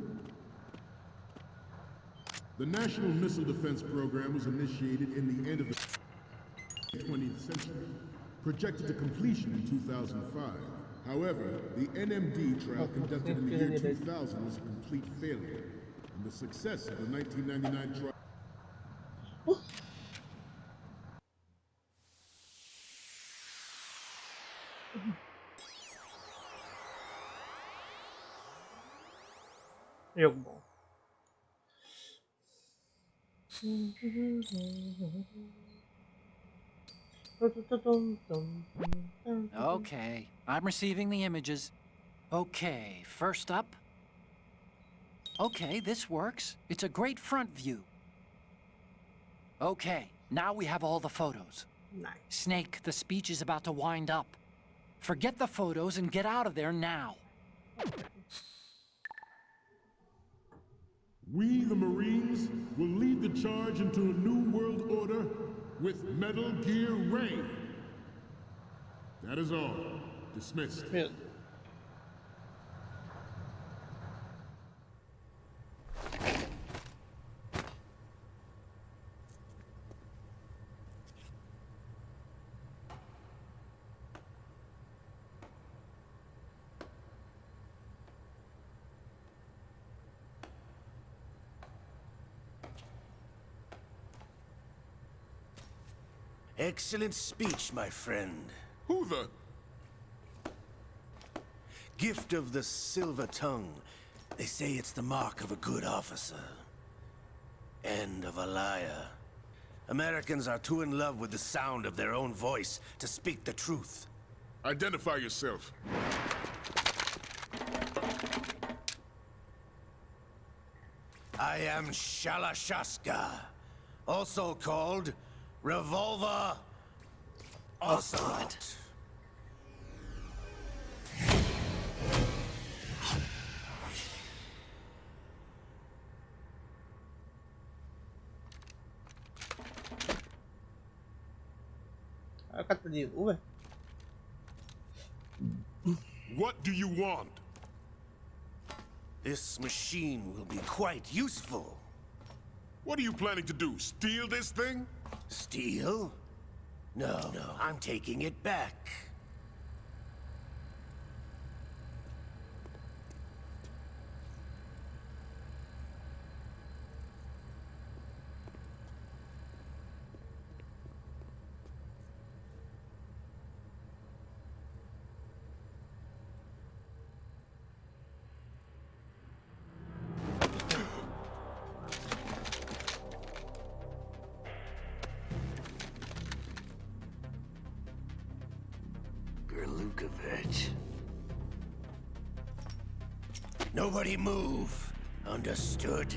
The National Missile Defense Program was initiated in the end of the 20th century, projected to completion in 2005. However, the NMD trial conducted in the year 2000 was a complete failure, and the success of the 1999 trial... Jogo bom. Okay, I'm receiving the images. Okay, first up. Okay, this works. It's a great front view. Okay, now we have all the photos. Nice. Snake, the speech is about to wind up. Forget the photos and get out of there now. We, the Marines, will lead the charge into a new world order with Metal Gear Ray. That is all. Dismissed. Meu Excellent speech, my friend. Who the? Gift of the silver tongue. They say it's the mark of a good officer. And of a liar. Americans are too in love with the sound of their own voice to speak the truth. Identify yourself. I am Shalashaska, also called Revolver Ocelot. kata dia tu weh. What do you want? This machine will be quite useful. What are you planning to do? Steal this thing? Steal? No, I'm taking it back. Nobody move. Understood?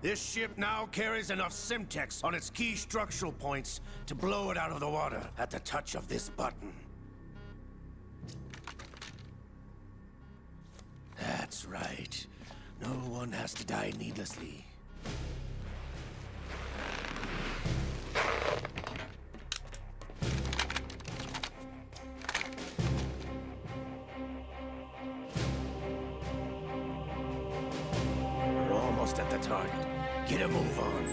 This ship now carries enough Simtex on its key structural points to blow it out of the water at the touch of this button. That's right. No one has to die needlessly. We're almost at the target. Get a move on.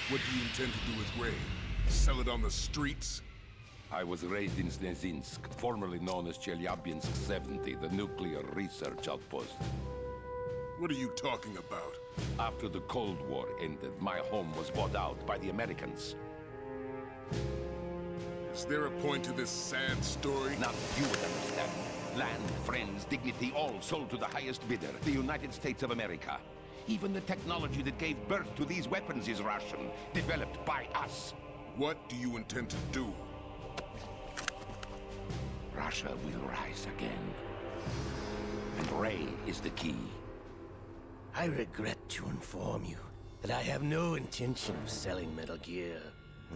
What do you intend to do with Ray? Sell it on the streets? I was raised in Snezinsk, formerly known as Chelyabinsk 70, the nuclear research outpost. What are you talking about? After the Cold War ended, my home was bought out by the Americans. Is there a point to this sad story? Now you would understand. Land, friends, dignity, all sold to the highest bidder, the United States of America. Even the technology that gave birth to these weapons is Russian, developed by us. What do you intend to do? Russia will rise again. And Ray is the key. I regret to inform you that I have no intention of selling Metal Gear.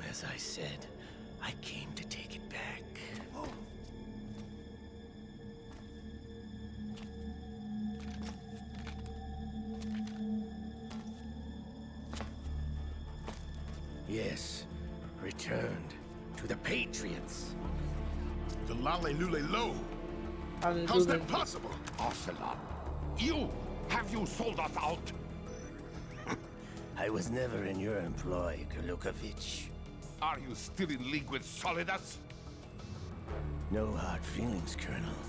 As I said, I came to take it back. Yes, returned to the Patriots. The Lale Lule Lo. How's How's that possible? Ocelot, have you sold us out? I was never in your employ, Kurlukovich. Are you still in league with Solidas? No hard feelings, Colonel.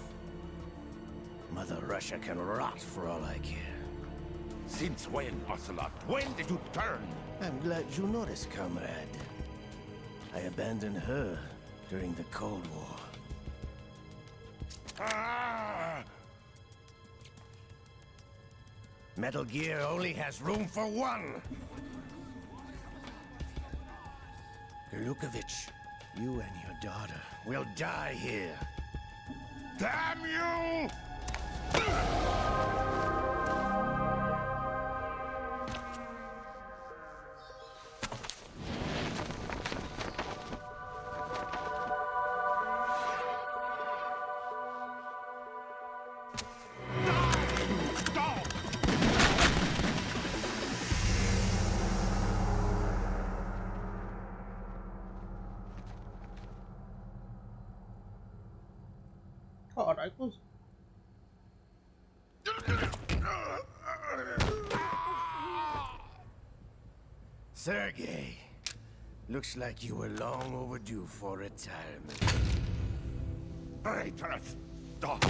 Mother Russia can rot for all I care. Since when, Ocelot? When did you turn? I'm glad you noticed, comrade. I abandoned her during the Cold War. Ah! Metal Gear only has room for one! Lukovich, you and your daughter will die here. Damn you! Caralho, cuzão. Sergei, looks like you were long overdue for retirement. Traitorous dog!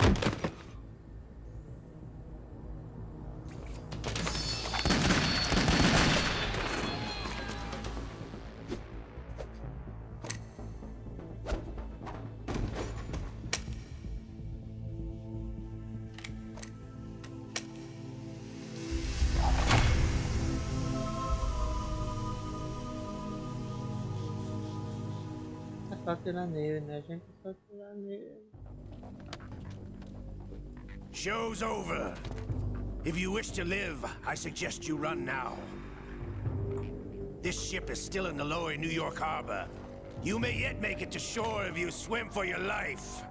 Só atirar nele, né, gente? Só atirar nele. Show's over. If you wish to live, I suggest you run now. This ship is still in the lower New York harbor. You may yet make it to shore if you swim for your life.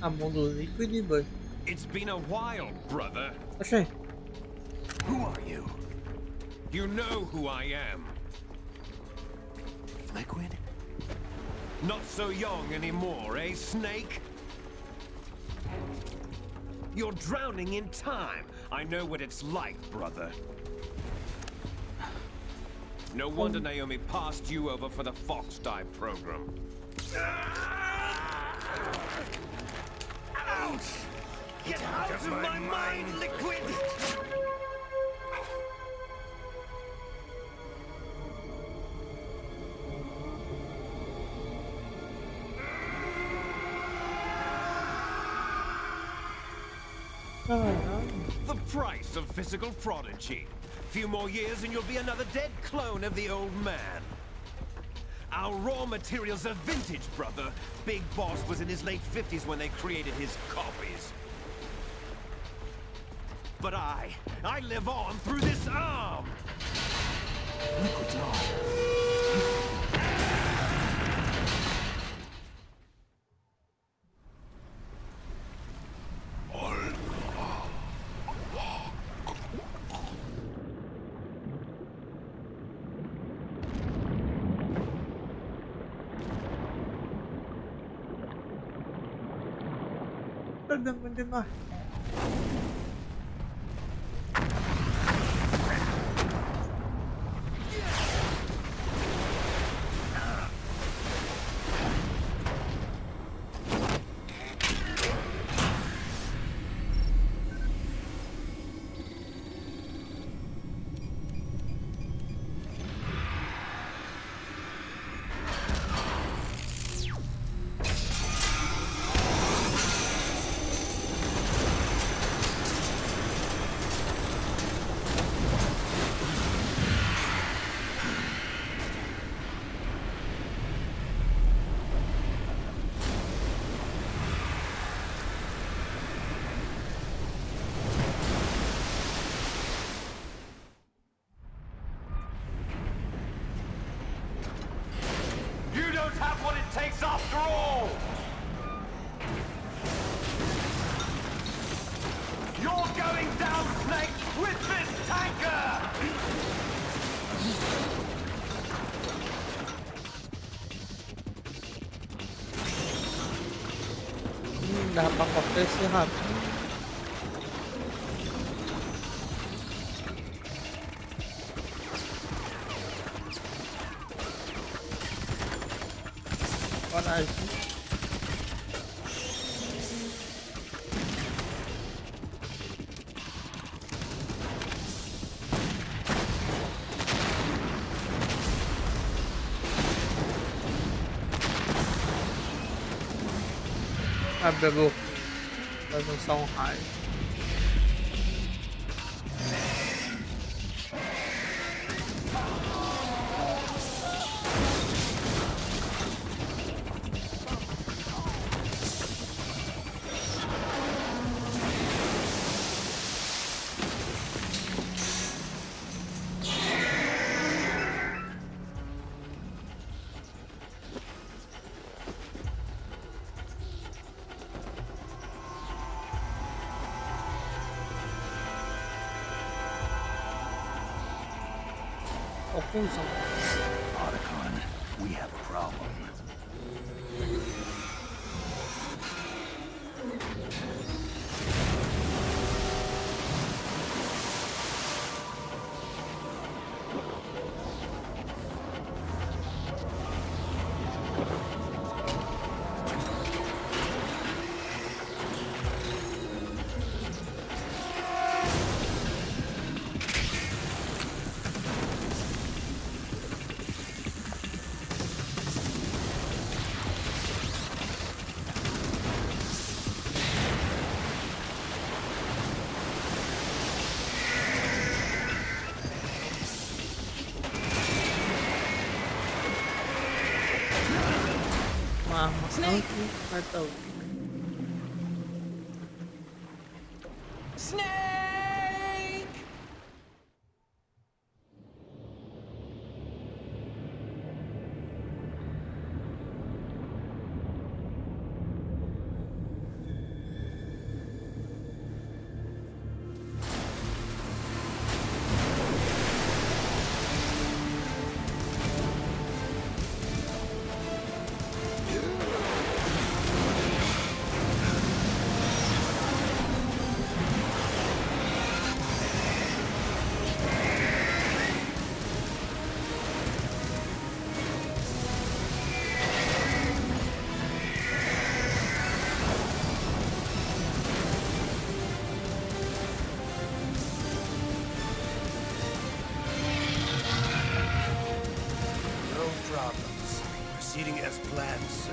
A mão do líquido, boy. It's been a while, brother. Oxê. Who are you? You know who I am. Liquid? Not so young anymore, eh, Snake? You're drowning in time. I know what it's like, brother. No wonder Naomi passed you over for the Fox Dive program. Ouch! Get out of my mind, Liquid! The price of physical prodigy. Few more years and you'll be another dead clone of the old man. Our raw materials are vintage, brother. Big Boss was in his late 50s when they created his copies. But I live on through this arm! Liquid's on. Perdão, continuar. control! You're going down, Snake, with this tanker! Dá pra cortar esse rápido. Coragem. Ah, pegou. Vai lançar um raio. Otacon, we have a problem. Snake! Matou. Snake! Proceeding as planned, sir.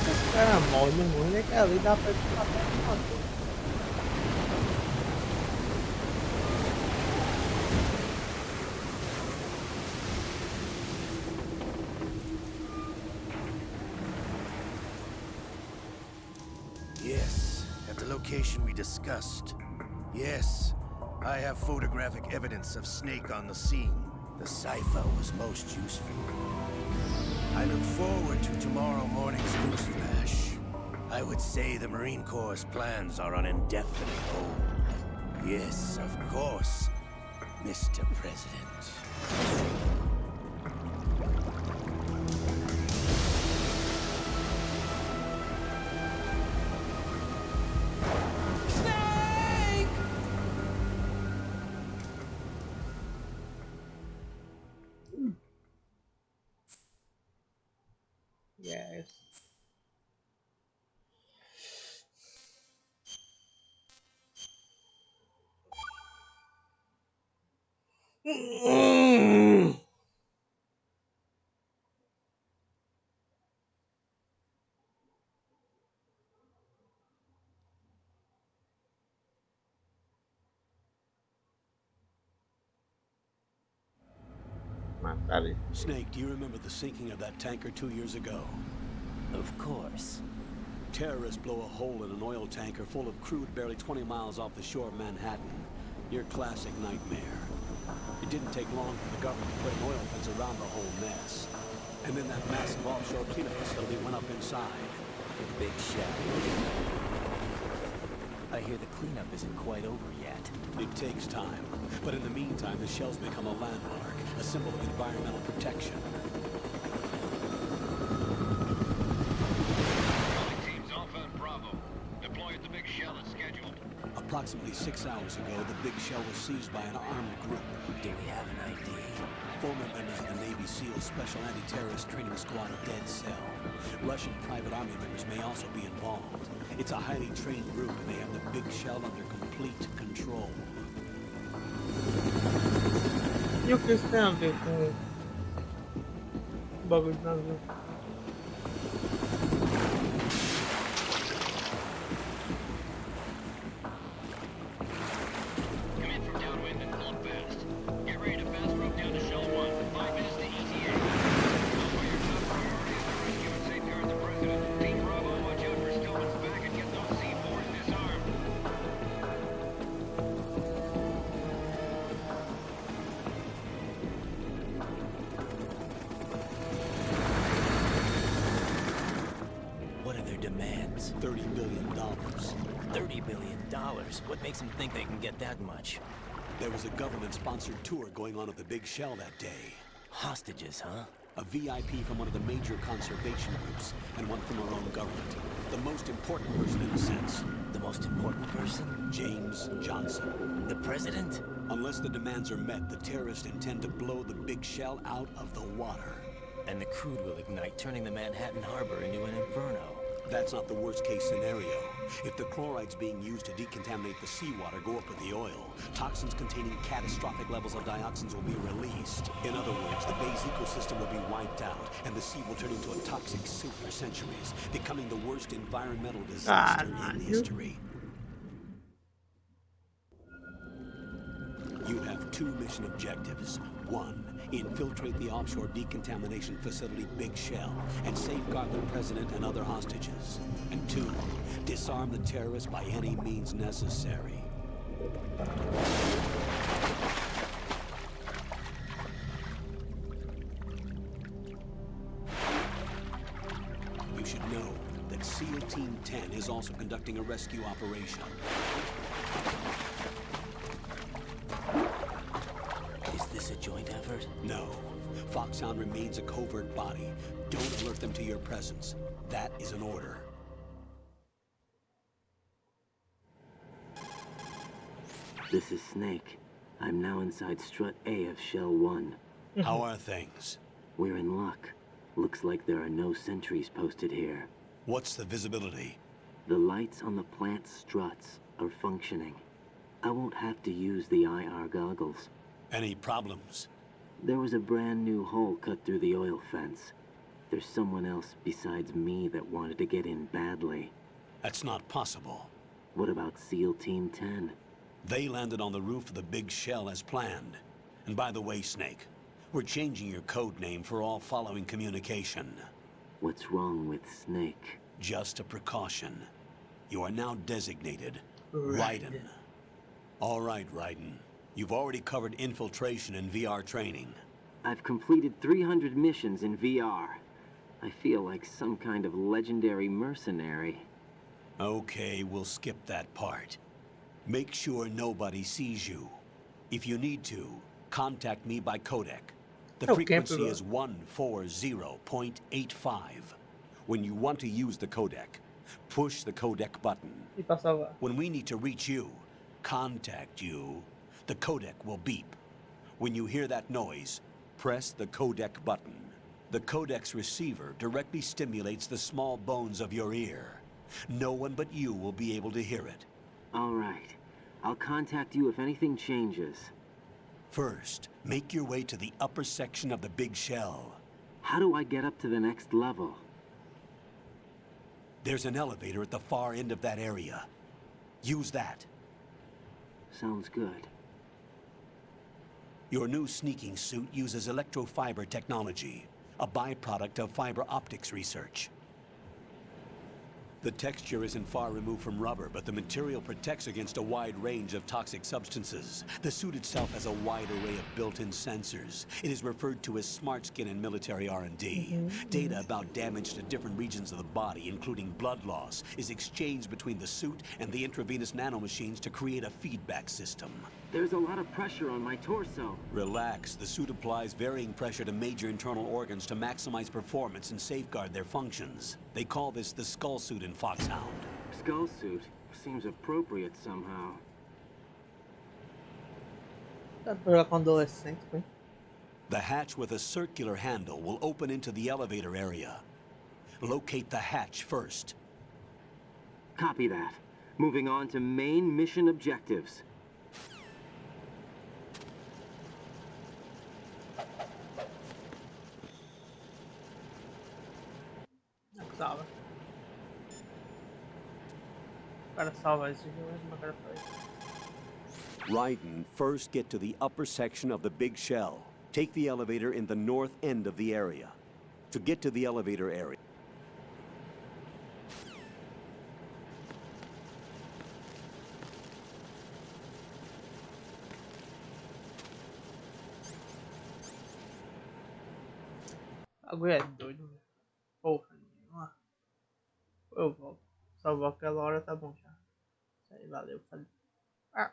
Esse cara morre muito, né? Que ali dá pra ficar até. Yes, at the location we discussed. Yes, I have photographic evidence of Snake on the scene. The cipher was most useful. I look forward to tomorrow morning's news flash. I would say the Marine Corps' plans are on indefinite hold. Yes, of course, Mr. President. Yes. Snake, do you remember the sinking of that tanker 2 years ago? Of course. Terrorists blow a hole in an oil tanker full of crude barely 20 miles off the shore of Manhattan. Your classic nightmare. It didn't take long for the government to put an oil fence around the whole mess. And then that massive offshore cleanup facility went up inside. The big shell. I hear the cleanup isn't quite over yet. It takes time. But in the meantime, the shell's become a landmark, a symbol of environmental protection. Teams Alpha and Bravo. Deploy at the big shell as scheduled. Approximately 6 hours ago, the big shell was seized by an armed group. Do we have an ID? Former members of the Navy SEAL Special Anti-Terrorist Training Squad Dead Cell. Russian private army members may also be involved. It's a highly trained group and they have the big shell under complete control. E o que isso tem a ver com o bagulho de navio? $30 billion. $30 billion? What makes them think they can get that much? There was a government-sponsored tour going on at the big shell that day. Hostages, huh? A VIP from one of the major conservation groups, and one from our own government. The most important person in a sense. The most important person? James Johnson. The president? Unless the demands are met, the terrorists intend to blow the big shell out of the water. And the crude will ignite, turning the Manhattan Harbor into an inferno. That's not the worst-case scenario. If the chlorides being used to decontaminate the seawater go up with the oil, toxins containing catastrophic levels of dioxins will be released. In other words, the bay's ecosystem will be wiped out, and the sea will turn into a toxic soup for centuries, becoming the worst environmental disaster in history. You have 2 mission objectives. 1, infiltrate the offshore decontamination facility Big Shell and safeguard the president and other hostages. And 2, disarm the terrorists by any means necessary. You should know that SEAL Team 10 is also conducting a rescue operation. Is this a joint effort? No. Foxhound remains a covert body. Don't alert them to your presence. That is an order. This is Snake. I'm now inside Strut A of Shell 1. How are things? We're in luck. Looks like there are no sentries posted here. What's the visibility? The lights on the plant struts are functioning. I won't have to use the IR goggles. Any problems? There was a brand new hole cut through the oil fence. There's someone else besides me that wanted to get in badly. That's not possible. What about SEAL Team 10? They landed on the roof of the Big Shell as planned. And by the way, Snake, we're changing your code name for all following communication. What's wrong with Snake? Just a precaution. You are now designated Raiden. All right, Raiden. You've already covered infiltration and VR training. I've completed 300 missions in VR. I feel like some kind of legendary mercenary. Okay, we'll skip that part. Make sure nobody sees you. If you need to, contact me by codec. The frequency is 140.85. When you want to use the codec, push the codec button. When we need to reach you, contact you, the codec will beep. When you hear that noise, press the codec button. The codec's receiver directly stimulates the small bones of your ear. No one but you will be able to hear it. All right. I'll contact you if anything changes. First, make your way to the upper section of the Big Shell. How do I get up to the next level? There's an elevator at the far end of that area. Use that. Sounds good. Your new sneaking suit uses electrofiber technology, a byproduct of fiber optics research. The texture isn't far removed from rubber, but the material protects against a wide range of toxic substances. The suit itself has a wide array of built-in sensors. It is referred to as smart skin in military R&D. Data about damage to different regions of the body, including blood loss, is exchanged between the suit and the intravenous nanomachines to create a feedback system. There's a lot of pressure on my torso. Relax. The suit applies varying pressure to major internal organs to maximize performance and safeguard their functions. They call this the skull suit in Foxhound. Skull suit seems appropriate somehow. The hatch with a circular handle will open into the elevator area. Locate the hatch first. Copy that. Moving on to main mission objectives. Salva. Para salvar esse jogo, mas eu quero fazer. Raiden, first get to the upper section of the big shell. Take the elevator in the north end of the area. To get to the elevator area. Agora é doido, velho. Porra nenhuma. Eu volto. Salvou aquela hora, tá bom já. Isso aí, valeu. Falei. Ah.